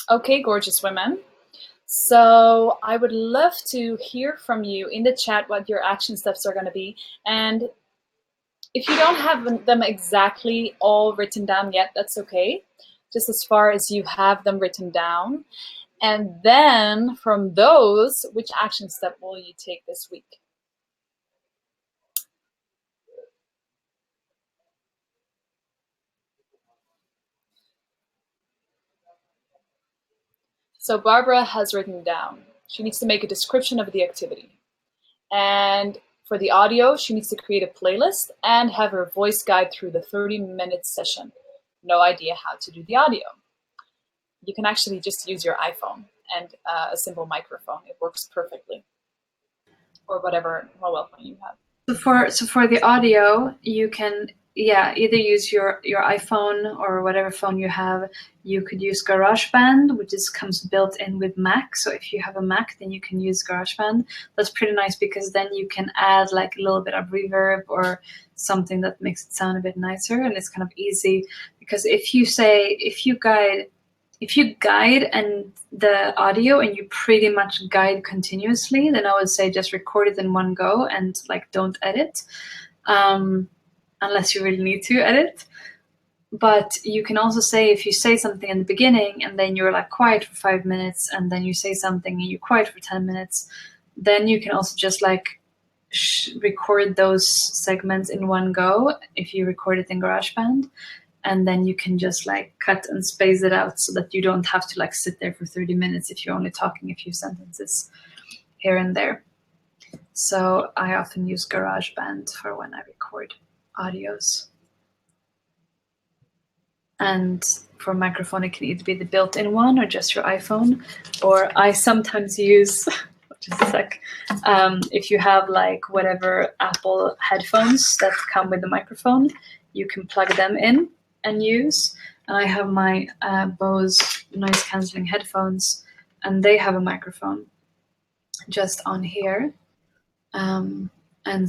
Okay, gorgeous women. So I would love to hear from you in the chat what your action steps are going to be. And if you don't have them exactly all written down yet, that's okay. Just as far as you have them written down. And then from those, which action step will you take this week? So Barbara has written down, she needs to make a description of the activity. And for the audio, she needs to create a playlist and have her voice guide through the 30-minute session. No idea how to do the audio. You can actually just use your iPhone and a simple microphone. It works perfectly. Or whatever mobile phone you have. So for the audio, you can either use your iPhone or whatever phone you have. You could use GarageBand, which comes built in with Mac. So if you have a Mac, then you can use GarageBand. That's pretty nice because then you can add like a little bit of reverb or something that makes it sound a bit nicer, and it's kind of easy because if you guide and the audio and you pretty much guide continuously, then I would say just record it in one go and like don't edit, unless you really need to edit. But you can also say if you say something in the beginning and then you're like quiet for 5 minutes and then you say something and you're quiet for 10 minutes, then you can also just like record those segments in one go if you record it in GarageBand. And then you can just like cut and space it out so that you don't have to like sit there for 30 minutes if you're only talking a few sentences here and there. So I often use GarageBand for when I record audios. And for microphone, it can either be the built-in one or just your iPhone. Or I sometimes use, just a sec, if you have like whatever Apple headphones that come with the microphone, you can plug them in and use. And I have my Bose noise cancelling headphones, and they have a microphone just on here. And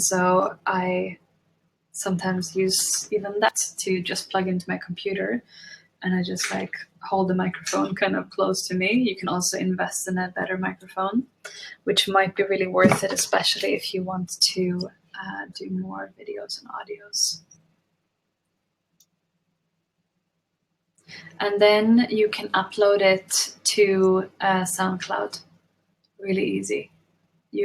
so I sometimes use even that to just plug into my computer, and I just like hold the microphone kind of close to me. You can also invest in a better microphone, which might be really worth it, especially if you want to do more videos and audios. And then you can upload it to SoundCloud. Really easy.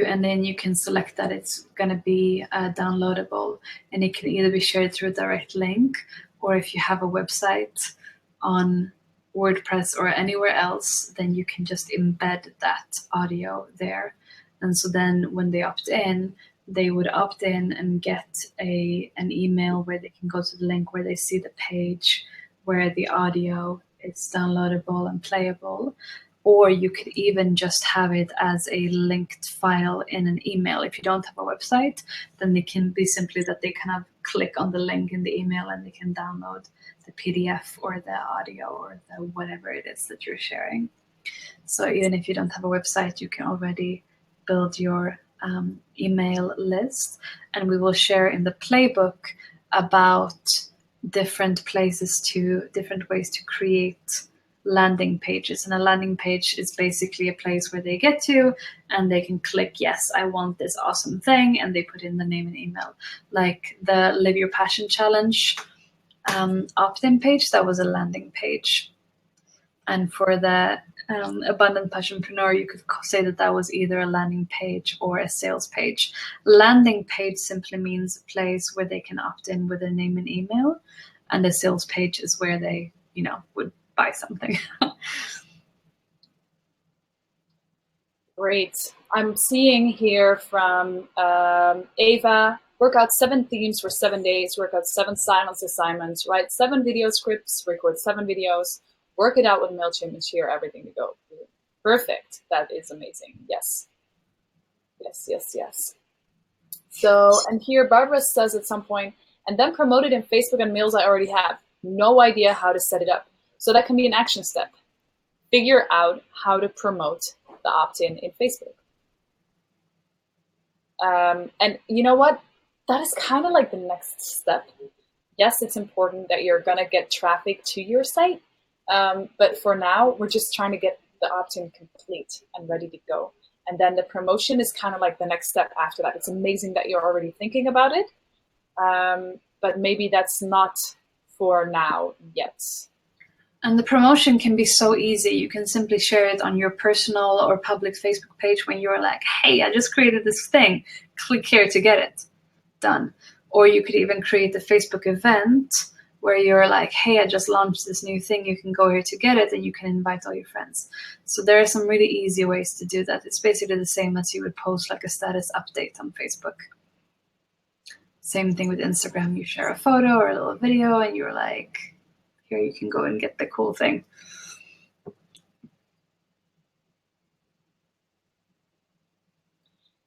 And then you can select that it's going to be downloadable, and it can either be shared through a direct link, or if you have a website on WordPress or anywhere else, then you can just embed that audio there. And so then when they opt in, they would opt in and get an email where they can go to the link where they see the page where the audio is downloadable and playable. Or you could even just have it as a linked file in an email. If you don't have a website, then it can be simply that they kind of click on the link in the email and they can download the PDF or the audio or the whatever it is that you're sharing. So even if you don't have a website, you can already build your email list. And we will share in the playbook about different ways to create landing pages. And a landing page is basically a place where they get to and they can click, yes, I want this awesome thing, and they put in the name and email. Like the Live Your Passion Challenge opt-in page, that was a landing page. And for the Abundant Passionpreneur, you could say that that was either a landing page or a sales page. Landing page simply means a place where they can opt in with their name and email, and a sales page is where they, would buy something. Great. I'm seeing here from Ava, work out 7 themes for 7 days, work out 7 silence assignments, write 7 video scripts, record 7 videos, work it out with MailChimp and share everything to go. Perfect. That is amazing. Yes. Yes, yes, yes. So, and here Barbara says at some point, and then promote it in Facebook and mails I already have. No idea how to set it up. So that can be an action step. Figure out how to promote the opt-in in Facebook. And you know what? That is kind of like the next step. Yes, it's important that you're going to get traffic to your site. But for now, we're just trying to get the opt-in complete and ready to go. And then the promotion is kind of like the next step after that. It's amazing that you're already thinking about it. But maybe that's not for now yet. And the promotion can be so easy. You can simply share it on your personal or public Facebook page when you're like, hey, I just created this thing. Click here to get it. Done. Or you could even create a Facebook event where you're like, hey, I just launched this new thing. You can go here to get it, and you can invite all your friends. So there are some really easy ways to do that. It's basically the same as you would post like a status update on Facebook. Same thing with Instagram. You share a photo or a little video, and you're like, here you can go and get the cool thing.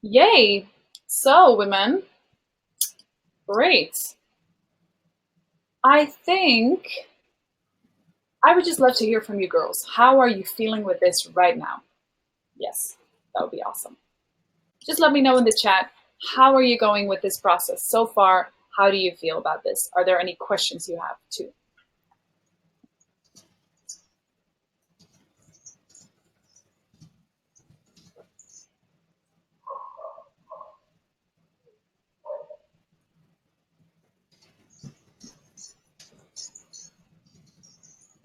Yay! So, women, great. I think I would just love to hear from you girls. How are you feeling with this right now? Yes, that would be awesome. Just let me know in the chat, how are you going with this process so far? How do you feel about this? Are there any questions you have too?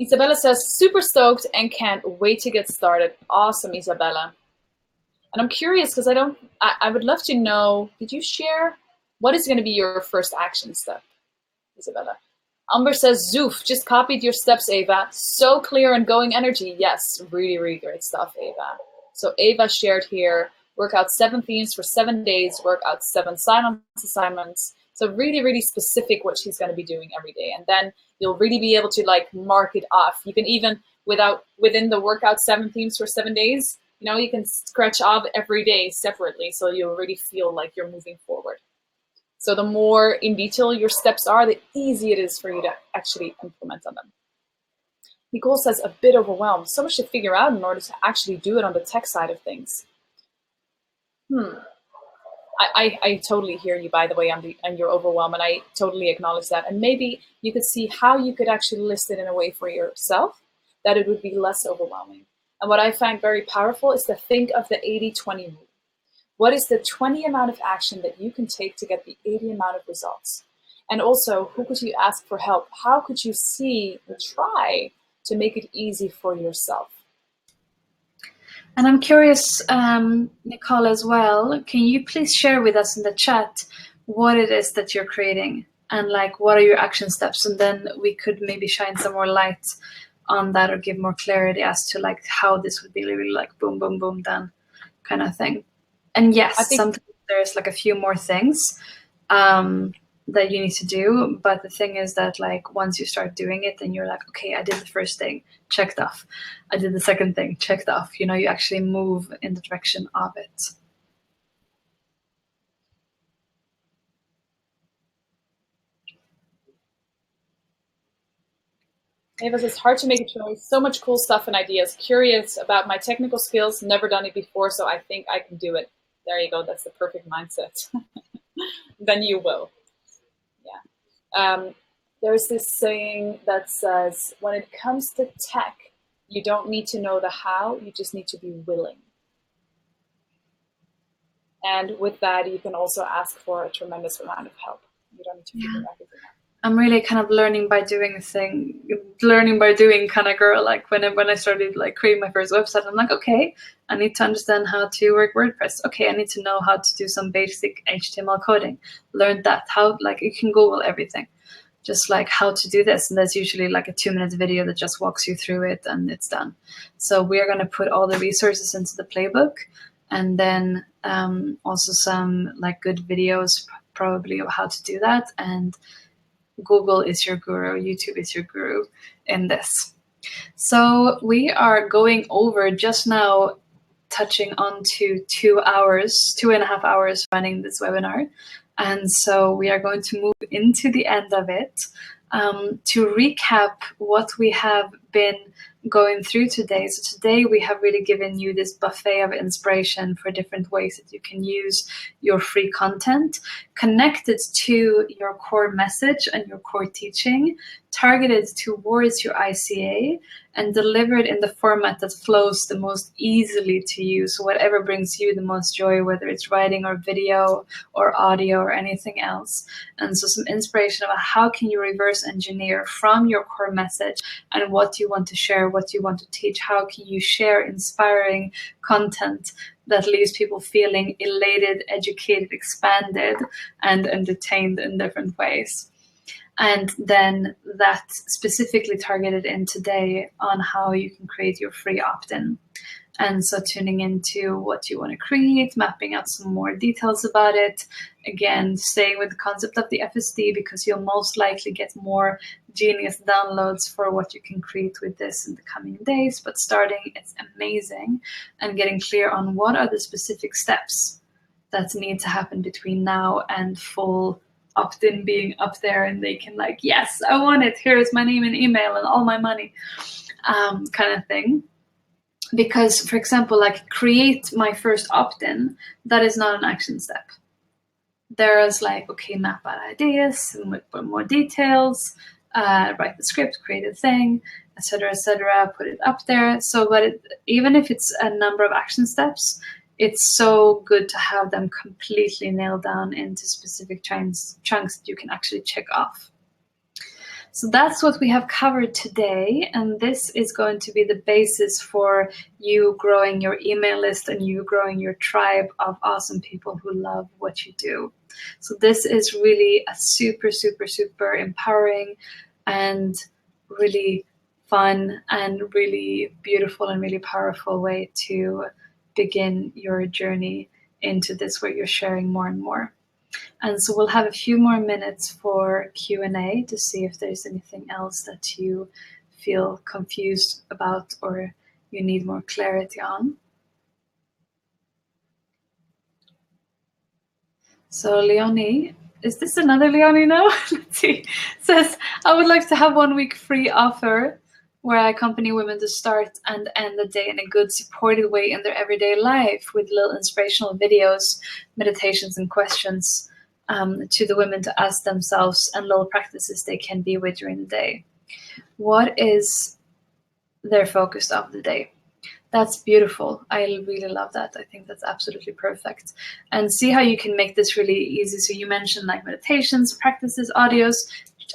Isabella says, super stoked and can't wait to get started. Awesome, Isabella. And I'm curious because I would love to know, did you share what is going to be your first action step, Isabella? Amber says, Zoof, just copied your steps, Ava. So clear and going energy. Yes, really, really great stuff, Ava. So Ava shared here, work out 7 themes for 7 days, work out 7 silence assignments. So really, really specific what she's going to be doing every day. And then you'll really be able to like mark it off. You can even, within the workout 7 themes for 7 days, you can scratch off every day separately. So you'll really feel like you're moving forward. So the more in detail your steps are, the easier it is for you to actually implement on them. Nicole says, a bit overwhelmed. So much to figure out in order to actually do it on the tech side of things. I totally hear you, by the way, on your overwhelm, and I totally acknowledge that. And maybe you could see how you could actually list it in a way for yourself that it would be less overwhelming. And what I find very powerful is to think of the 80-20 rule. What is the 20 amount of action that you can take to get the 80 amount of results? And also, who could you ask for help? How could you see or try to make it easy for yourself? And I'm curious, Nicole, as well, can you please share with us in the chat what it is that you're creating and like what are your action steps? And then we could maybe shine some more light on that or give more clarity as to like how this would be really like boom, boom, boom, done kind of thing. And yes, sometimes there's like a few more things. that you need to do. But the thing is that like once you start doing it, then you're like, okay, I did the first thing, checked off. I did the second thing, checked off. You actually move in the direction of it. Ava says, hard to make a choice. So much cool stuff and ideas. Curious about my technical skills. Never done it before, so I think I can do it. There you go. That's the perfect mindset. Then you will. Yeah. There's this saying that says, when it comes to tech, you don't need to know the how, you just need to be willing. And with that, you can also ask for a tremendous amount of help. You don't need to figure everything out. I'm really kind of learning by doing kind of girl. Like when I started like creating my first website, I'm like, okay, I need to understand how to work WordPress. Okay, I need to know how to do some basic HTML coding. Learned that. How, like, you can Google everything. Just like how to do this. And there's usually like a 2-minute video that just walks you through it and it's done. So we are going to put all the resources into the playbook, and then also some like good videos probably of how to do that. And Google is your guru, YouTube is your guru in this. So we are going over just now, touching on to 2.5 hours running this webinar. And so we are going to move into the end of it. To recap what we have been going through today. So today we have really given you this buffet of inspiration for different ways that you can use your free content connected to your core message and your core teaching, targeted towards your ICA, and delivered in the format that flows the most easily to you. So whatever brings you the most joy, whether it's writing or video or audio or anything else. And so some inspiration about how can you reverse engineer from your core message and what you want to share, what you want to teach. How can you share inspiring content that leaves people feeling elated, educated, expanded, and entertained in different ways. And then that specifically targeted in today on how you can create your free opt-in. And so tuning into what you want to create, mapping out some more details about it. Again, staying with the concept of the FSD, because you'll most likely get more genius downloads for what you can create with this in the coming days. But starting, it's amazing. And getting clear on what are the specific steps that need to happen between now and full opt-in being up there, and they can like, yes, I want it. Here's my name and email and all my money, kind of thing. Because, for example, like create my first opt-in, that is not an action step. There's like, okay, map out ideas, put more details, write the script, create a thing, etc., put it up there. So, but even if it's a number of action steps, it's so good to have them completely nailed down into specific chunks that you can actually check off. So that's what we have covered today, and this is going to be the basis for you growing your email list and you growing your tribe of awesome people who love what you do. So this is really a super, super, super empowering and really fun and really beautiful and really powerful way to begin your journey into this, where you're sharing more and more. And so we'll have a few more minutes for Q&A to see if there's anything else that you feel confused about or you need more clarity on. So Leonie, is this another Leonie now? Let's see. Says, I would like to have 1 week free offer where I accompany women to start and end the day in a good, supported way in their everyday life with little inspirational videos, meditations, and questions to the women to ask themselves, and little practices they can be with during the day. What is their focus of the day? That's beautiful. I really love that. I think that's absolutely perfect. And see how you can make this really easy. So you mentioned like meditations, practices, audios.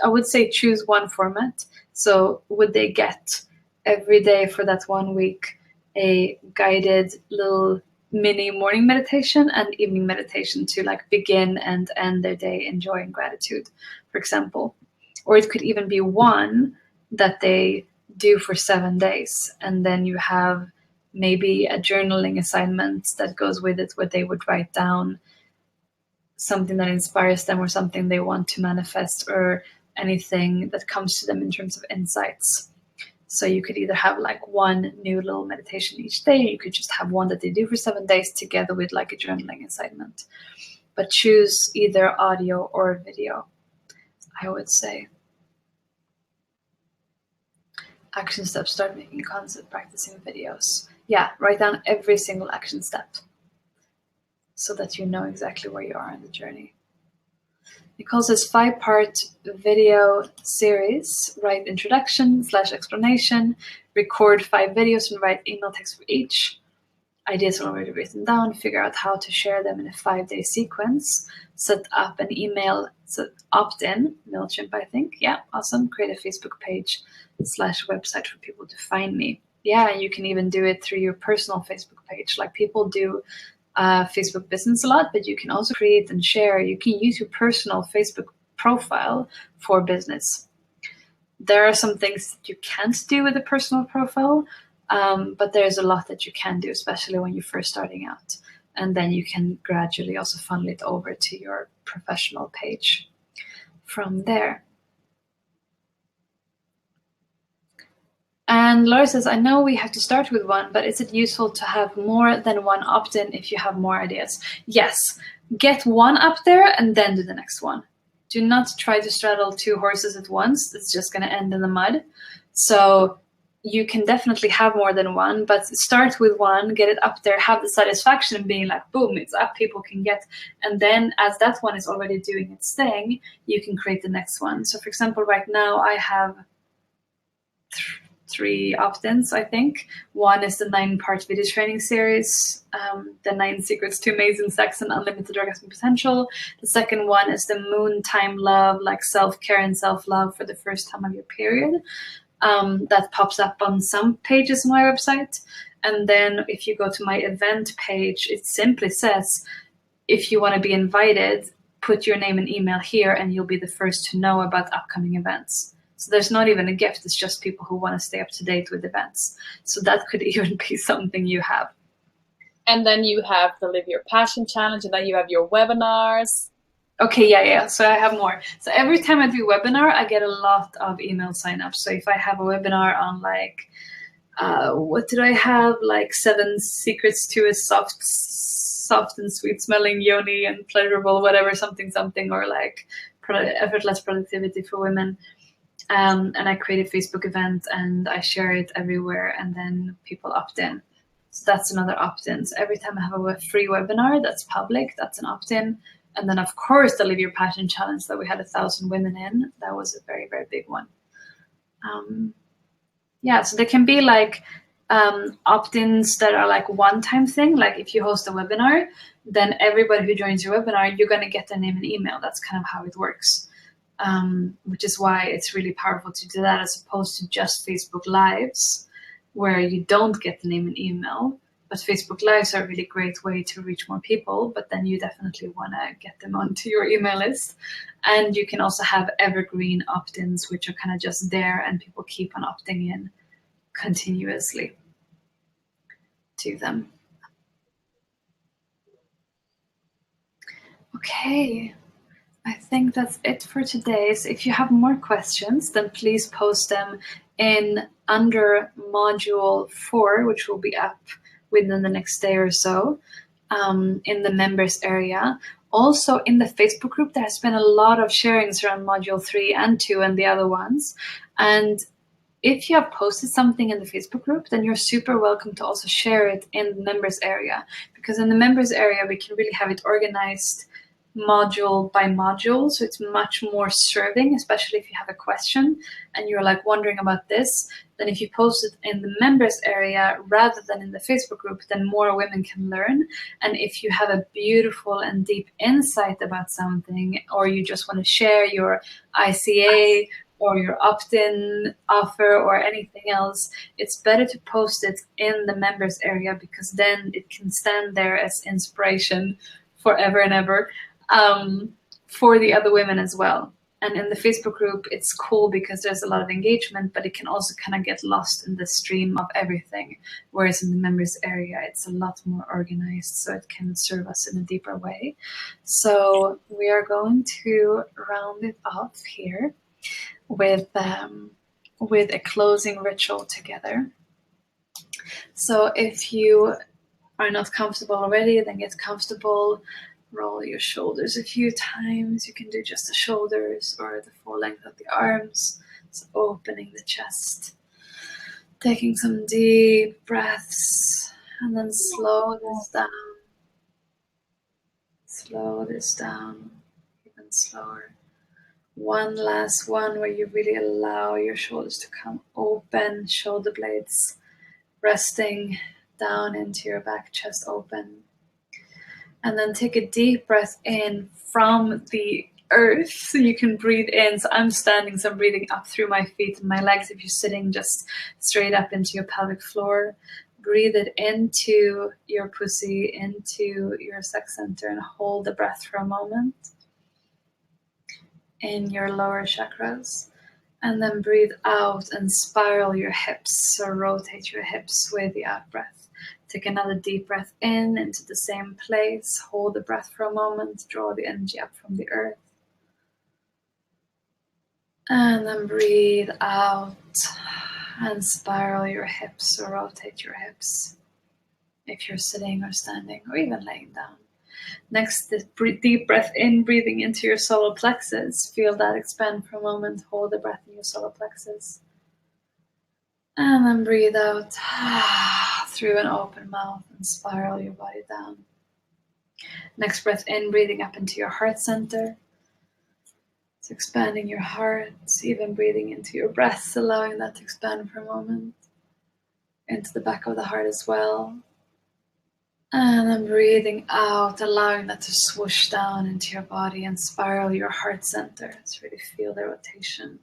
I would say choose one format. So would they get every day for that 1 week a guided little mini morning meditation and evening meditation to like begin and end their day in joy and gratitude, for example? Or it could even be one that they do for 7 days, and then you have maybe a journaling assignment that goes with it, where they would write down something that inspires them or something they want to manifest, or anything that comes to them in terms of insights. So you could either have like one new little meditation each day, or you could just have one that they do for 7 days together with like a journaling assignment. But choose either audio or video, I would say. Action steps, start making concept, practicing videos. Yeah, write down every single action step so that you know exactly where you are in the journey. Nicole says 5-part video series, write introduction / explanation, record 5 videos and write email text for each. Ideas are already written down, figure out how to share them in a 5-day sequence, set up an email, opt-in, MailChimp, I think. Yeah, awesome. Create a Facebook page / website for people to find me. Yeah, you can even do it through your personal Facebook page. Like people do Facebook business a lot, but you can also create and share. You can use your personal Facebook profile for business. There are some things that you can't do with a personal profile, but there's a lot that you can do, especially when you're first starting out. And then you can gradually also funnel it over to your professional page from there. And Laura says, I know we have to start with one, but is it useful to have more than one opt-in if you have more ideas? Yes, get one up there and then do the next one. Do not try to straddle 2 horses at once. It's just going to end in the mud. So you can definitely have more than one, but start with one, get it up there, have the satisfaction of being like, boom, it's up, people can get. And then as that one is already doing its thing, you can create the next one. So for example, right now I have 3 opt-ins, I think. One is the 9-part video training series, the 9 secrets to amazing sex and unlimited orgasm potential. The second one is the moon time love, like self-care and self-love for the first time of your period. That pops up on some pages on my website. And then if you go to my event page, it simply says, if you want to be invited, put your name and email here and you'll be the first to know about upcoming events. So there's not even a gift, it's just people who want to stay up to date with events. So that could even be something you have. And then you have the Live Your Passion Challenge, and then you have your webinars. Okay, yeah. So I have more. So every time I do a webinar, I get a lot of email signups. So if I have a webinar on like, what did I have? Like 7 secrets to a soft and sweet smelling yoni and pleasurable, whatever, something, or like effortless productivity for women. And I create a Facebook event and I share it everywhere, and then people opt in. So that's another opt-in. So every time I have a free webinar that's public, that's an opt-in. And then of course the Live Your Passion Challenge that we had 1,000 women in, that was a very, very big one. Yeah, so there can be like opt-ins that are like one-time thing. Like if you host a webinar, then everybody who joins your webinar, you're going to get their name and email. That's kind of how it works. Which is why it's really powerful to do that as opposed to just Facebook Lives, where you don't get the name and email. But Facebook Lives are a really great way to reach more people, but then you definitely want to get them onto your email list. And you can also have evergreen opt-ins, which are kind of just there and people keep on opting in continuously to them. Okay. I think that's it for today. So if you have more questions, then please post them in under module 4, which will be up within the next day or so, in the members area. Also in the Facebook group, there has been a lot of sharings around module 3 and 2 and the other ones. And if you have posted something in the Facebook group, then you're super welcome to also share it in the members area, because in the members area, we can really have it organized module by module, so it's much more serving, especially if you have a question and you're like wondering about this. Then if you post it in the members area rather than in the Facebook group, then more women can learn. And if you have a beautiful and deep insight about something, or you just want to share your ICA or your opt-in offer or anything else, it's better to post it in the members area, because then it can stand there as inspiration forever and ever. For the other women as well. And in the Facebook group, it's cool because there's a lot of engagement, but it can also kind of get lost in the stream of everything. Whereas in the members area, it's a lot more organized, so it can serve us in a deeper way. So we are going to round it off here with a closing ritual together. So if you are not comfortable already, then get comfortable. Roll your shoulders a few times. You can do just the shoulders or the full length of the arms. So opening the chest. Taking some deep breaths and then slow this down. Slow this down even slower. One last one where you really allow your shoulders to come open, shoulder blades resting down into your back, chest open. And then take a deep breath in from the earth. So you can breathe in. So I'm standing, so I'm breathing up through my feet and my legs. If you're sitting, just straight up into your pelvic floor. Breathe it into your pussy, into your sex center, and hold the breath for a moment in your lower chakras. And then breathe out and spiral your hips. So rotate your hips with the out breath. Take another deep breath in into the same place. Hold the breath for a moment. Draw the energy up from the earth. And then breathe out and spiral your hips or rotate your hips if you're sitting or standing or even laying down. Next, the deep breath in, breathing into your solar plexus. Feel that expand for a moment. Hold the breath in your solar plexus. And then breathe out through an open mouth and spiral your body down. Next breath in, breathing up into your heart center. It's expanding your heart, even breathing into your breath, allowing that to expand for a moment. Into the back of the heart as well. And then breathing out, allowing that to swoosh down into your body and spiral your heart center. Let's really feel the rotation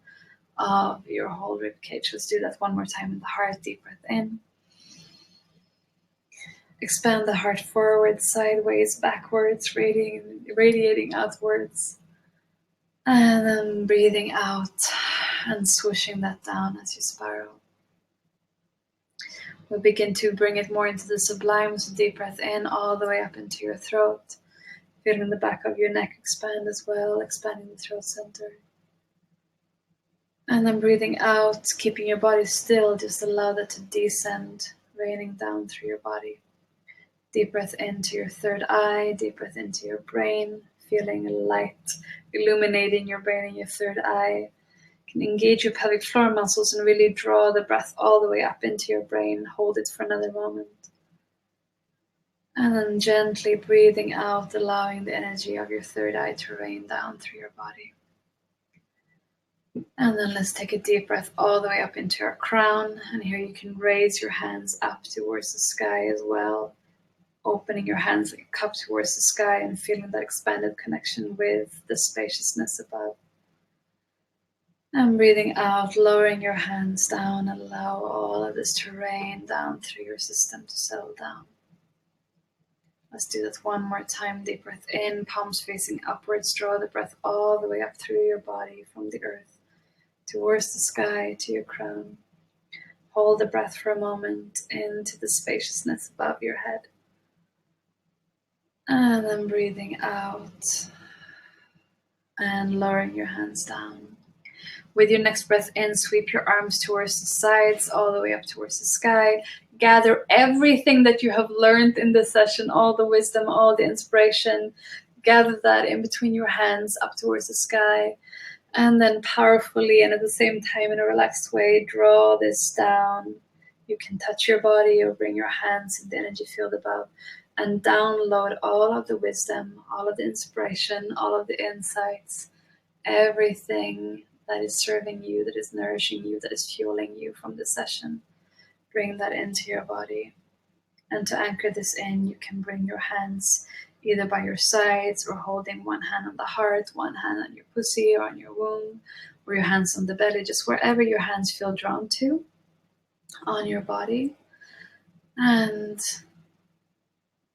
of your whole rib cage. Let's do that one more time in the heart. Deep breath in. Expand the heart forward, sideways, backwards, radiating outwards. And then breathing out and swooshing that down as you spiral. We'll begin to bring it more into the sublime. So deep breath in all the way up into your throat. Feeling the back of your neck expand as well, expanding the throat center. And then breathing out, keeping your body still, just allow that to descend, raining down through your body. Deep breath into your third eye, deep breath into your brain, feeling light illuminating your brain and your third eye. You can engage your pelvic floor muscles and really draw the breath all the way up into your brain. Hold it for another moment. And then gently breathing out, allowing the energy of your third eye to rain down through your body. And then let's take a deep breath all the way up into our crown. And here you can raise your hands up towards the sky as well. Opening your hands like a cup towards the sky and feeling that expanded connection with the spaciousness above. And breathing out, lowering your hands down. Allow all of this to rain down through your system to settle down. Let's do that one more time. Deep breath in, palms facing upwards. Draw the breath all the way up through your body from the earth towards the sky to your crown. Hold the breath for a moment into the spaciousness above your head. And then breathing out and lowering your hands down. With your next breath in, sweep your arms towards the sides, all the way up towards the sky. Gather everything that you have learned in this session, all the wisdom, all the inspiration. Gather that in between your hands up towards the sky. And then powerfully and at the same time in a relaxed way, draw this down. You can touch your body or bring your hands in the energy field above and download all of the wisdom, all of the inspiration, all of the insights, everything that is serving you, that is nourishing you, that is fueling you from this session. Bring that into your body. And to anchor this in, you can bring your hands either by your sides or holding one hand on the heart, one hand on your pussy or on your womb, or your hands on the belly, just wherever your hands feel drawn to on your body. And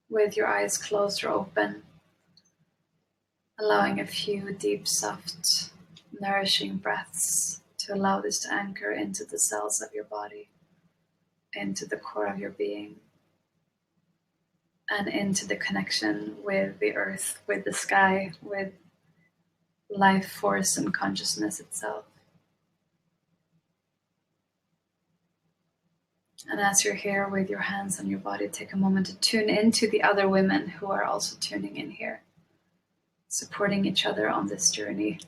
with your eyes closed or open, allowing a few deep, soft, nourishing breaths to allow this to anchor into the cells of your body, into the core of your being, and into the connection with the earth, with the sky, with life force and consciousness itself. And as you're here with your hands on your body, take a moment to tune into the other women who are also tuning in here, supporting each other on this journey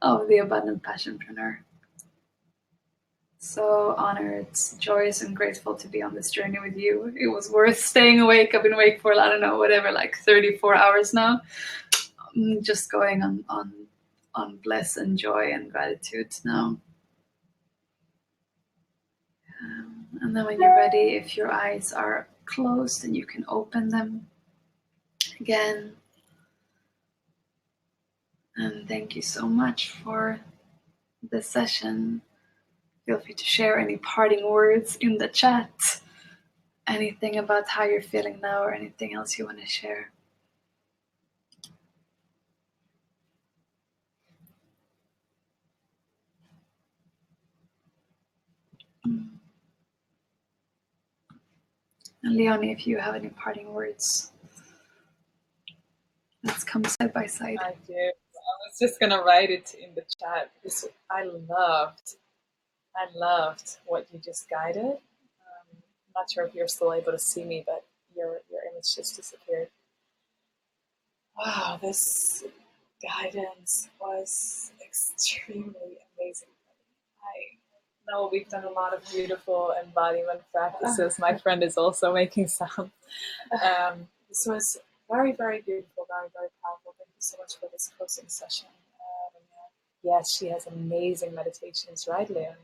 of the abundant passionpreneur. So honored, joyous, and grateful to be on this journey with you. It was worth staying awake. I've been awake for, I don't know, whatever, like 34 hours now. I'm just going on bliss and joy and gratitude now. And then when you're ready, if your eyes are closed, then you can open them again. And thank you so much for this session. Feel free to share any parting words in the chat. Anything about how you're feeling now or anything else you want to share. And Leonie, if you have any parting words, let's come side by side. I do. I was just gonna write it in the chat because I loved what you just guided. I'm not sure if you're still able to see me, but your image just disappeared. Wow, this guidance was extremely amazing. I know we've done a lot of beautiful embodiment practices. My friend is also making some. This was very, very beautiful, very, very powerful. Thank you so much for this closing session. Yes, she has amazing meditations, right, Leonie?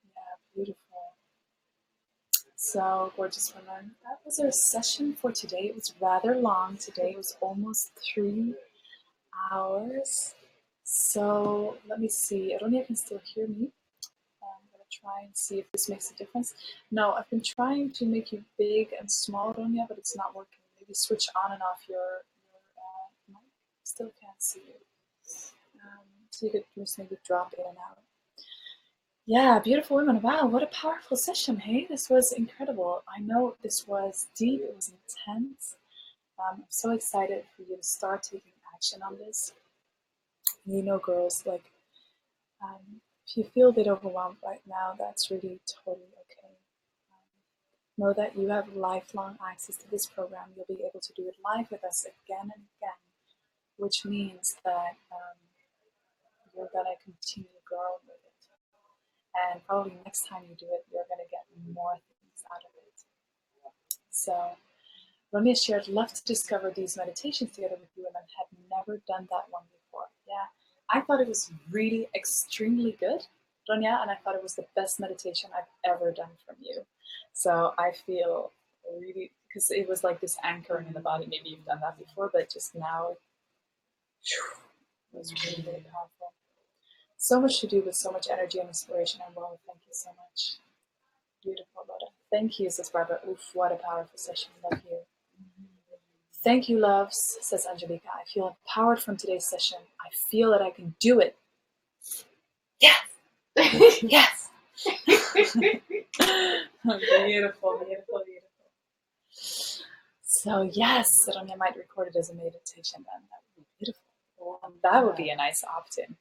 Yeah, beautiful. So, gorgeous woman. That was our session for today. It was rather long today. It was almost 3 hours. So, let me see. I don't know if you can still hear me. I'm going to try and see if this makes a difference. No, I've been trying to make you big and small, Ronya, but it's not working. Maybe switch on and off your mic. Still can't see you. So you could just maybe drop in and out. Yeah, beautiful women. Wow, what a powerful session, hey? This was incredible. I know this was deep, it was intense. I'm so excited for you to start taking action on this. You know, girls, like, if you feel a bit overwhelmed right now, that's really totally okay. Know that you have lifelong access to this program. You'll be able to do it live with us again and again, which means that you're going to continue growing with it. And probably next time you do it, you're going to get more things out of it. So, Ramya shared, love to discover these meditations together with you, and I had never done that one before. Yeah, I thought it was really extremely good, Ronya, and I thought it was the best meditation I've ever done from you. So I feel really, because it was like this anchoring in the body. Maybe you've done that before, but just now, it was really, really powerful. So much to do with so much energy and inspiration. And well, thank you so much. Beautiful, Lotta. Thank you, says Barbara. Oof, what a powerful session. Love you. Thank you, loves, says Angelica. I feel empowered from today's session. I feel that I can do it. Yes! Yes! Beautiful, beautiful, beautiful. So yes, Rania might record it as a meditation then. That would be beautiful. Well, that would be a nice opt-in.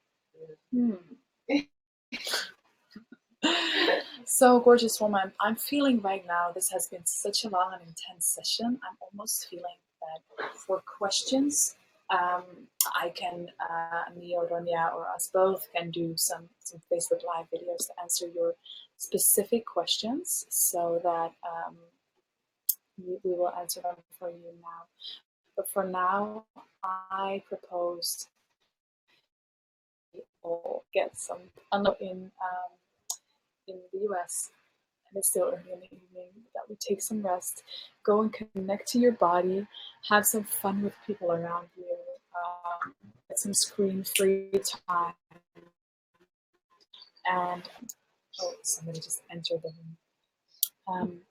So, gorgeous woman, I'm feeling right now, this has been such a long and intense session. I'm almost feeling that for questions, I can, me or Ronya or us both can do some Facebook Live videos to answer your specific questions so that we will answer them for you now. But for now, I proposed we'll get some in the US, and it's still early in the evening, that we take some rest, go and connect to your body, have some fun with people around you, get some screen-free time, and somebody just entered the room.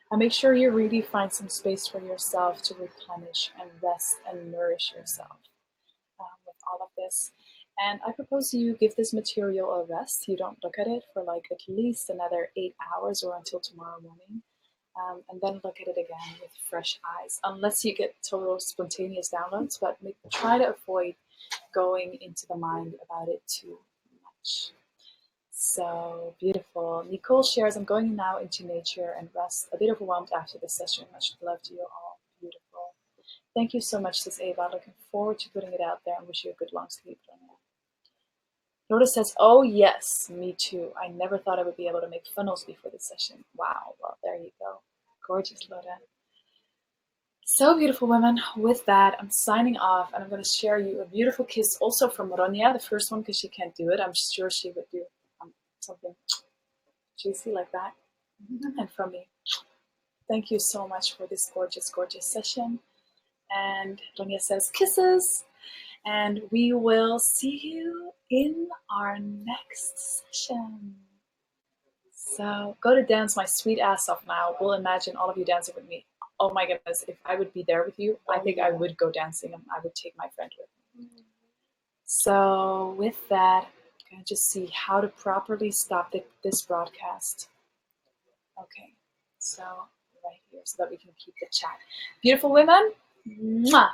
And make sure you really find some space for yourself to replenish and rest and nourish yourself with all of this. And I propose you give this material a rest. You don't look at it for like at least another 8 hours or until tomorrow morning. And then look at it again with fresh eyes, unless you get total spontaneous downloads, but try to avoid going into the mind about it too much. So beautiful. Nicole shares, I'm going now into nature and rest, a bit overwhelmed after the session. Much love to you all. Beautiful. Thank you so much, Sis Ava. Looking forward to putting it out there and wish you a good long sleep. Rhoda says, oh yes, me too. I never thought I would be able to make funnels before this session. Wow, well, there you go. Gorgeous, Rhoda. So beautiful, women. With that, I'm signing off, and I'm going to share you a beautiful kiss also from Ronya, the first one, because she can't do it. I'm sure she would do something juicy like that. And from me, thank you so much for this gorgeous, gorgeous session. And Ronya says, kisses. And we will see you in our next session. So go to dance my sweet ass off now. We'll imagine all of you dancing with me. Oh my goodness, if I would be there with you, I think I would go dancing and I would take my friend with me. So with that, I'm going to just see how to properly stop this broadcast. Okay, so right here so that we can keep the chat. Beautiful women, mwah!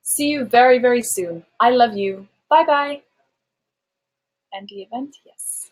See you very, very soon. I love you. Bye-bye. End the event? Yes.